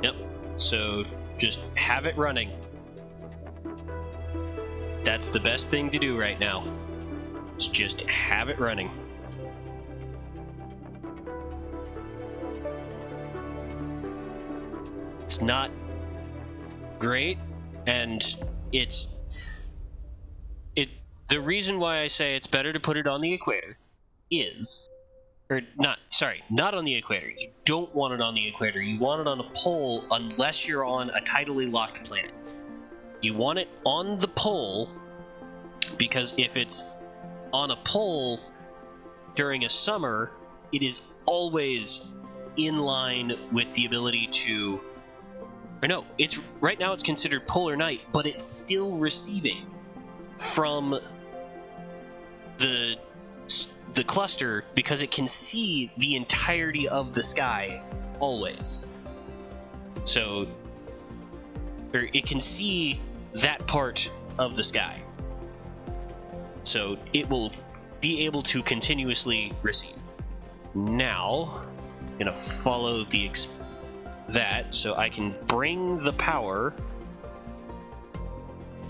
Yep, so just have it running. That's the best thing to do right now. Is just have it running. It's not great, and the reason why I say it's better to put it on the equator is, not on the equator. You don't want it on the equator. You want it on a pole unless you're on a tidally locked planet. You want it on the pole because if it's on a pole during a summer, it is always in line with the ability to... Or no, right now it's considered polar night, but it's still receiving from the cluster because it can see the entirety of the sky always. So, or it can see that part of the sky. So it will be able to continuously receive. Now, I'm gonna follow that so I can bring the power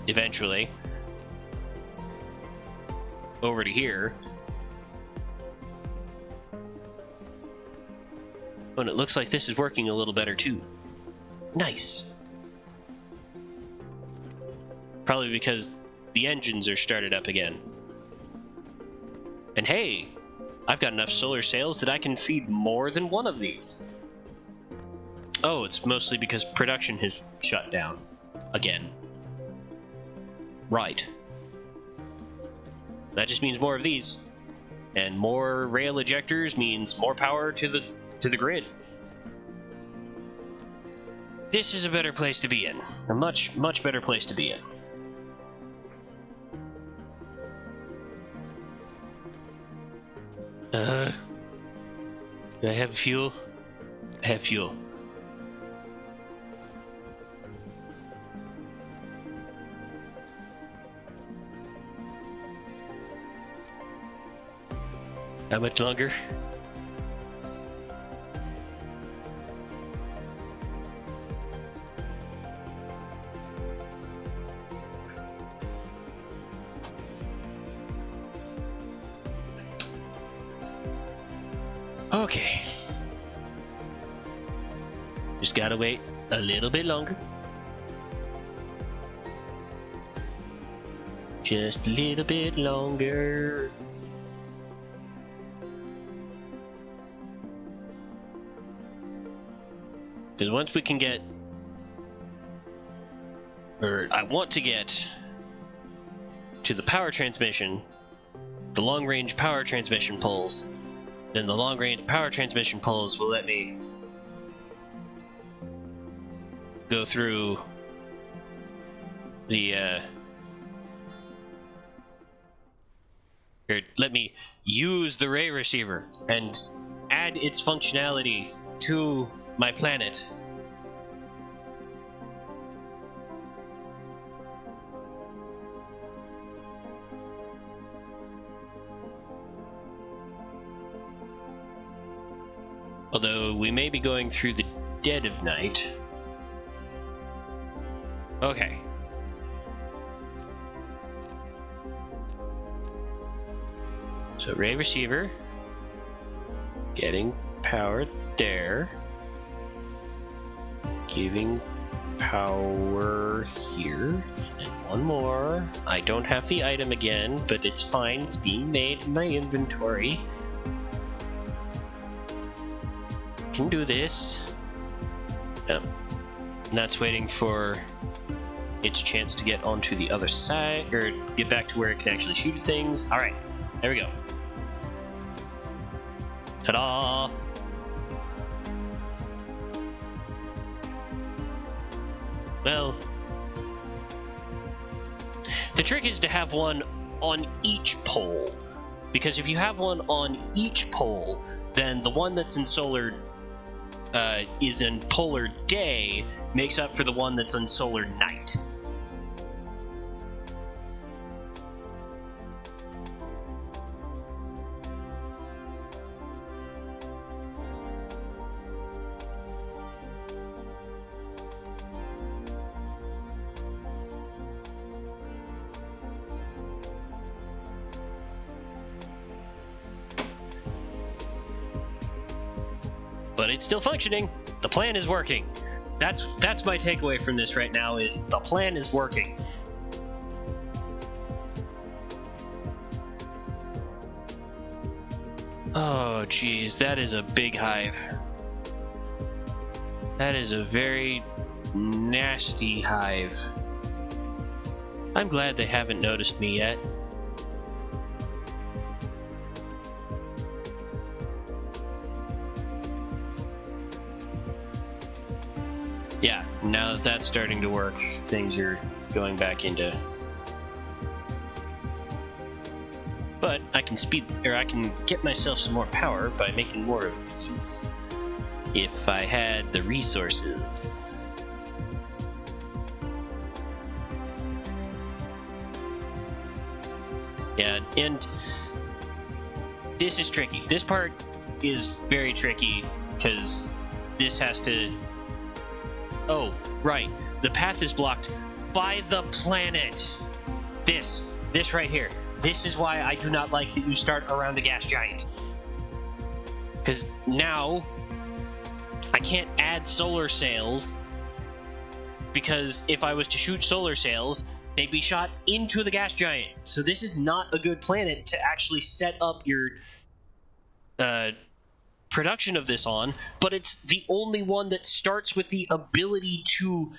eventually over to here. Oh, and it looks like this is working a little better too. Nice. Probably because the engines are started up again. And hey, I've got enough solar sails that I can feed more than one of these. Oh, it's mostly because production has shut down again. Right. That just means more of these. And more rail ejectors means more power to the grid. This is a better place to be in. A much, much better place to be in. Do I have fuel? I have fuel. How much longer? Okay. Just gotta wait a little bit longer. Just a little bit longer. Because once we can get... Or I want to get to the power transmission, the long-range power transmission poles, then the long-range power transmission poles will let me go through the, or let me use the ray receiver and add its functionality to my planet. Although we may be going through the dead of night. Okay. So ray receiver, getting power there, giving power here, and one more. I don't have the item again, but it's fine, it's being made in my inventory. Can do this. And that's waiting for its chance to get onto the other side, or get back to where it can actually shoot at things. Alright, there we go. Ta-da! Well, the trick is to have one on each pole, because if you have one on each pole, then the one that's in solar is in polar day makes up for the one that's in solar night. But it's still functioning. The plan is working. That's my takeaway from this right now, is the plan is working. Oh, geez, that is a big hive. That is a very nasty hive. I'm glad they haven't noticed me yet. Yeah, now that that's starting to work, things are going back into... But I can I can get myself some more power by making more of these, if I had the resources. Yeah, and this is tricky. This part is very tricky, because this has to... Oh, right. The path is blocked by the planet. This right here. This is why I do not like that you start around a gas giant. Because now I can't add solar sails, because if I was to shoot solar sails, they'd be shot into the gas giant. So this is not a good planet to actually set up your production of this on, but it's the only one that starts with the ability to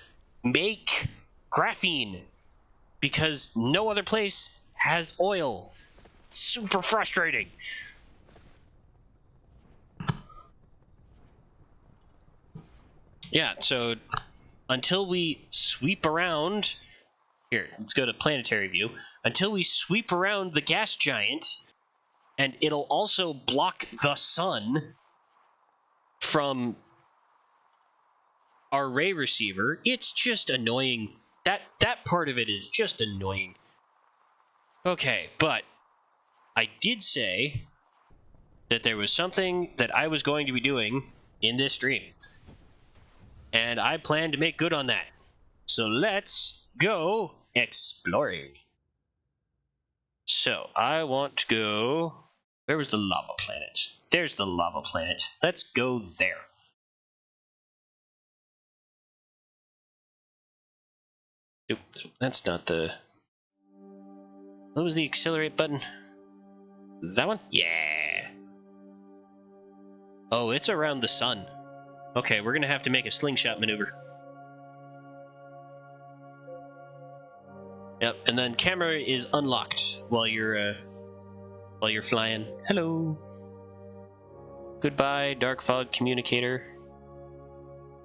make graphene, because no other place has oil. It's super frustrating. Yeah, so until we sweep around... Here, let's go to planetary view. Until we sweep around the gas giant, and it'll also block the sun from our ray receiver, it's just annoying. That part of it is just annoying. Okay, but I did say that there was something that I was going to be doing in this stream, and I plan to make good on that. So let's go exploring. So I want to go... Where was the lava planet? There's the lava planet. Let's go there. Nope, that's not the... What was the accelerate button? That one? Yeah. Oh, it's around the sun. Okay, we're gonna have to make a slingshot maneuver. Yep, and then camera is unlocked while you're flying. Hello. Goodbye, dark fog communicator.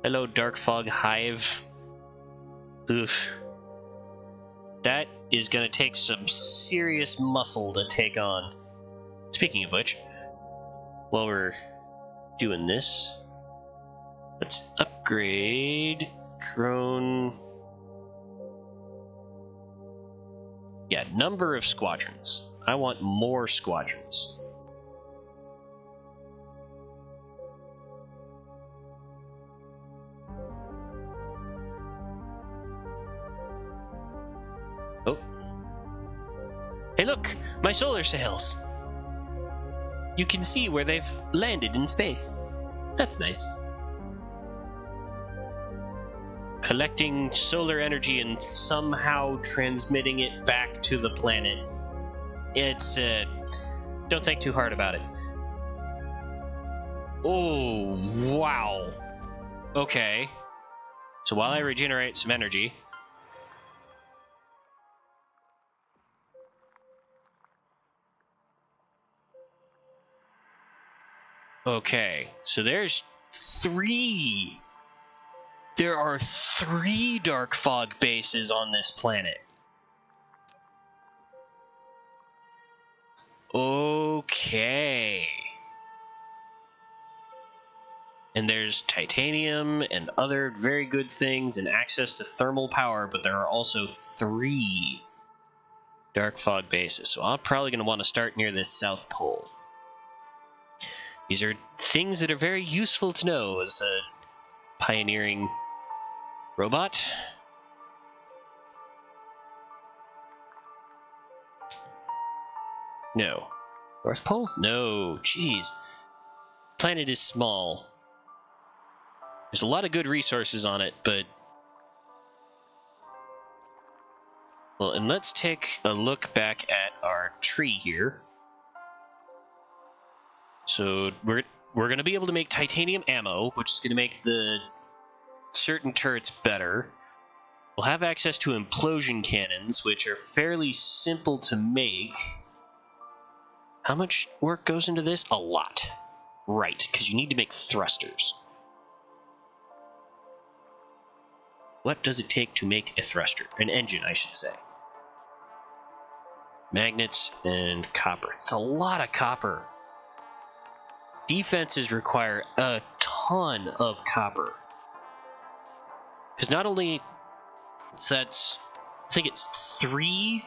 Hello, dark fog hive. Oof. That is gonna take some serious muscle to take on. Speaking of which, while we're doing this, let's upgrade drone. Yeah, number of squadrons. I want more squadrons. Oh. Hey look, my solar sails. You can see where they've landed in space. That's nice. Collecting solar energy and somehow transmitting it back to the planet. It's, don't think too hard about it. Oh, wow. Okay. So while I regenerate some energy... Okay, so there's 3. There are 3 dark fog bases on this planet. Okay. And there's titanium and other very good things and access to thermal power, but there are also 3 dark fog bases. So I'm probably going to want to start near this South Pole. These are things that are very useful to know as a pioneering robot. No. North Pole? No. Jeez. Planet is small. There's a lot of good resources on it, but... Well, and let's take a look back at our tree here. So we're going to be able to make titanium ammo, which is going to make the certain turrets better. We'll have access to implosion cannons, which are fairly simple to make. How much work goes into this? A lot. Right, because you need to make thrusters. What does it take to make a thruster? An engine, I should say. Magnets and copper. It's a lot of copper. Defenses require a ton of copper. Because not only that's... I think it's 3...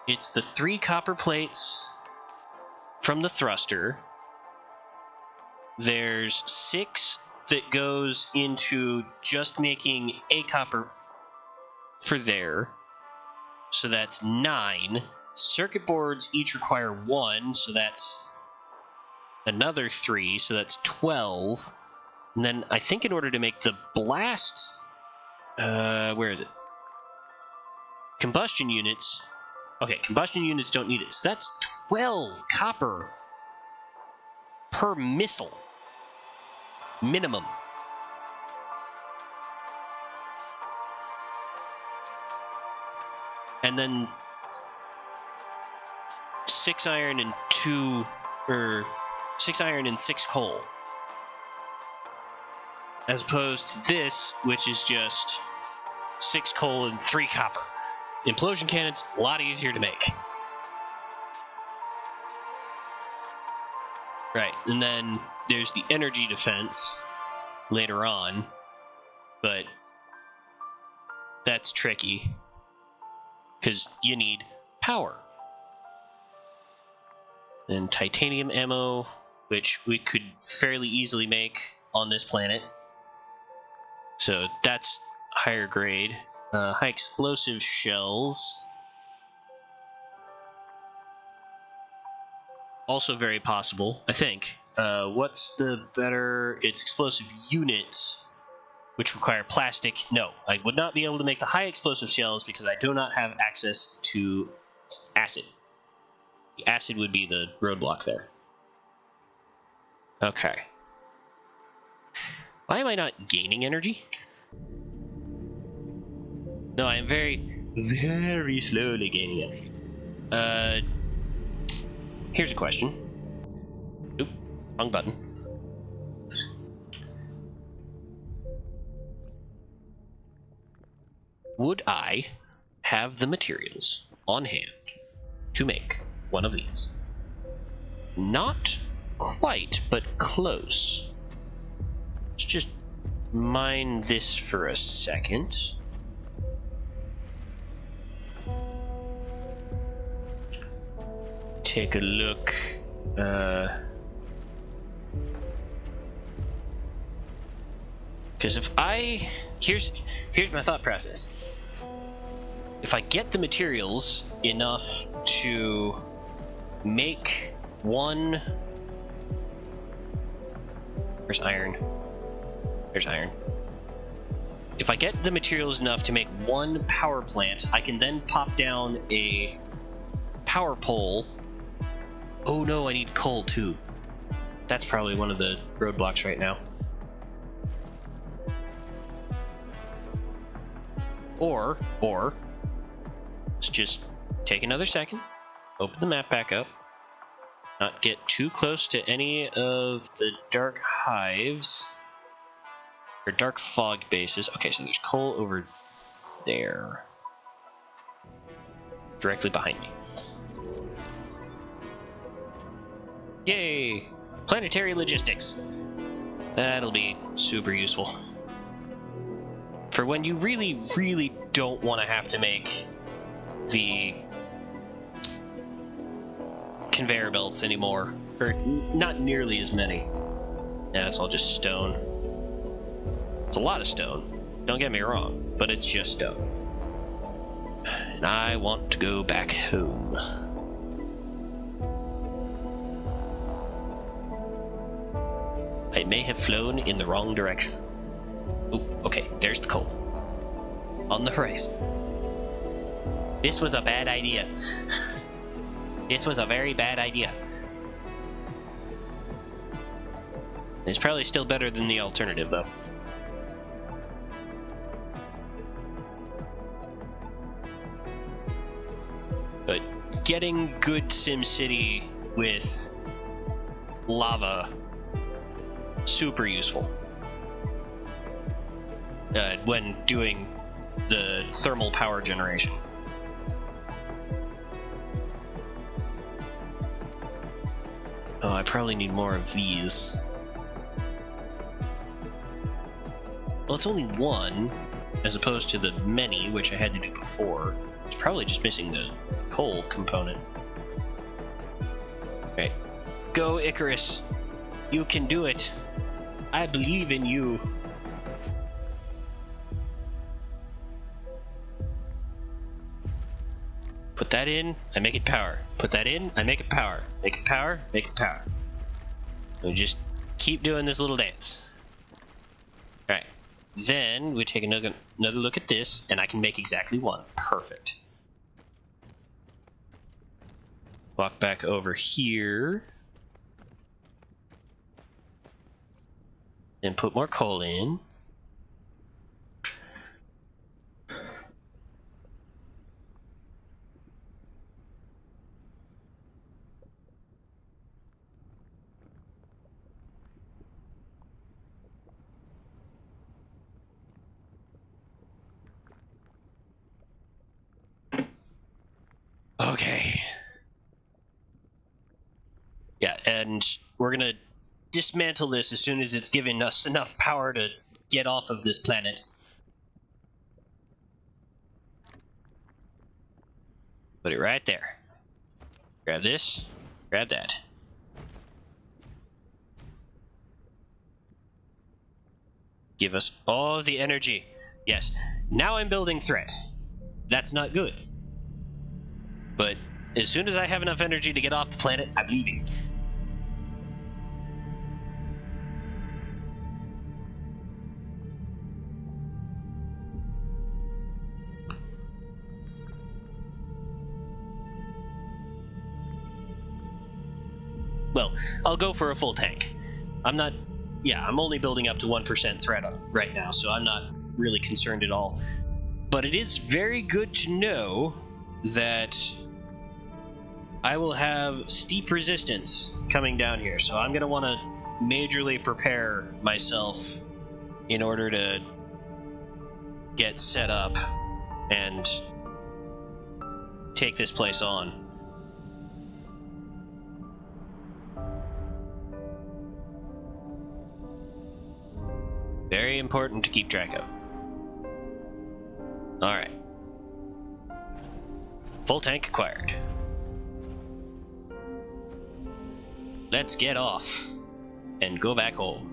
It's the 3 copper plates from the thruster. There's 6 that goes into just making a copper for there. So that's 9. Circuit boards each require 1, so that's another 3, so that's 12. And then I think in order to make the blast... where is it? Combustion units... Okay, combustion units don't need it. So that's 12 copper per missile. Minimum. And then 6 iron and 6 iron and 6 coal. As opposed to this, which is just 6 coal and 3 copper. Implosion cannons, a lot easier to make. Right, and then there's the energy defense later on, but that's tricky because you need power. And titanium ammo, which we could fairly easily make on this planet. So that's higher grade. High explosive shells. Also very possible, I think. What's the better... It's explosive units, which require plastic. No, I would not be able to make the high explosive shells because I do not have access to acid. The acid would be the roadblock there. Okay. Why am I not gaining energy? No, I am very, very slowly gaining energy. Here's a question. Oop, wrong button. Would I have the materials on hand to make one of these? Not quite, but close. Let's just mine this for a second. Take a look. Because if I... Here's my thought process. If I get the materials enough to make one... Where's iron? There's iron. If I get the materials enough to make one power plant, I can then pop down a power pole. Oh no, I need coal too. That's probably one of the roadblocks right now. Or, let's just take another second, open the map back up, Not get too close to any of the dark hives. Or dark fog bases. Okay, so there's coal over there. Directly behind me. Yay! Planetary logistics. That'll be super useful. For when you really, really don't want to have to make the conveyor belts anymore. Or not nearly as many. Yeah, it's all just stone. It's a lot of stone. Don't get me wrong, but it's just stone. And I want to go back home. I may have flown in the wrong direction. Oh, okay, there's the coal. On the horizon. This was a bad idea. This was a very bad idea. It's probably still better than the alternative, though. But getting good SimCity with lava, super useful. When doing the thermal power generation. Oh, I probably need more of these. Well, it's only one, as opposed to the many, which I had to do before. It's probably just missing the coal component. Okay. Go, Icarus. You can do it. I believe in you. Put that in, I make it power. Put that in, I make it power. Make it power, make it power. We just keep doing this little dance. Alright. Then we take another look at this, and I can make exactly one. Perfect. Walk back over here. And put more coal in. Okay. Yeah, and we're gonna dismantle this as soon as it's giving us enough power to get off of this planet. Put it right there. Grab this, grab that. Give us all the energy. Yes, now I'm building threat. That's not good. But as soon as I have enough energy to get off the planet, I'm leaving. Well, I'll go for a full tank. I'm only building up to 1% threat right now, so I'm not really concerned at all. But it is very good to know that I will have steep resistance coming down here, so I'm going to want to majorly prepare myself in order to get set up and take this place on. Very important to keep track of. Alright. Full tank acquired. Let's get off and go back home.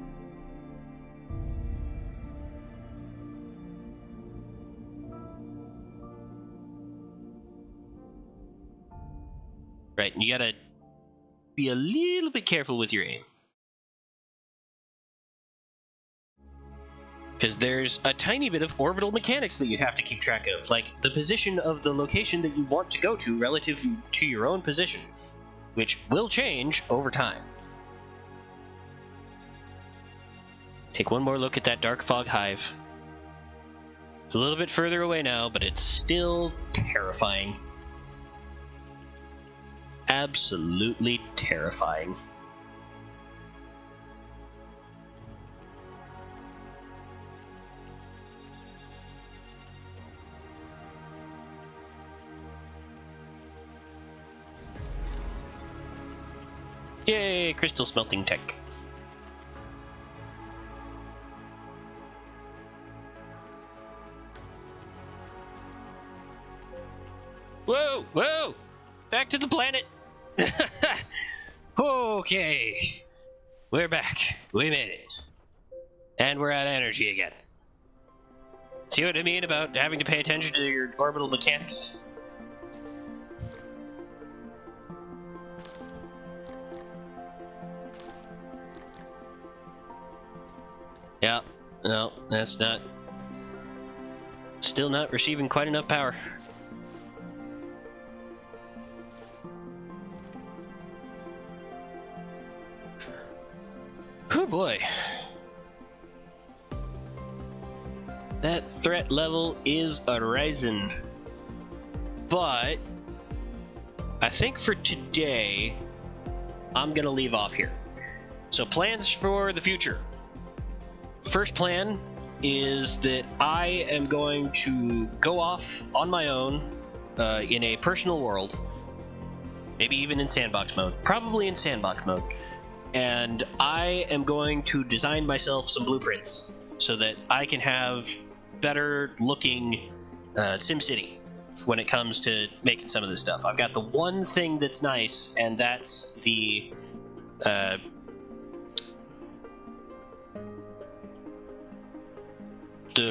Right, and you gotta be a little bit careful with your aim. Because there's a tiny bit of orbital mechanics that you have to keep track of, like the position of the location that you want to go to relative to your own position, which will change over time. Take one more look at that dark fog hive. It's a little bit further away now, but it's still terrifying. absolutely terrifying. Yay, crystal smelting tech. Whoa, whoa! Back to the planet! Okay. We're back. We made it. And we're out of energy again. See what I mean about having to pay attention to your orbital mechanics? Yeah, no, that's not... Still not receiving quite enough power. Oh boy. That threat level is arising. But I think for today, I'm gonna leave off here. So plans for the future. First plan is that I am going to go off on my own in a personal world, maybe even in sandbox mode, probably in sandbox mode, and I am going to design myself some blueprints so that I can have better looking SimCity when it comes to making some of this stuff. I've got the one thing that's nice, and that's the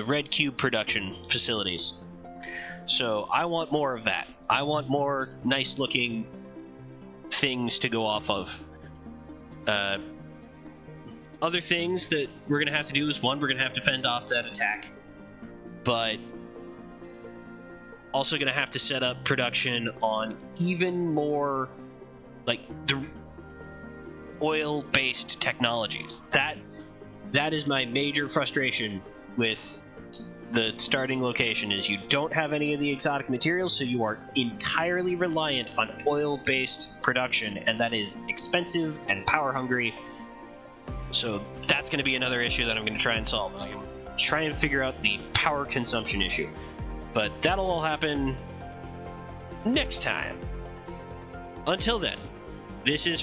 red cube production facilities. So I want more of that. I want more nice looking things to go off of. Other things that we're gonna have to do is, one, we're gonna have to fend off that attack, but also gonna have to set up production on even more like the oil-based technologies. That is my major frustration with the starting location, is you don't have any of the exotic materials, so you are entirely reliant on oil-based production, and that is expensive and power-hungry. So that's going to be another issue that I'm going to try and solve. I'm going to try and figure out the power consumption issue. But that'll all happen next time. Until then, this is